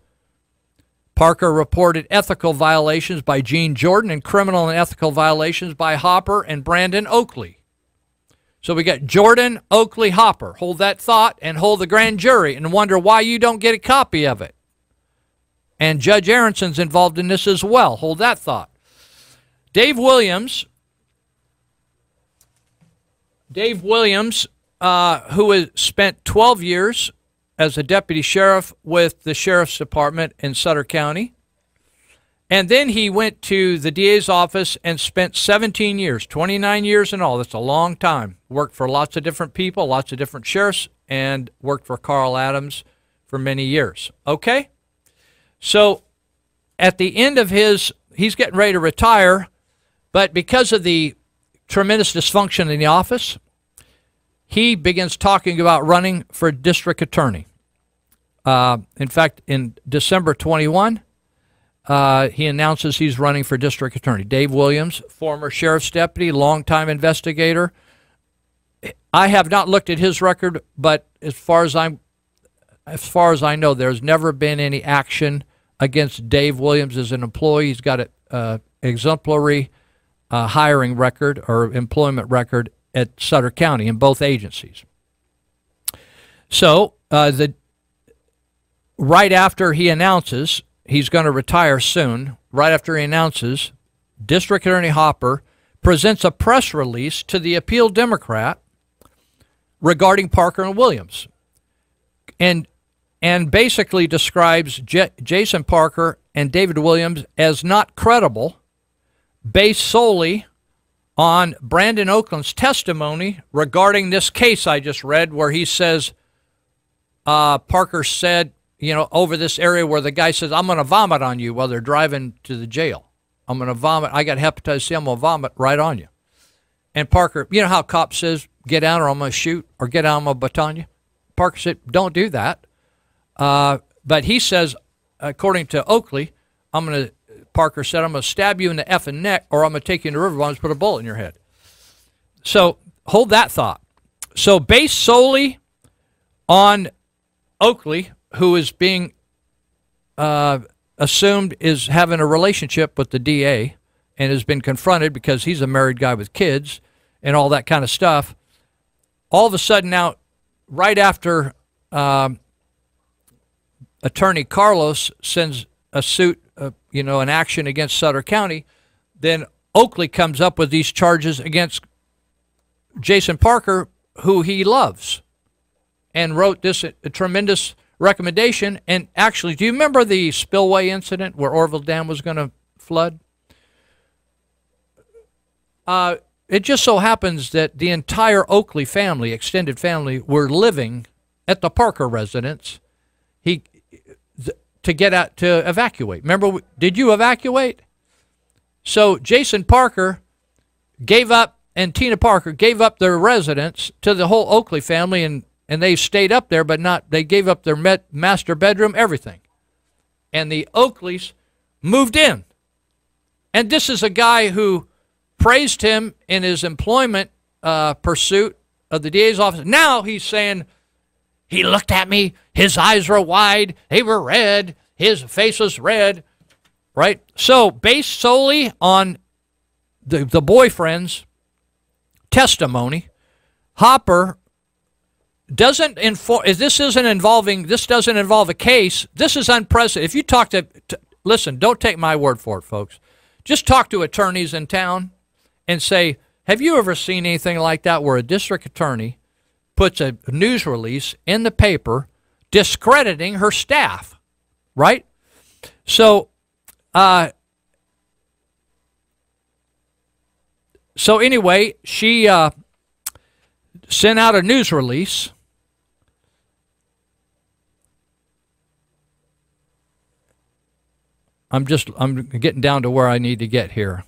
Parker reported ethical violations by Gene Jordan and criminal and ethical violations by Hopper and Brandon Oakley. So we got Jordan, Oakley, Hopper. Hold that thought and hold the grand jury and wonder why you don't get a copy of it. And Judge Aronson's involved in this as well. Hold that thought. Dave Williams, who has spent 12 years as a deputy sheriff with the sheriff's department in Sutter County. And then he went to the DA's office and spent 17 years, 29 years in all. That's a long time. Worked for lots of different people, lots of different sheriffs, and worked for Carl Adams for many years. Okay? So at the end of he's getting ready to retire, but because of the tremendous dysfunction in the office, he begins talking about running for district attorney. In fact, in December 21, he announces he's running for district attorney. Dave Williams, former sheriff's deputy, longtime investigator. I have not looked at his record, but as far as I know, there's never been any action against Dave Williams as an employee. He's got an exemplary hiring record or employment record at Sutter County in both agencies. So right after he announces he's going to retire soon, right after he announces, District Attorney Hopper presents a press release to the Appeal Democrat regarding Parker and Williams, and basically describes Jason Parker and David Williams as not credible, based solely on Brandon Oakland's testimony regarding this case I just read, where he says Parker said, over this area where the guy says, I'm going to vomit on you while they're driving to the jail. I'm going to vomit. I got hepatitis C. I'm going to vomit right on you. And Parker, you know how cop says, get down or I'm going to shoot, or get down, I'm going to baton you? Parker said, don't do that. But he says, according to Oakley, Parker said, I'm going to stab you in the effing neck, or I'm going to take you into River Bonds and put a bullet in your head. So hold that thought. So based solely on Oakley, who is being assumed is having a relationship with the DA and has been confronted because he's a married guy with kids and all that kind of stuff, all of a sudden now, right after Attorney Carlos sends a suit, an action against Sutter County, then Oakley comes up with these charges against Jason Parker, who he loves, and wrote this a tremendous recommendation. And actually, do you remember the spillway incident where Orville Dam was going to flood? It just so happens that the entire Oakley family, extended family, were living at the Parker residence to get out to evacuate. Remember, did you evacuate? So Jason Parker gave up, and Tina Parker gave up their residence to the whole Oakley family, and they stayed up there, but they gave up their master bedroom, everything. And the Oakleys moved in. And this is a guy who praised him in his employment pursuit of the DA's office. Now he's saying, he looked at me, his eyes were wide, they were red, his face was red, right? So based solely on the boyfriend's testimony, Hopper doesn't inform. This doesn't involve a case. This is unprecedented. If you talk listen, don't take my word for it, folks. Just talk to attorneys in town and say, have you ever seen anything like that where a district attorney puts a news release in the paper discrediting her staff, right? So anyway, she sent out a news release. I'm getting down to where I need to get here.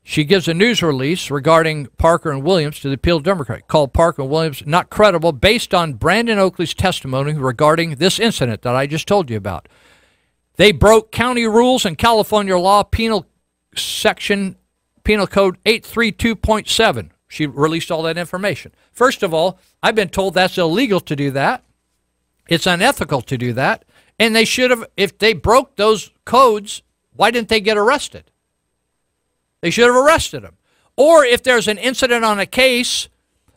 She gives a news release regarding Parker and Williams to the Appeal Democrat, called Parker and Williams not credible based on Brandon Oakley's testimony regarding this incident that I just told you about. They broke county rules and California law, Penal Code 832.7. She released all that information. First of all, I've been told that's illegal to do that. It's unethical to do that. And they should have, if they broke those codes, why didn't they get arrested? They should have arrested him. Or if there's an incident on a case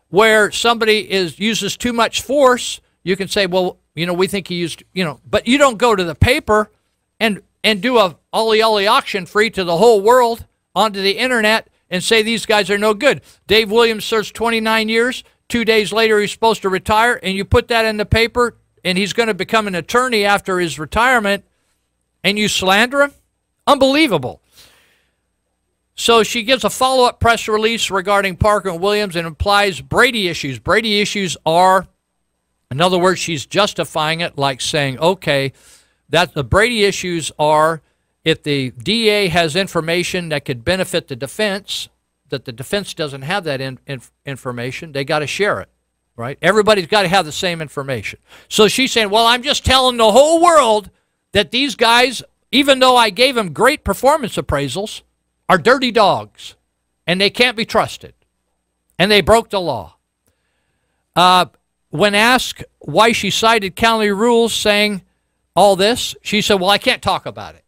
where somebody uses too much force, you can say, well, we think he used, but you don't go to the paper and do a ollie auction free to the whole world onto the internet and say these guys are no good. Dave Williams serves 29 years. 2 days later, he's supposed to retire, and you put that in the paper, and he's going to become an attorney after his retirement, and you slander him? Unbelievable. So she gives a follow-up press release regarding Parker and Williams and implies Brady issues. Brady issues are, in other words, she's justifying it like saying, okay, that the Brady issues are if the DA has information that could benefit the defense, that the defense doesn't have that information, they got to share it, right? Everybody's got to have the same information. So she's saying, well, I'm just telling the whole world that these guys, even though I gave them great performance appraisals, are dirty dogs, and they can't be trusted, and they broke the law. When asked why she cited county rules saying all this, she said, well, I can't talk about it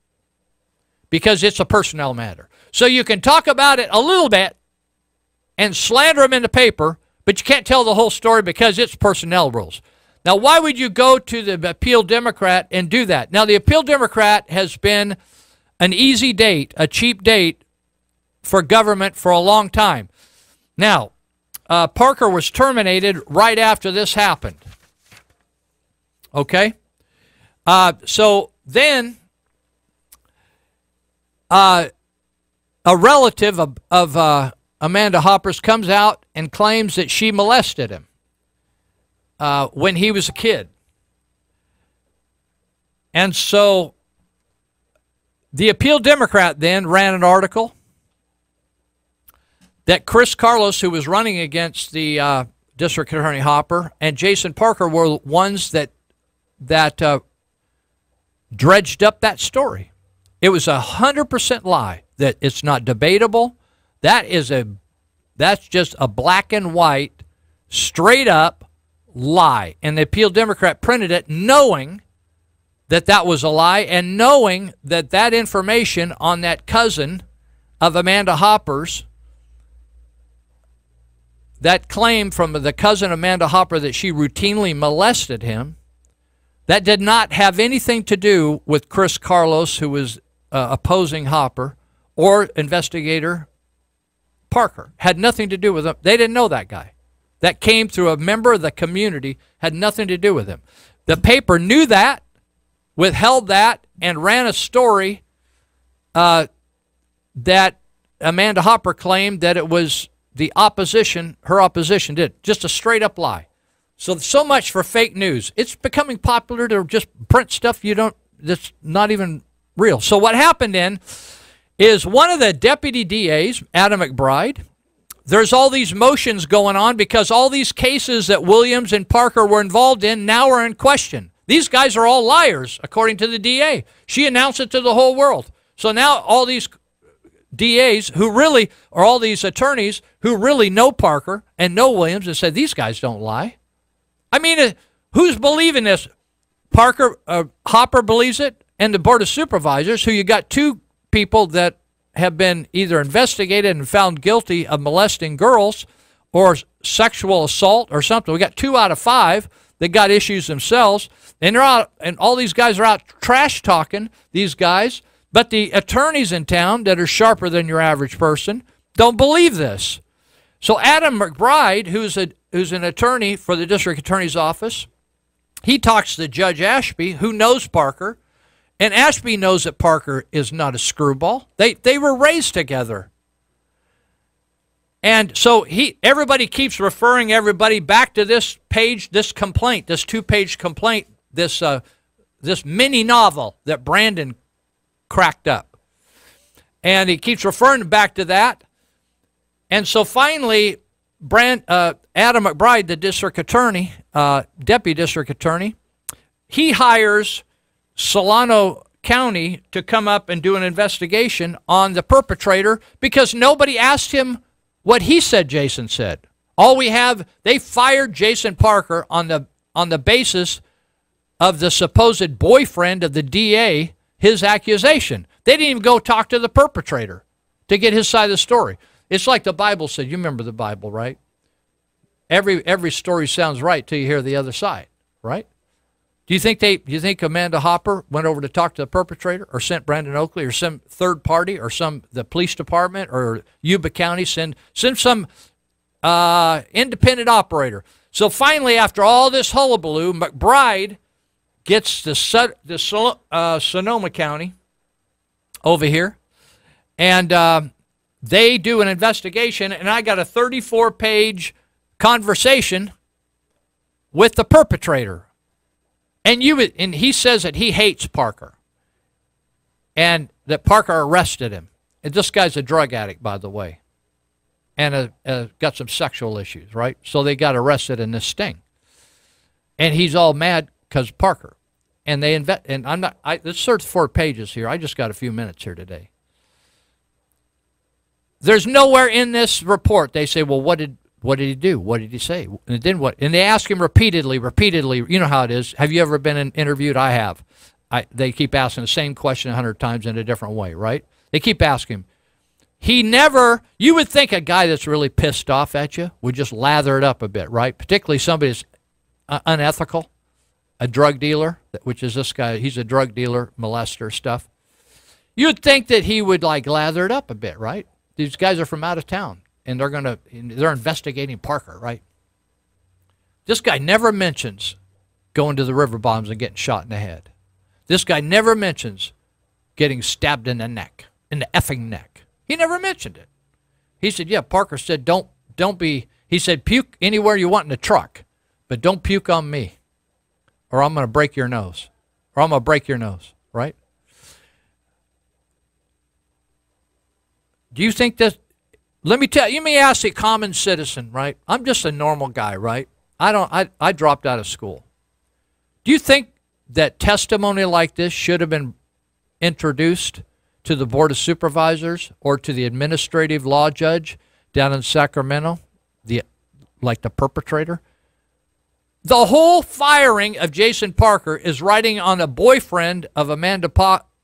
because it's a personnel matter. So you can talk about it a little bit and slander them in the paper, but you can't tell the whole story because it's personnel rules. Now, why would you go to the Appeal Democrat and do that? Now, the Appeal Democrat has been an easy date, a cheap date for government for a long time. Now, Parker was terminated right after this happened. Okay? So then a relative of Amanda Hopper's comes out and claims that she molested him when he was a kid. And so the Appeal Democrat then ran an article that Chris Carlos, who was running against the District Attorney Hopper, and Jason Parker were ones that dredged up that story. It was 100% lie. That it's not debatable. That's just a black and white, straight up lie. And the Appeal Democrat printed it knowing that that was a lie and knowing that that information on that cousin of Amanda Hopper's, that claim from the cousin Amanda Hopper that she routinely molested him, that did not have anything to do with Chris Carlos, who was opposing Hopper, or investigator Parker. Had nothing to do with them. They didn't know that guy. That came through a member of the community, had nothing to do with him. The paper knew that, withheld that, and ran a story that Amanda Hopper claimed that it was the opposition, her opposition did. Just a straight up lie. So much for fake news. It's becoming popular to just print stuff that's not even real. So what happened then is one of the deputy DAs, Adam McBride, there's all these motions going on because all these cases that Williams and Parker were involved in now are in question. These guys are all liars, according to the DA. She announced it to the whole world. So now all these DAs who really, or all these attorneys who really know Parker and know Williams have said, these guys don't lie. I mean, who's believing this? Hopper believes it, and the Board of Supervisors, who you got two people that have been either investigated and found guilty of molesting girls or sexual assault or something. We got 2 out of 5 that got issues themselves, and they're out, and all these guys are out trash talking these guys. But the attorneys in town that are sharper than your average person don't believe this. So Adam McBride, who's an attorney for the district attorney's office, he talks to Judge Ashby, who knows Parker, and Ashby knows that Parker is not a screwball. They were raised together. And so everybody keeps referring everybody back to this page, this complaint, this 2-page complaint, this mini novel that Brandon cracked up. And he keeps referring back to that. And so finally, Adam McBride, the district attorney, deputy district attorney, he hires Solano County to come up and do an investigation on the perpetrator because nobody asked him what he said Jason said. All we have, they fired Jason Parker on the basis of the supposed boyfriend of the DA, his accusation. They didn't even go talk to the perpetrator to get his side of the story. It's like the Bible said. You remember the Bible, right? Every story sounds right till you hear the other side, right? Do you think Amanda Hopper went over to talk to the perpetrator, or sent Brandon Oakley, or some third party, or the police department, or Yuba County send some independent operator? So finally, after all this hullabaloo, McBride gets to Sonoma County over here, and they do an investigation, and I got a 34-page conversation with the perpetrator. And he says that he hates Parker, and that Parker arrested him. And this guy's a drug addict, by the way, and got some sexual issues, right? So they got arrested in this sting, and he's all mad because Parker. And there's 34 pages here. I just got a few minutes here today. There's nowhere in this report they say, well, what did he do? What did he say? And then what? And they ask him repeatedly. You know how it is. Have you ever been interviewed? I have. They keep asking the same question 100 times in a different way, right? They keep asking him. You would think a guy that's really pissed off at you would just lather it up a bit, right? Particularly somebody that's unethical, a drug dealer, which is this guy. He's a drug dealer, molester stuff. You'd think that he would lather it up a bit, right? These guys are from out of town, and they're investigating Parker, right? This guy never mentions going to the river bottoms and getting shot in the head. This guy never mentions getting stabbed in the neck, in the effing neck. He never mentioned it. He said, yeah, Parker said, don't be, he said, puke anywhere you want in the truck, but don't puke on me, or I'm going to break your nose, right? Do you think that, let me ask a common citizen, right? I'm just a normal guy, right? I dropped out of school. Do you think that testimony like this should have been introduced to the Board of Supervisors or to the administrative law judge down in Sacramento, like the perpetrator? The whole firing of Jason Parker is riding on a boyfriend of Amanda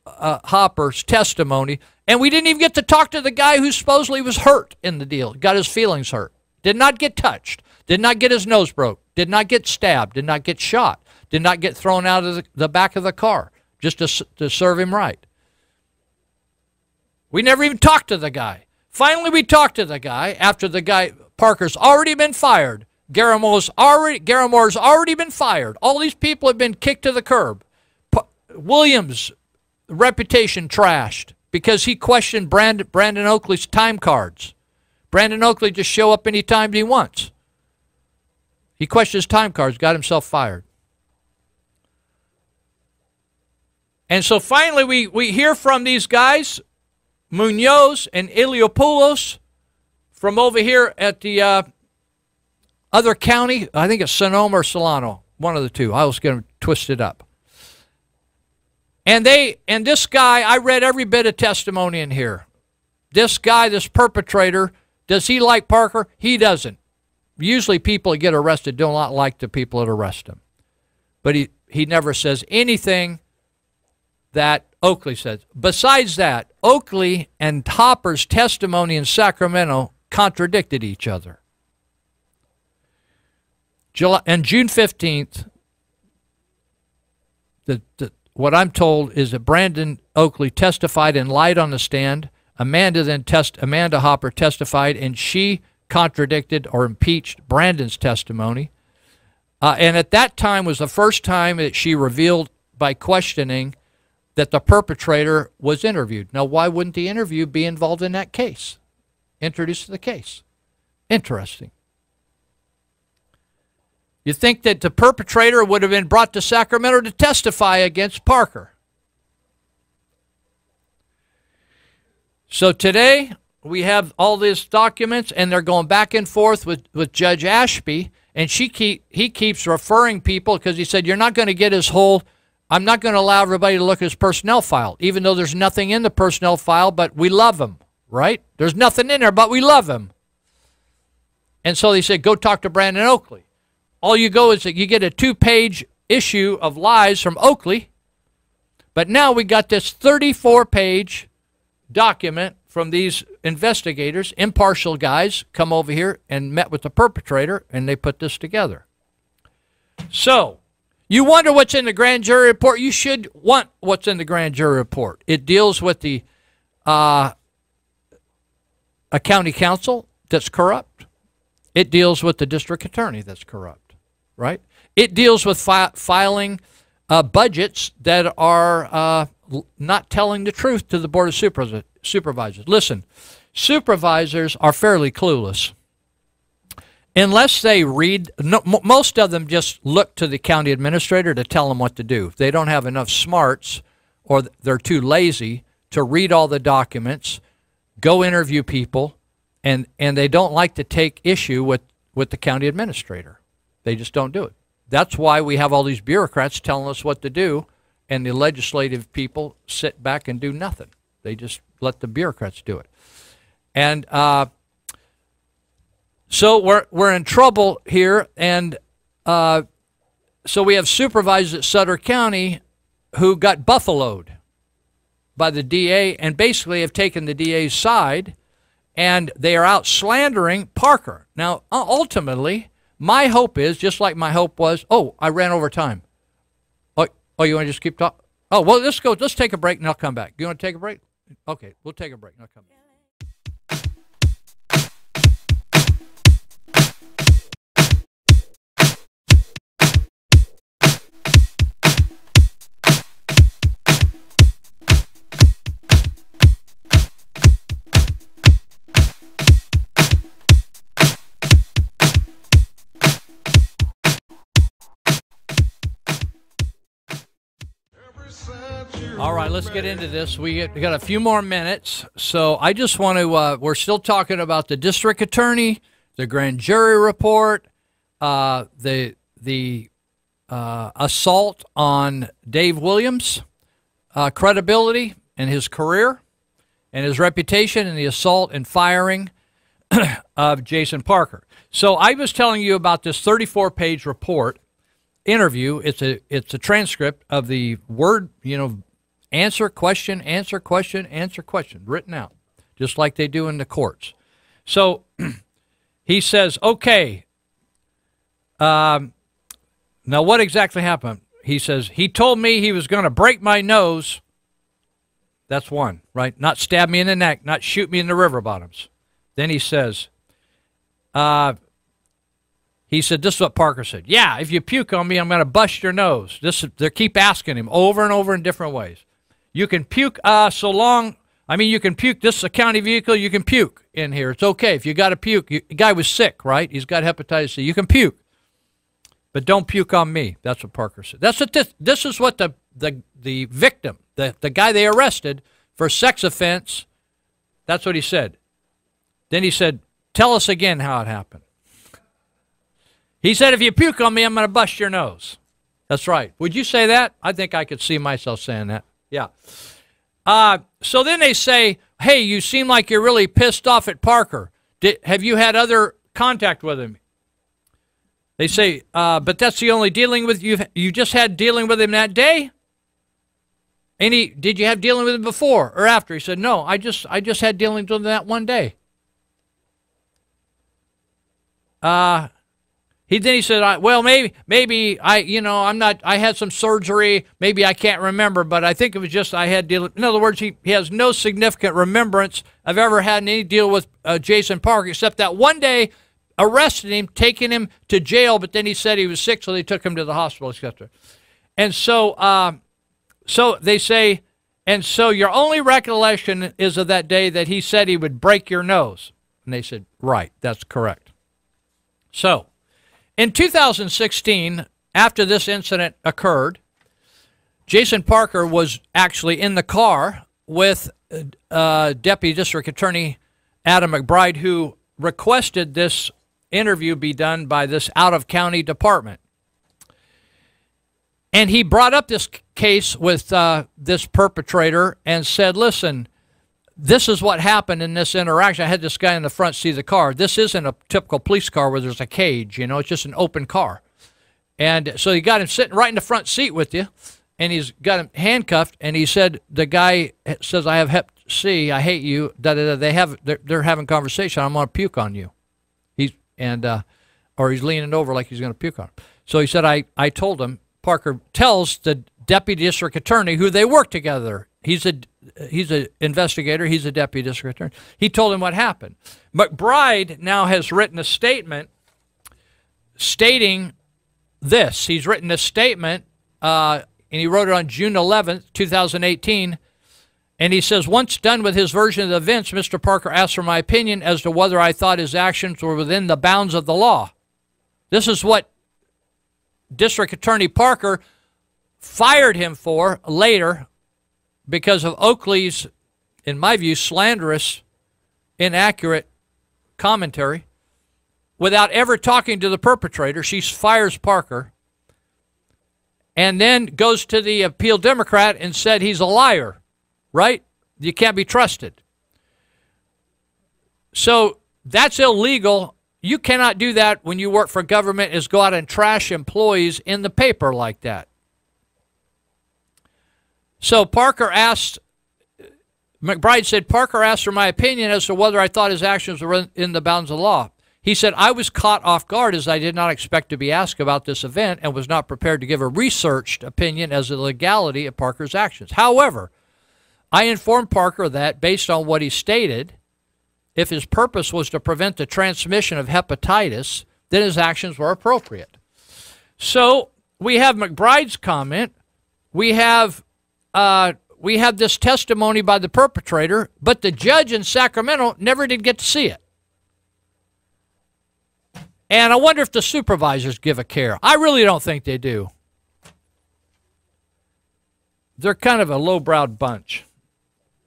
Hopper's testimony, and we didn't even get to talk to the guy who supposedly was hurt in the deal, got his feelings hurt, did not get touched, did not get his nose broke, did not get stabbed, did not get shot, did not get thrown out of the back of the car just to serve him right. We never even talked to the guy. Finally, we talked to the guy after the guy, Parker's already been fired. Garamore's already been fired. All these people have been kicked to the curb. Williams' reputation trashed because he questioned Brandon Oakley's time cards. Brandon Oakley just show up anytime he wants. He questioned his time cards, got himself fired. And so finally we hear from these guys, Munoz and Iliopoulos, from over here at the other county. I think it's Sonoma or Solano, one of the two. I always get them twisted up. And this guy, I read every bit of testimony in here. This guy, this perpetrator, does he like Parker? He doesn't. Usually people that get arrested do not like the people that arrest him. But he never says anything that Oakley says. Besides that, Oakley and Hopper's testimony in Sacramento contradicted each other. And June 15th, what I'm told is that Brandon Oakley testified and lied on the stand. Amanda Hopper testified, and she contradicted or impeached Brandon's testimony. And at that time was the first time that she revealed by questioning that the perpetrator was interviewed. Now, why wouldn't the interview be involved in that case? Introduced to the case. Interesting. You think that the perpetrator would have been brought to Sacramento to testify against Parker. So today we have all these documents, and they're going back and forth with Judge Ashby, and he keeps referring people because he said, you're not going to get his whole, I'm not going to allow everybody to look at his personnel file, even though there's nothing in the personnel file, but we love him, right? There's nothing in there, but we love him. And so they said, go talk to Brandon Oakley. All you go is that you get a 2-page issue of lies from Oakley, but now we got this 34-page document from these investigators, impartial guys, come over here and met with the perpetrator, and they put this together. So, You wonder what's in the grand jury report. You should want what's in the grand jury report. It deals with a county council that's corrupt. It deals with the district attorney that's corrupt, right? It deals with filing budgets that are not telling the truth to the Board of Supervisors. Listen, supervisors are fairly clueless. Unless they read, most of them just look to the county administrator to tell them what to do. They don't have enough smarts, or they're too lazy to read all the documents, go interview people, and they don't like to take issue with the county administrator. They just don't do it. That's why we have all these bureaucrats telling us what to do, and the legislative people sit back and do nothing. They just let the bureaucrats do it. And so we're in trouble here, and so we have supervisors at Sutter County who got buffaloed by the DA and basically have taken the DA's side, and they are out slandering Parker. Now, ultimately, my hope is, just like my hope was, oh, I ran over time. Oh, you want to just keep talking? Oh, well, let's take a break, and I'll come back. You want to take a break? Okay, we'll take a break, and I'll come back. All right, let's get into this. We got a few more minutes, so I just want to, we're still talking about the district attorney, the grand jury report, the assault on Dave Williams' credibility and his career and his reputation, and the assault and firing of Jason Parker. So I was telling you about this 34-page report interview. It's a transcript of the word, answer, question, answer, question, answer, question, written out, just like they do in the courts. So he says, okay, now what exactly happened? He says, he told me he was going to break my nose. That's one, right? Not stab me in the neck, not shoot me in the river bottoms. Then he says, this is what Parker said. Yeah, if you puke on me, I'm going to bust your nose. They keep asking him over and over in different ways. You can puke you can puke. This is a county vehicle. You can puke in here. It's okay. If you got to puke, the guy was sick, right? He's got hepatitis C. You can puke. But don't puke on me. That's what Parker said. This is what the victim, the guy they arrested for sex offense, that's what he said. Then he said, tell us again how it happened. He said, if you puke on me, I'm going to bust your nose. That's right. Would you say that? I think I could see myself saying that. Yeah. So then they say, hey, you seem like you're really pissed off at Parker. Have you had other contact with him? They say, but that's the only dealing with you just had dealing with him that day? Did you have dealing with him before or after? He said, no, I just had dealings with him that one day. He said, well, maybe I had some surgery. Maybe I can't remember, but I think it was just I had deal. In other words, he has no significant remembrance of ever had any deal with Jason Parker, except that one day arrested him, taking him to jail, but then he said he was sick, so they took him to the hospital, etc. And so they say, and so your only recollection is of that day that he said he would break your nose. And they said, right, that's correct. So in 2016, after this incident occurred, Jason Parker was actually in the car with Deputy District Attorney Adam McBride, who requested this interview be done by this out-of-county department. And he brought up this case with this perpetrator and said, listen, this is what happened in this interaction. I had this guy in the front seat of the car. This isn't a typical police car where there's a cage, it's just an open car. And so he got him sitting right in the front seat with you, and he's got him handcuffed, and he said, the guy says, I have hep C, I hate you, they're having conversation, I'm going to puke on you. Or he's leaning over like he's going to puke on him. So he said, I told him, Parker tells the deputy district attorney, who they work together. He's an investigator. He's a deputy district attorney. He told him what happened. McBride now has written a statement stating this. He's written a statement, and he wrote it on June 11th, 2018. And he says, once done with his version of the events, Mr. Parker asked for my opinion as to whether I thought his actions were within the bounds of the law. This is what District Attorney Parker fired him for later because of Oakley's, in my view, slanderous, inaccurate commentary. Without ever talking to the perpetrator, she fires Parker and then goes to the appeal Democrat and said he's a liar. Right? You can't be trusted. So that's illegal. You cannot do that when you work for government, is go out and trash employees in the paper like that. So McBride said, Parker asked for my opinion as to whether I thought his actions were in the bounds of the law. He said, I was caught off guard as I did not expect to be asked about this event and was not prepared to give a researched opinion as to the legality of Parker's actions. However, I informed Parker that, based on what he stated, if his purpose was to prevent the transmission of hepatitis, then his actions were appropriate. So we have McBride's comment. We have this testimony by the perpetrator, but the judge in Sacramento never did get to see it. And I wonder if the supervisors give a care. I really don't think they do. They're kind of a low-browed bunch.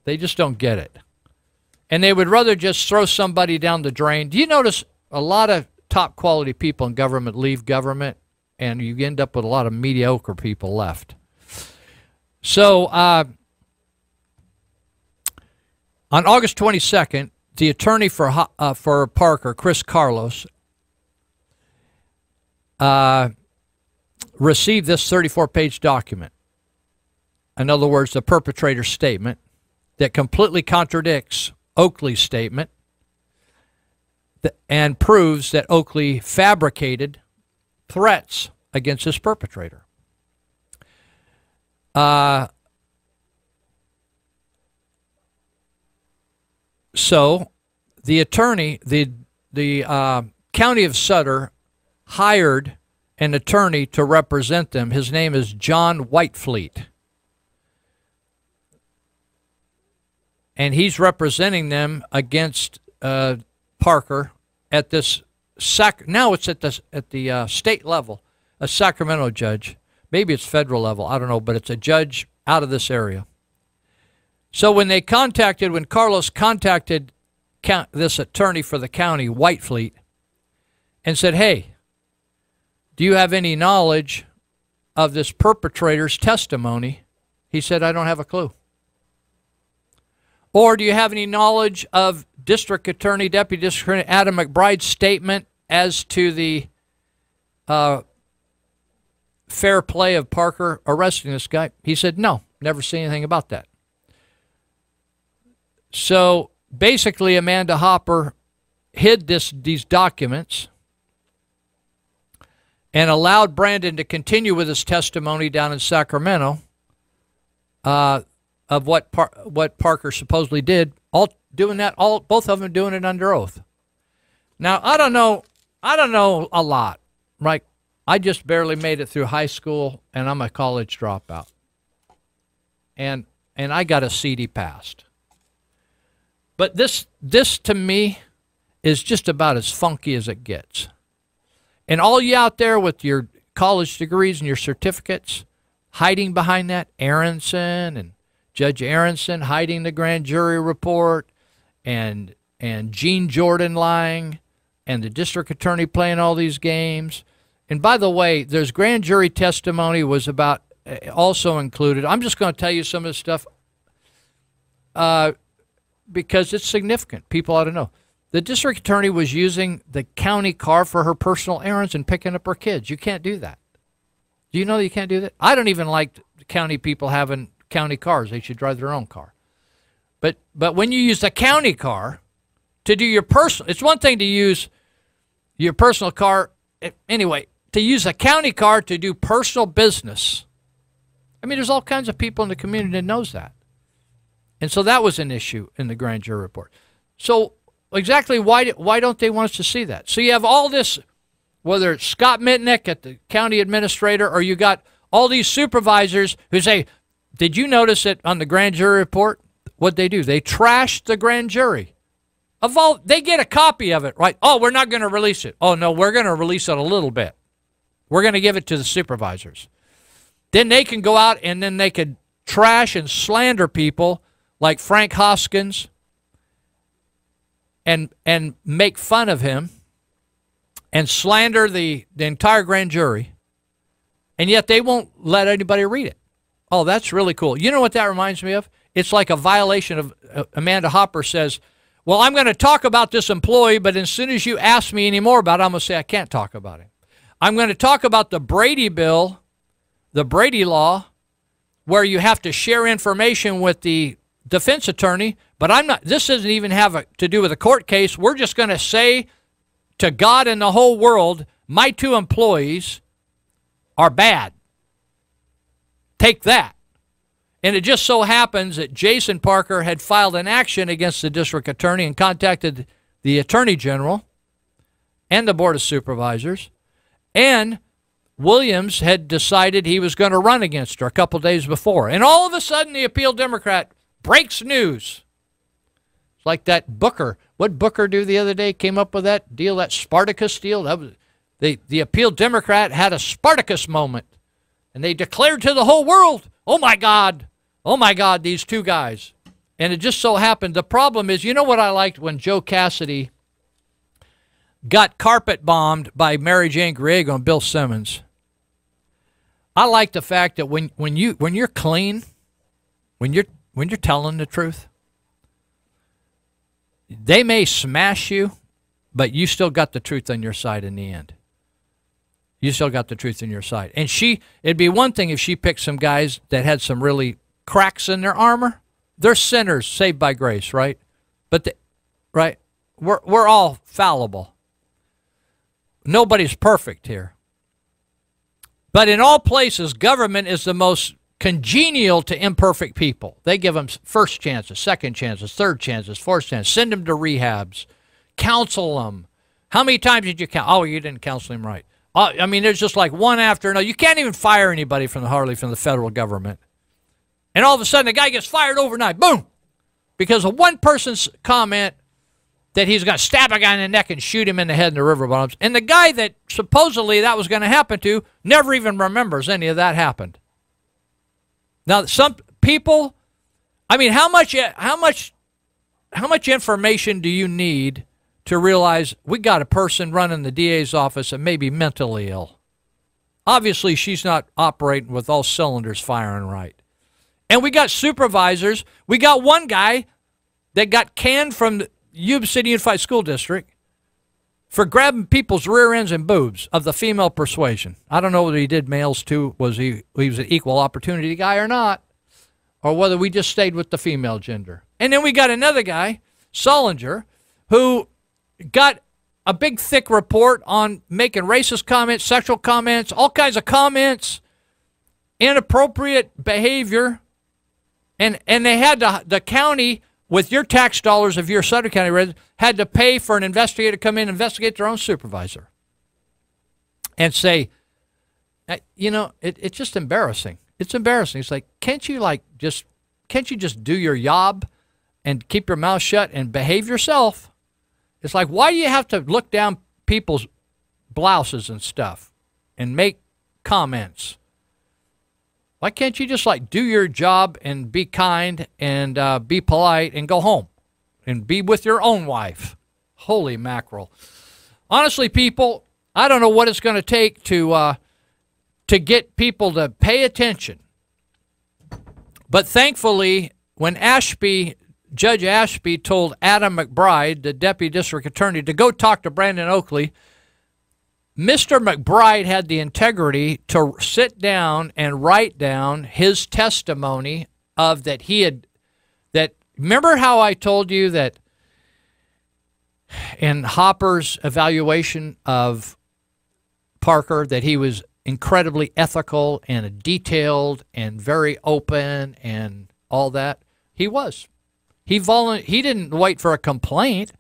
They just don't get it. And they would rather just throw somebody down the drain. Do you notice a lot of top quality people in government leave government, and you end up with a lot of mediocre people left? So on August 22nd, the attorney for Parker, Chris Carlos, received this 34-page document. In other words, the perpetrator's statement that completely contradicts Oakley's statement and proves that Oakley fabricated threats against his perpetrator. So the attorney, the county of Sutter hired an attorney to represent them. His name is John Whitefleet. And he's representing them against Parker at this now it's at the state level, a Sacramento judge. Maybe it's federal level, I don't know, but it's a judge out of this area. So when Carlos contacted this attorney for the county, Whitefleet, and said, hey, do you have any knowledge of this perpetrator's testimony? He said, I don't have a clue. Or do you have any knowledge of Deputy District Attorney Adam McBride's statement as to the fair play of Parker arresting this guy? He said, no, never seen anything about that. So basically, Amanda Hopper hid these documents and allowed Brandon to continue with his testimony down in Sacramento of what Parker supposedly did, both of them doing it under oath. Now, I don't know a lot, right? I just barely made it through high school, and I'm a college dropout. And I got a CD passed. But this to me is just about as funky as it gets. And all you out there with your college degrees and your certificates hiding behind that, Aronson and Judge Aronson hiding the grand jury report, and Gene Jordan lying, and the district attorney playing all these games. And by the way, there's grand jury testimony was about also included. I'm just going to tell you some of this stuff because it's significant. People ought to know. The district attorney was using the county car for her personal errands and picking up her kids. You can't do that. Do you know that you can't do that? I don't even like county people having county cars. They should drive their own car. But when you use the county car to do your personal, it's one thing to use your personal car. Anyway, to use a county car to do personal business. I mean, there's all kinds of people in the community that knows that. And so that was an issue in the grand jury report. So exactly why don't they want us to see that? So you have all this, whether it's Scott Mitnick at the county administrator, or you got all these supervisors who say, did you notice it on the grand jury report? What they do? They trash the grand jury. They get a copy of it, right? Oh, we're not going to release it. Oh, no, we're going to release it a little bit. We're going to give it to the supervisors. Then they can go out and then they could trash and slander people like Frank Hoskins and make fun of him and slander the entire grand jury, and yet they won't let anybody read it. Oh, that's really cool. You know what that reminds me of? It's like a violation of Amanda Hopper says, well, I'm going to talk about this employee, but as soon as you ask me any more about it, I'm going to say I can't talk about him. I'm going to talk about the Brady bill, the Brady law, where you have to share information with the defense attorney, but I'm not. This doesn't even have to do with a court case. We're just going to say to God and the whole world, my 2 employees are bad. Take that. And it just so happens that Jason Parker had filed an action against the district attorney and contacted the attorney general and the board of supervisors. And Williams had decided he was going to run against her a couple days before. And all of a sudden, the appeal Democrat breaks news. It's like that Booker. What Booker do the other day? Came up with that deal, that Spartacus deal. That was the appeal Democrat had a Spartacus moment. And they declared to the whole world, oh my God, these 2 guys. And it just so happened, the problem is, you know what I liked when Joe Cassidy got carpet bombed by Mary Jane Griego and Bill Simmons? I like the fact that when you're clean, when you're telling the truth, they may smash you, but you still got the truth on your side in the end. You still got the truth on your side. And it'd be one thing if she picked some guys that had some really cracks in their armor. They're sinners saved by grace, right? But right, we're all fallible. Nobody's perfect here. But in all places, government is the most congenial to imperfect people. They give them first chances, second chances, third chances, fourth chances. Send them to rehabs. Counsel them. How many times did you counsel? Oh, you didn't counsel him right. I mean, there's just like one after another. You can't even fire anybody from the federal government. And all of a sudden, the guy gets fired overnight. Boom! Because of one person's comment that he's going to stab a guy in the neck and shoot him in the head in the river bottoms. And the guy that supposedly that was going to happen to never even remembers any of that happened. Now, some people, I mean, how much information do you need to realize we got a person running the DA's office that may be mentally ill? Obviously, she's not operating with all cylinders firing right. And we got supervisors. We got one guy that got canned from the Yuba City Unified School District for grabbing people's rear ends and boobs of the female persuasion. I don't know whether he did males too. Was he was an equal opportunity guy or not, or whether we just stayed with the female gender. And then we got another guy, Sullinger, who got a big, thick report on making racist comments, sexual comments, all kinds of comments, inappropriate behavior. And they had the county, with your tax dollars of your Sutter County residents, had to pay for an investigator to come in and investigate their own supervisor and say, you know, it's just embarrassing. It's embarrassing. It's like, can't you just do your job and keep your mouth shut and behave yourself? It's like, why do you have to look down people's blouses and stuff and make comments? Why can't you just do your job and be kind and be polite and go home and be with your own wife? Holy mackerel. Honestly, people, I don't know what it's going to take to get people to pay attention. But thankfully, when Judge Ashby told Adam McBride, the deputy district attorney, to go talk to Brandon Oakley, Mr. McBride had the integrity to sit down and write down his testimony of that remember how I told you that in Hopper's evaluation of Parker that he was incredibly ethical and detailed and very open and all that? He was. He didn't wait for a complaint.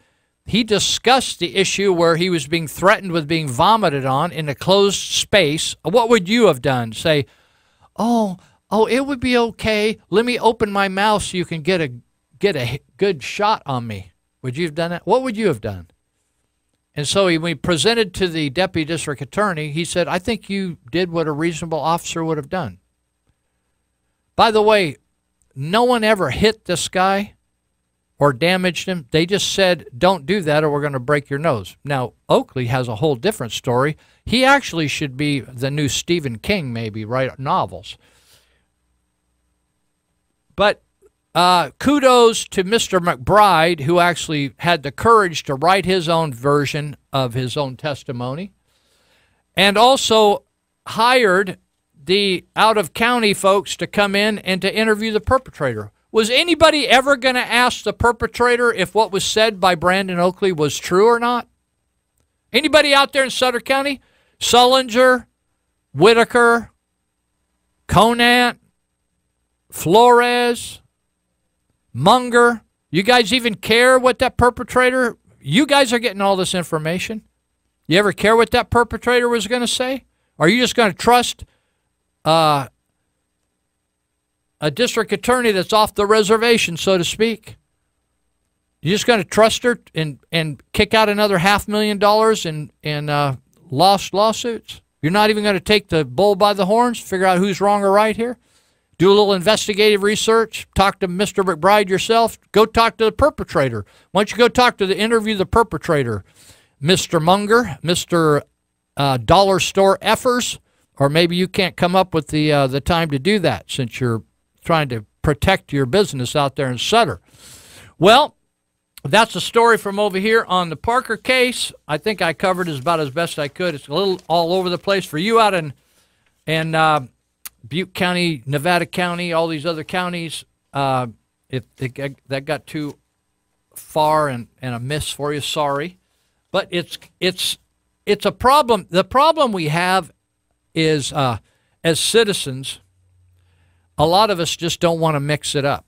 He discussed the issue where he was being threatened with being vomited on in a closed space. What would you have done? Say, oh, it would be okay. Let me open my mouth so you can get a good shot on me. Would you have done that? What would you have done? And so when he presented to the deputy district attorney, he said, I think you did what a reasonable officer would have done. By the way, no one ever hit this guy or damaged him. They just said, don't do that or we're going to break your nose. Now, Oakley has a whole different story. He actually should be the new Stephen King, maybe, write novels. But kudos to Mr. McBride, who actually had the courage to write his own version of his own testimony, and also hired the out-of-county folks to come in and to interview the perpetrator. Was anybody ever going to ask the perpetrator if what was said by Brandon Oakley was true or not? Anybody out there in Sutter County? Sullinger, Whitaker, Conant, Flores, Munger, you guys even care what that perpetrator, you guys are getting all this information. You ever care what that perpetrator was going to say? Are you just going to trust a district attorney that's off the reservation, so to speak? You just going to trust her and kick out another $500,000 in lost lawsuits? You're not even going to take the bull by the horns, figure out who's wrong or right here? Do a little investigative research, talk to Mr. McBride yourself, go talk to the perpetrator. Why don't you go talk to interview the perpetrator, Mr. Munger, Mr. Dollar Store Effers, or maybe you can't come up with the time to do that since you're trying to protect your business out there in Sutter. Well, that's a story from over here on the Parker case. I think I covered it about as best I could. It's a little all over the place for you out in Butte County, Nevada County, all these other counties. If that got too far and a miss for you, sorry. But it's a problem. The problem we have is as citizens, a lot of us just don't want to mix it up.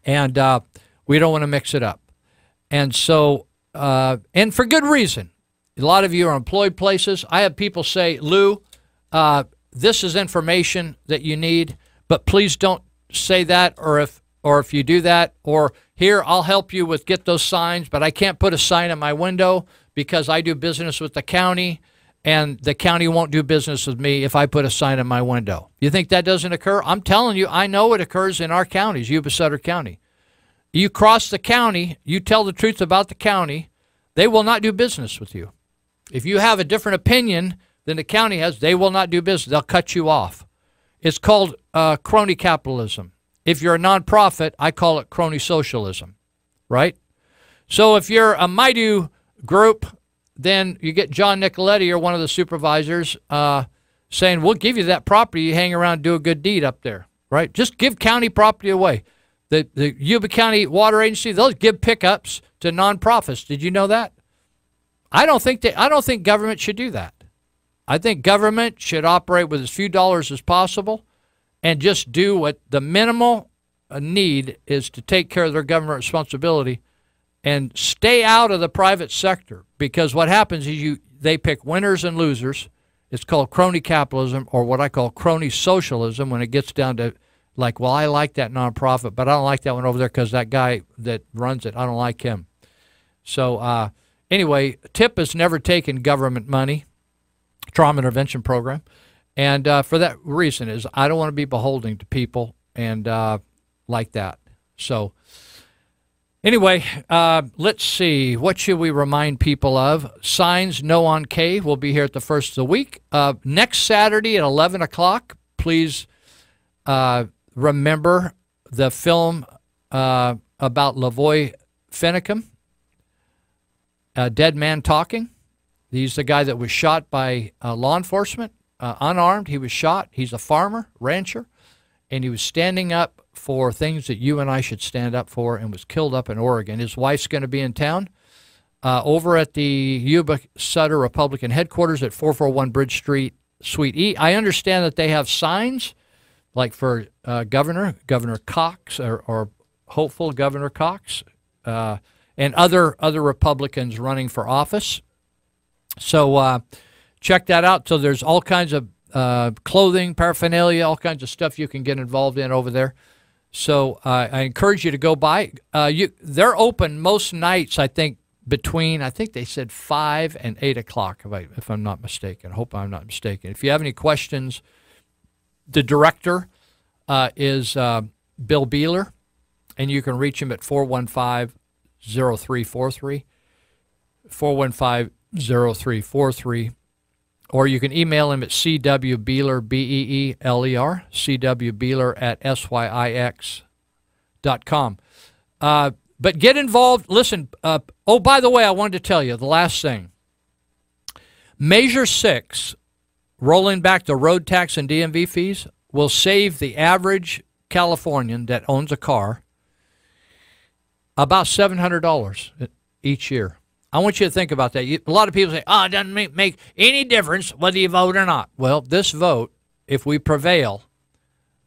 And we don't want to mix it up. And so, and for good reason. A lot of you are employed places. I have people say, Lou, this is information that you need, but please don't say that, or if you do that, or here, I'll help you with get those signs, but I can't put a sign in my window because I do business with the county, and the county won't do business with me if I put a sign in my window. You think that doesn't occur? I'm telling you, I know it occurs in our counties, Yuba Sutter County. You cross the county, you tell the truth about the county, they will not do business with you. If you have a different opinion than the county has, they will not do business. They'll cut you off. It's called crony capitalism. If you're a nonprofit, I call it crony socialism, right? So if you're a MIDU group, then you get John Nicoletti or one of the supervisors saying, we'll give you that property. You hang around and do a good deed up there, right? Just give county property away. The Yuba County Water Agency, they'll give pickups to nonprofits. Did you know that? I don't think government should do that. I think government should operate with as few dollars as possible and just do what the minimal need is to take care of their government responsibility and stay out of the private sector, because what happens is they pick winners and losers. It's called crony capitalism, or what I call crony socialism, when it gets down to like, well, I like that nonprofit, but I don't like that one over there because that guy that runs it, I don't like him. So anyway, TIP has never taken government money, trauma intervention program, and for that reason is I don't want to be beholden to people and like that. So anyway, let's see. What should we remind people of? Signs No on K will be here at the first of the week. Next Saturday at 11 o'clock, please remember the film about Lavoy Finicum, Dead Man Talking. He's the guy that was shot by law enforcement, unarmed. He was shot. He's a farmer, rancher, and he was standing up for things that you and I should stand up for, and was killed up in Oregon. His wife's going to be in town over at the Yuba Sutter Republican headquarters at 441 Bridge Street, Suite E. I understand that they have signs, like for Governor Cox, or hopeful Governor Cox, and other Republicans running for office. So check that out. So there's all kinds of clothing, paraphernalia, all kinds of stuff you can get involved in over there. So I encourage you to go by. They're open most nights, I think they said 5 and 8 o'clock, if I'm not mistaken. I hope I'm not mistaken. If you have any questions, the director is Bill Beeler, and you can reach him at 415-0343, 415-0343, or you can email him at cwbeeler, B-E-E-L-E-R, cwbeeler@syix.com. But get involved. Listen, by the way, I wanted to tell you the last thing. Measure 6, rolling back the road tax and DMV fees, will save the average Californian that owns a car about $700 each year. I want you to think about that. A lot of people say, it doesn't make any difference whether you vote or not. Well, this vote, if we prevail,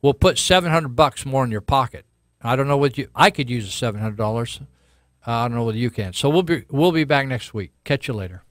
will put $700 more in your pocket. I don't know what I could use $700. I don't know whether you can. So we'll be back next week. Catch you later.